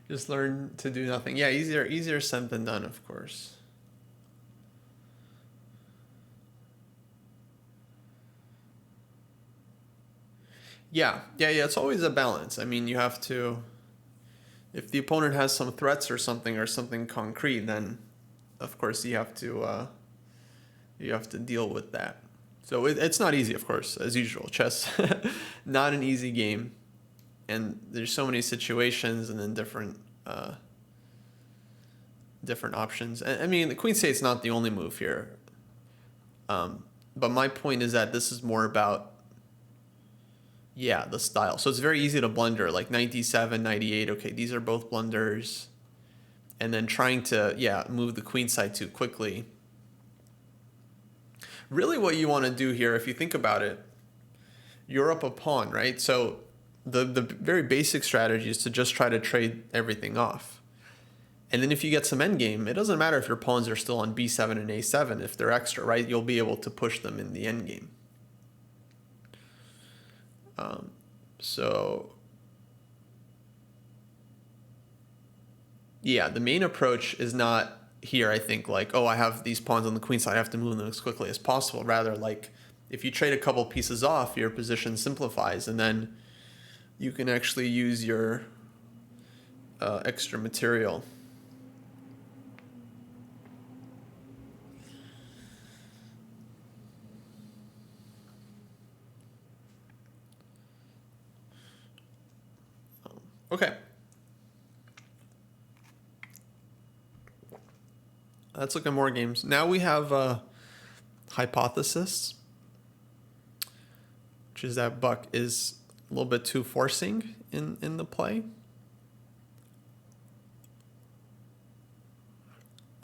Just learn to do nothing. Yeah, easier said than done, of course. Yeah, it's always a balance. I mean, you have to, if the opponent has some threats or something concrete, then of course you have to deal with that. So it's not easy, of course, as usual. Chess, not an easy game. And there's so many situations and then different options. I mean, the queen c8's not the only move here. But my point is that this is more about, the style. So it's very easy to blunder, like knight d7, knight e8. Okay, these are both blunders. and then trying to, move the queen side too quickly. Really what you want to do here, if you think about it, you're up a pawn, right? So the very basic strategy is to just try to trade everything off. And then if you get some endgame, it doesn't matter if your pawns are still on b7 and a7. If they're extra, right, you'll be able to push them in the endgame. So yeah, the main approach is not here, I think, like, oh, I have these pawns on the queen side, I have to move them as quickly as possible. Rather, like, if you trade a couple pieces off, your position simplifies, and then you can actually use your extra material. Okay. Let's look at more games. Now we have Hypothesis, which is that Buck is a little bit too forcing in the play.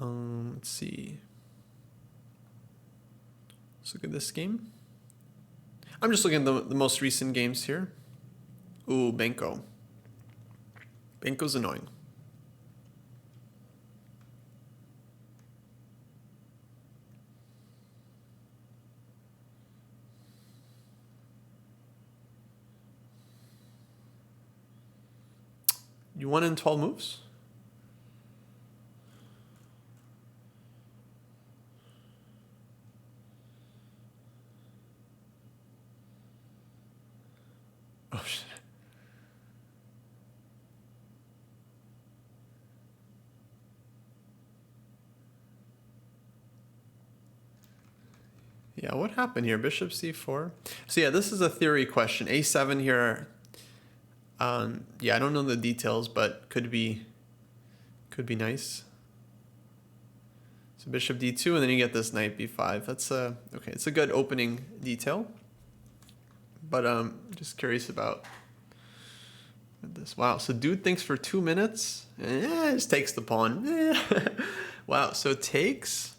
Let's see. Let's look at this game. I'm just looking at the most recent games here. Ooh, Benko. Benko's annoying. You won in 12 moves? Oh, shit. Yeah, what happened here? Bishop c4. So yeah, this is a theory question. a7 here. Yeah, I don't know the details, but could be nice. So bishop d2, and then you get this knight b5. That's okay. It's a good opening detail. But just curious about this. Wow. So dude thinks for 2 minutes. Just takes the pawn. Wow. So takes.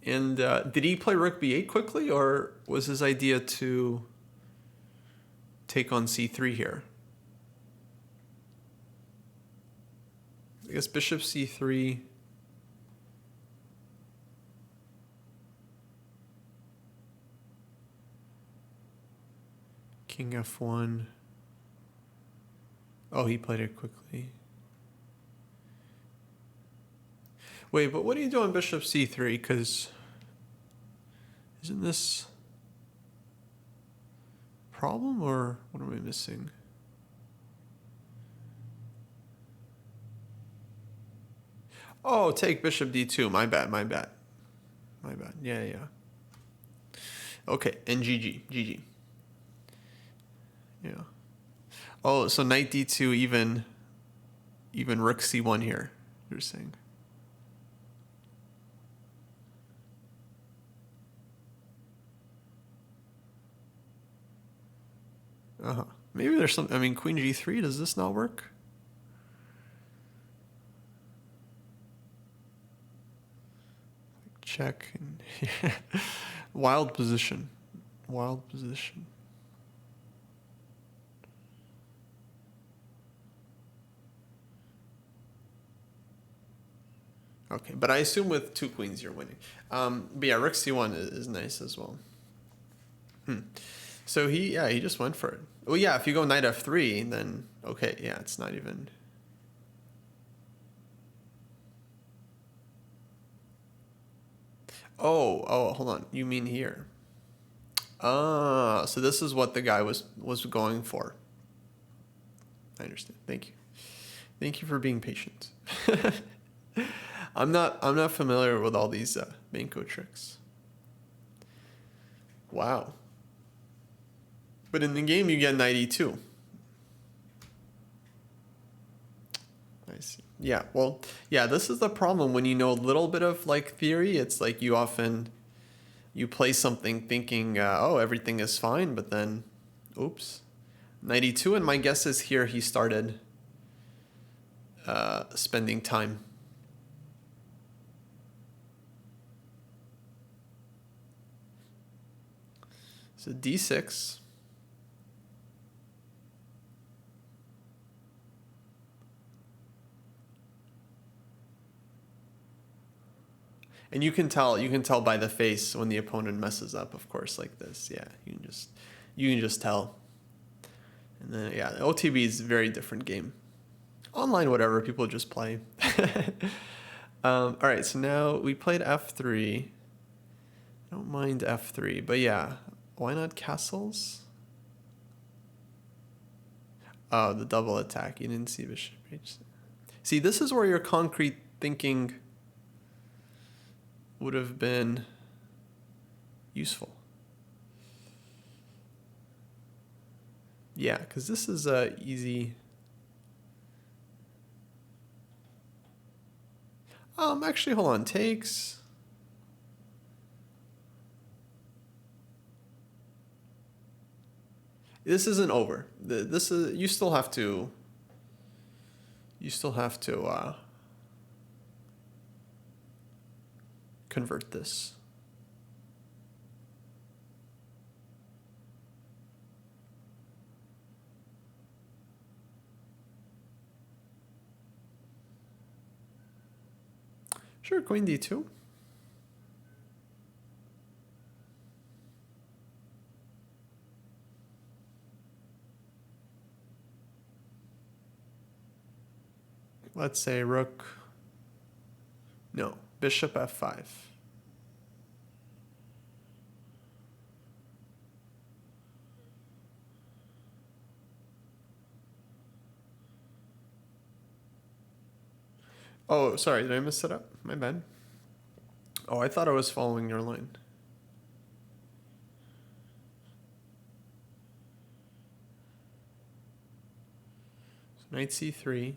And did he play rook b8 quickly, or was his idea to take on c3 here? I guess bishop c3. King f1. Oh, he played it quickly. Wait, but what do you do on bishop c3? Because isn't this a problem, or what am I missing? Oh, take bishop d2. My bad. Yeah. Okay, and GG. Yeah. Oh, so knight d2, even rook c1 here, you're saying. Maybe there's some, I mean, queen g3, does this not work? Check. And Wild position. Okay, but I assume with 2 queens you're winning. But yeah, rook c1 is nice as well. So he just went for it. Well, yeah, if you go knight f3, then okay, yeah, it's not even. Oh, hold on. You mean here? So this is what the guy was going for. I understand. Thank you for being patient. I'm not familiar with all these Benko tricks. Wow. But in the game you get knight e2. I see. Yeah, well, yeah, this is the problem when you know a little bit of like theory. It's like you play something thinking, oh, everything is fine, but then, oops, knight e2. And my guess is here he started spending time So d6. And you can tell by the face when the opponent messes up, of course, like this. Yeah, you can just tell. And then yeah, the OTB is a very different game. Online, whatever, people just play. All right, so now we played f3. I don't mind f3, but yeah, why not castles? Oh, the double attack. You didn't see bishop h6. See, this is where your concrete thinking would have been useful. Yeah, because this is easy. Actually, hold on. Takes. This isn't over. This is, you still have to. You still have to convert this. Sure, queen d2. Let's say rook. No, bishop f5. Oh, sorry, did I mess it up? My bad. Oh, I thought I was following your line. So knight c3.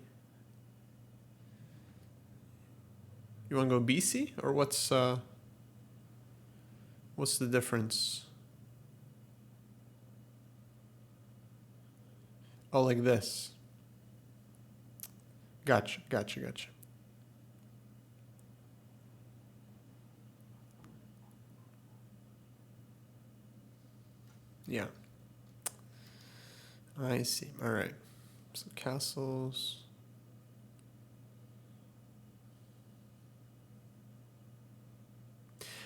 You want to go bc, or what's the difference? Oh, like this. Gotcha. Yeah. I see. All right. So castles.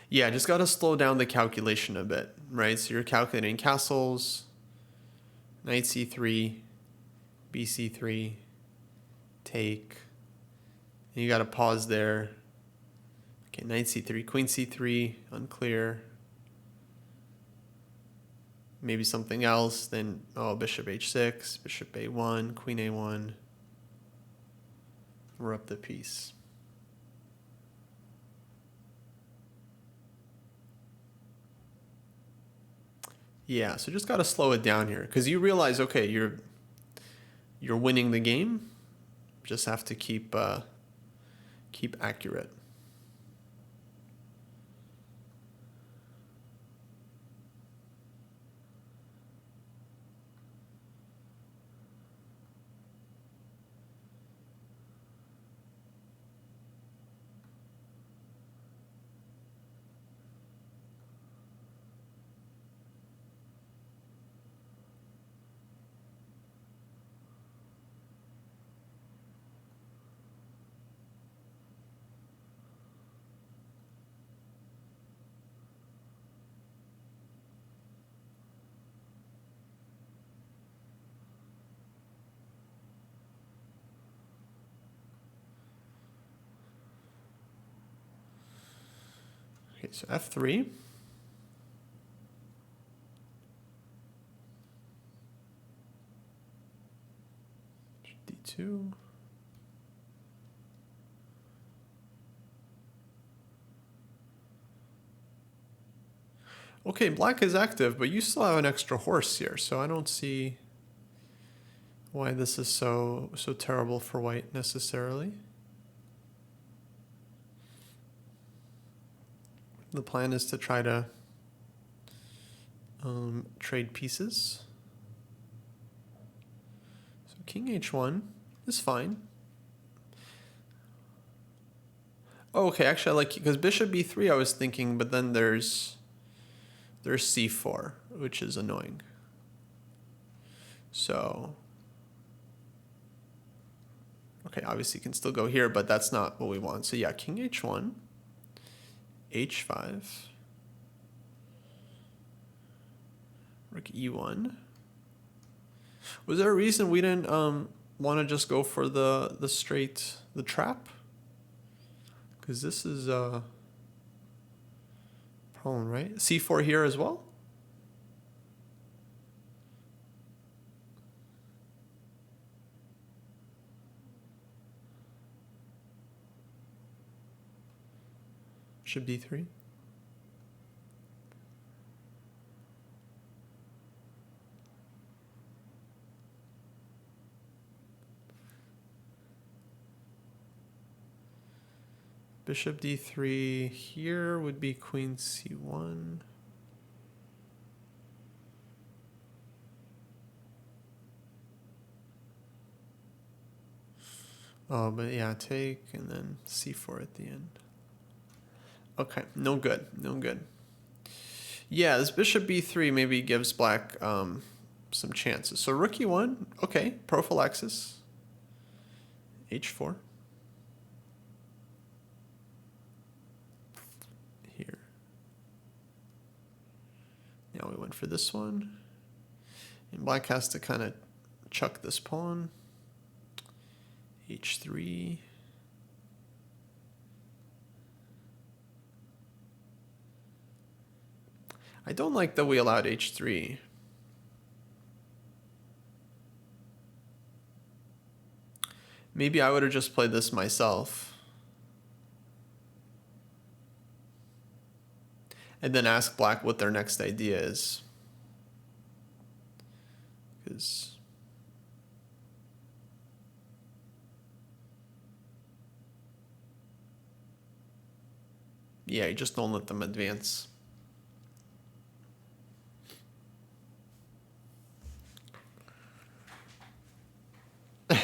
Yeah, just got to slow down the calculation a bit, right? So you're calculating castles, knight c3, bc3, take. And you got to pause there. Okay, knight c3, queen c3, unclear. Maybe something else, then, oh, bishop h6, bishop a1, queen a1. We're up the piece. Yeah, so just got to slow it down here, because you realize, okay, you're winning the game. Just have to keep accurate. Okay, so f3. d2. Okay, black is active, but you still have an extra horse here, so I don't see why this is so terrible for white necessarily. The plan is to try to trade pieces. So king h1 is fine. Oh, okay, actually I like, because bishop b3 I was thinking, but then there's there's c4, which is annoying. So, okay, obviously you can still go here, but that's not what we want. So yeah, king h1, h5, rook e1. Was there a reason we didn't want to just go for the trap? Because this is a problem, right? c4 here as well? Bishop d3. Bishop d3 here would be queen c1. Oh, but yeah, take and then c4 at the end. Okay, no good, no good. Yeah, this bishop b3 maybe gives black some chances. So rook e1, okay, prophylaxis. h4. Here. Now we went for this one. And black has to kind of chuck this pawn. h3. I don't like that we allowed h3. Maybe I would have just played this myself. And then ask black what their next idea is. Because yeah, you just don't let them advance.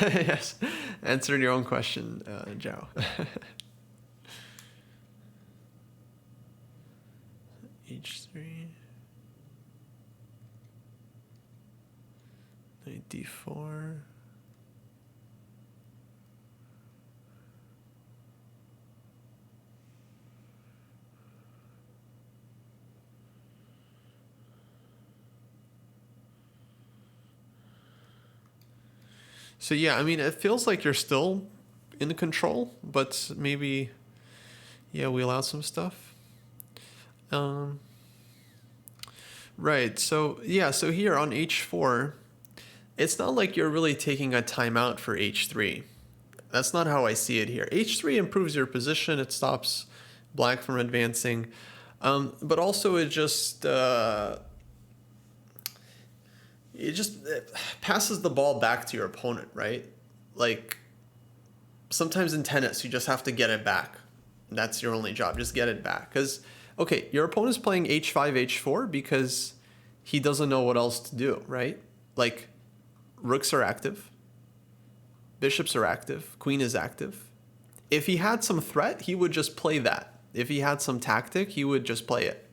Yes, answering your own question, Joe. h3, knight d4. So yeah, I mean, it feels like you're still in control, but maybe, yeah, we allowed some stuff. Right, so yeah, so here on h4, it's not like you're really taking a timeout for h3. That's not how I see it here. h3 improves your position, it stops black from advancing, but also it just it passes the ball back to your opponent, right? Like, sometimes in tennis, you just have to get it back. That's your only job, just get it back. Because, okay, your opponent's playing h5, h4 because he doesn't know what else to do, right? Like, rooks are active, bishops are active, queen is active. If he had some threat, he would just play that. If he had some tactic, he would just play it.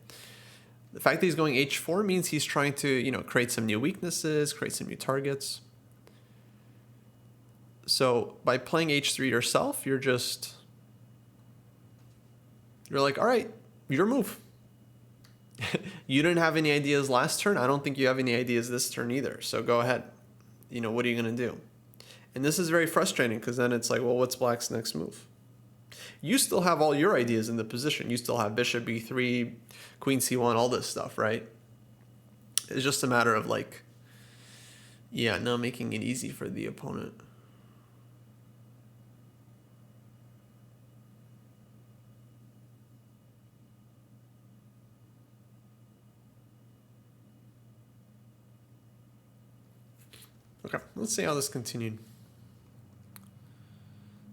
The fact that he's going h4 means he's trying to, create some new weaknesses, create some new targets. So by playing h3 yourself, you're like, all right, your move. You didn't have any ideas last turn. I don't think you have any ideas this turn either. So go ahead. What are you going to do? And this is very frustrating because then it's like, well, what's black's next move? You still have all your ideas in the position. You still have bishop b3, queen c1, all this stuff, right? It's just a matter of like, yeah, not making it easy for the opponent. Okay, let's see how this continued.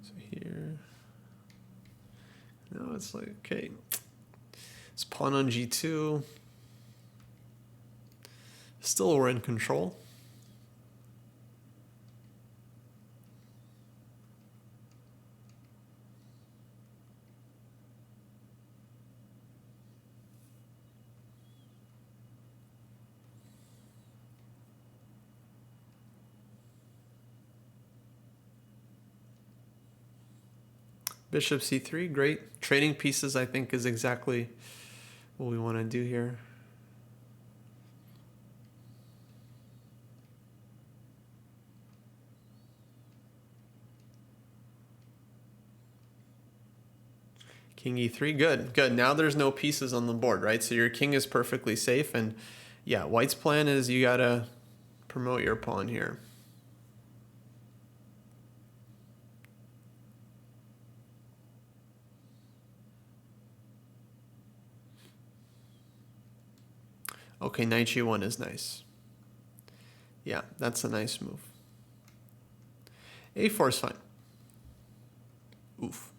So here, no, it's like, okay, it's pawn on g2. Still we're in control. Bishop c3, great. Trading pieces, I think, is exactly what we want to do here. King e3, good, good. Now there's no pieces on the board, right? So your king is perfectly safe. And yeah, white's plan is you got to promote your pawn here. Okay, knight g1 is nice. Yeah, that's a nice move. a4 is fine. Oof.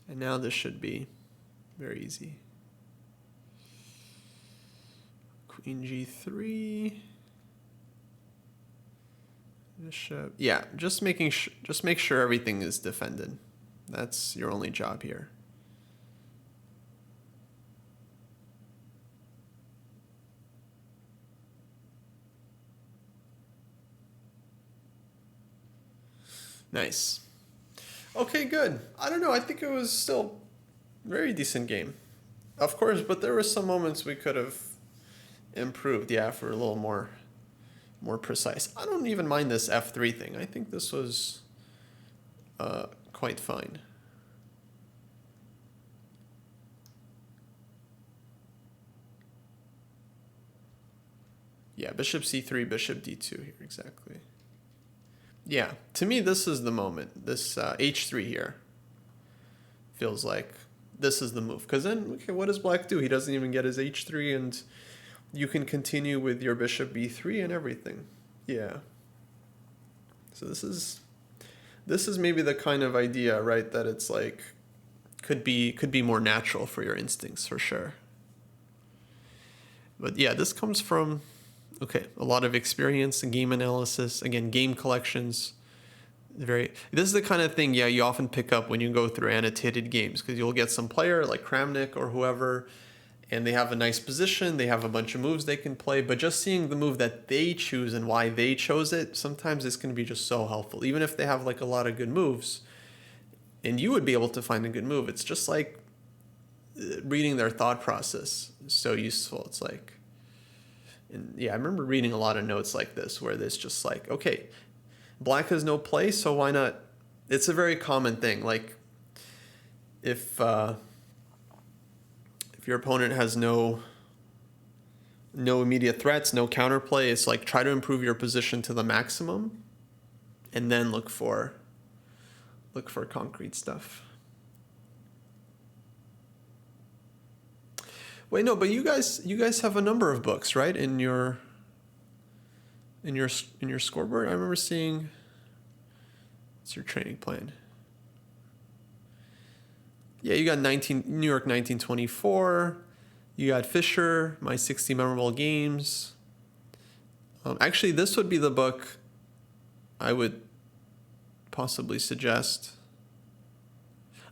And now this should be very easy. Queen g3. Bishop. Yeah, just make sure everything is defended. That's your only job here. Nice. Okay, good. I don't know. I think it was still a very decent game. Of course, but there were some moments we could have improved. Yeah, if we're a little more precise. I don't even mind this f3 thing. I think this was quite fine. Yeah, bishop c3, bishop d2 here, exactly. Yeah, to me, this is the moment. This h3 here feels like this is the move. Because then, okay, what does black do? He doesn't even get his h3, and you can continue with your bishop b3 and everything. Yeah. So this is maybe the kind of idea, right, that it's like could be more natural for your instincts, for sure. But yeah, this comes from, okay, a lot of experience and game analysis, again, game collections. This is the kind of thing, yeah, you often pick up when you go through annotated games, because you'll get some player like Kramnik or whoever, and they have a nice position, they have a bunch of moves they can play, but just seeing the move that they choose and why they chose it, sometimes this can be just so helpful. Even if they have like a lot of good moves, and you would be able to find a good move, it's just like reading their thought process is so useful. It's like, and yeah, I remember reading a lot of notes like this where there's just like, okay, black has no play, so why not? It's a very common thing. Like if your opponent has no immediate threats, no counterplay, it's like try to improve your position to the maximum and then look for concrete stuff. Wait, no, but you guys have a number of books, right? In your scoreboard, I remember seeing. What's your training plan? Yeah, you got New York 1924. You got Fisher, My 60 Memorable Games. Actually, this would be the book I would possibly suggest.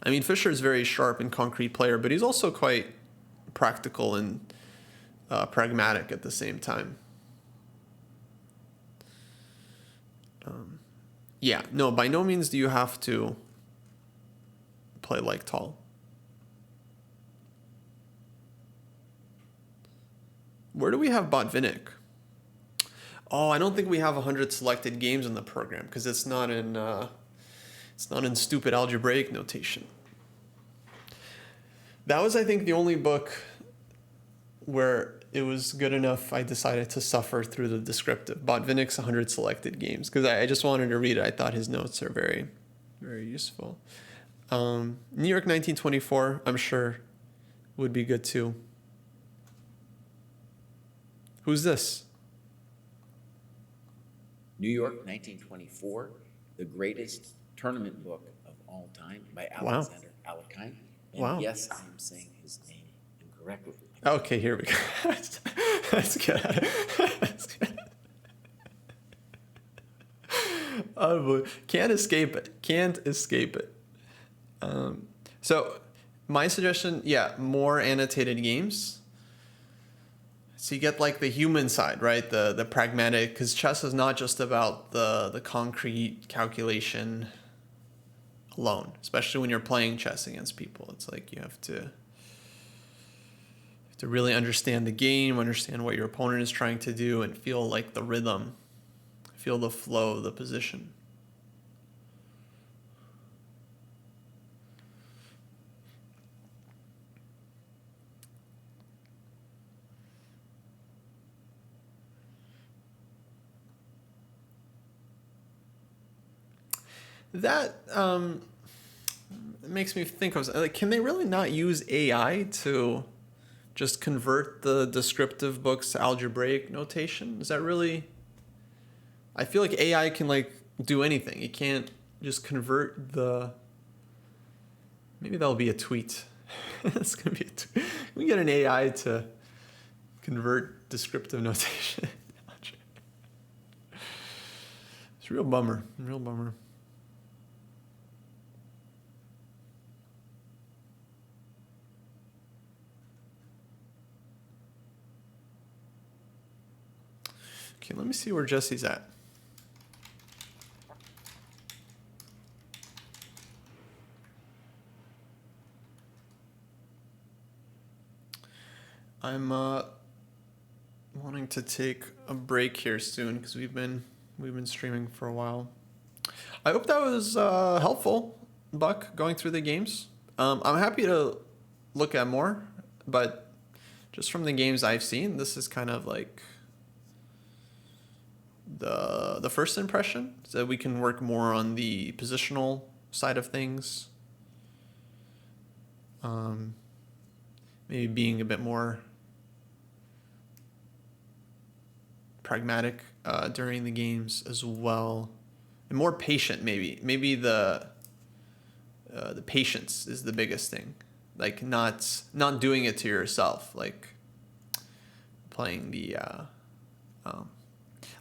I mean, Fisher is very sharp and concrete player, but he's also quite practical and pragmatic at the same time. Yeah, no, by no means do you have to play like tall. Where do we have Botvinnik? Oh, I don't think we have 100 selected games in the program because it's not in stupid algebraic notation. That was, I think, the only book where it was good enough I decided to suffer through the descriptive. Botvinnik's 100 selected games, because I just wanted to read it. I thought his notes are very, very useful. New York 1924, I'm sure, would be good too. Who's this? New York 1924, the greatest tournament book of all time by Alexander Alekhine. And Wow. yes, I'm saying his name incorrectly. Okay, here we go. Let's get at it. Let's get at it. Oh boy, can't escape it. So my suggestion, yeah, more annotated games. So you get like the human side, right? The pragmatic, because chess is not just about the concrete calculation alone, especially when you're playing chess against people. It's like you have to really understand the game, understand what your opponent is trying to do, and feel like the rhythm, feel the flow of the position. That it makes me think of, like, can they really not use AI to just convert the descriptive books to algebraic notation? Is that really? I feel like AI can like do anything. It can't just convert the. Maybe that'll be a tweet. It's gonna be a tweet. We get an AI to convert descriptive notation. It's a real bummer. Real bummer. Okay, let me see where Jesse's at. I'm wanting to take a break here soon because we've been streaming for a while. I hope that was helpful, Buck, going through the games. I'm happy to look at more, but just from the games I've seen, this is kind of like the first impression, so we can work more on the positional side of things. Maybe being a bit more pragmatic during the games as well, and more patient. Maybe the patience is the biggest thing. Like not doing it to yourself, like playing the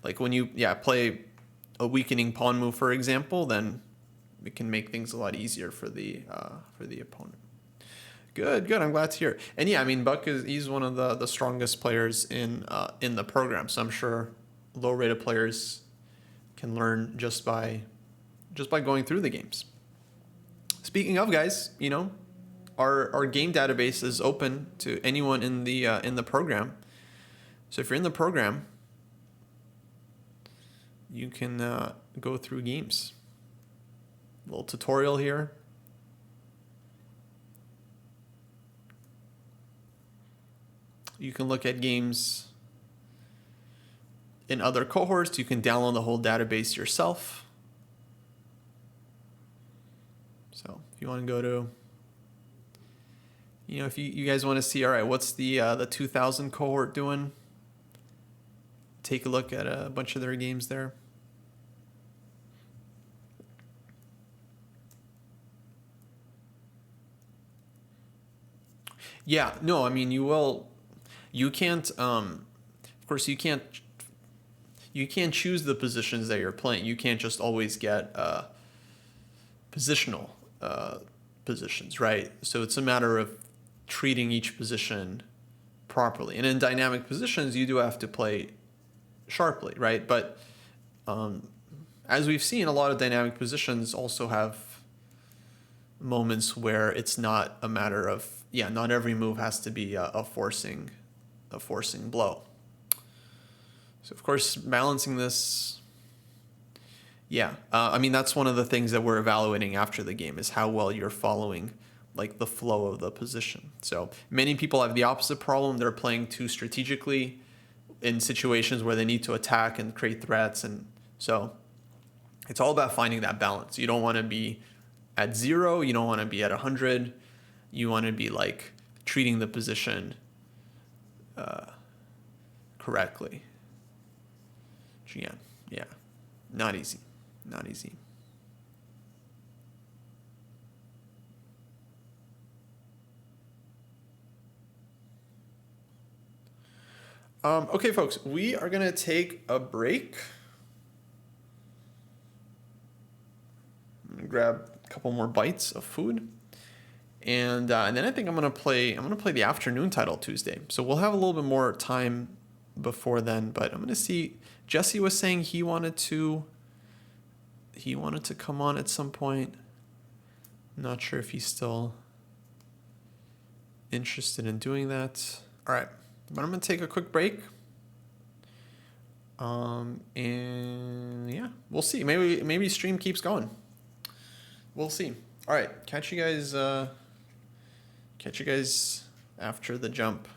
like when you play a weakening pawn move, for example, then it can make things a lot easier for the opponent. Good. I'm glad to hear. And yeah, I mean, Buck he's one of the strongest players in the program. So I'm sure low-rated players can learn just by going through the games. Speaking of, guys, our game database is open to anyone in the program. So if you're in the program, you can go through games. A little tutorial here. You can look at games in other cohorts. You can download the whole database yourself. So if you want to go to, if you guys want to see, all right, what's the 2000 cohort doing? Take a look at a bunch of their games there. Yeah, no, I mean, you can't, of course, you can't choose the positions that you're playing. You can't just always get positional positions, right? So it's a matter of treating each position properly. And in dynamic positions, you do have to play sharply, right? But as we've seen, a lot of dynamic positions also have moments where it's not a matter of, not every move has to be a forcing blow. So of course, balancing this, I mean, that's one of the things that we're evaluating after the game is how well you're following like the flow of the position. So many people have the opposite problem. They're playing too strategically in situations where they need to attack and create threats. And so it's all about finding that balance. You don't want to be at 0. You don't want to be at 100. You want to be like treating the position correctly. Yeah, not easy. Okay, folks, we are going to take a break. I'm going to grab a couple more bites of food. And then I think I'm gonna play the afternoon title Tuesday. So we'll have a little bit more time before then. But I'm gonna see. Jesse was saying he wanted to come on at some point. Not sure if he's still interested in doing that. All right, but I'm gonna take a quick break. And yeah, we'll see. Maybe stream keeps going. We'll see. All right, catch you guys after the jump.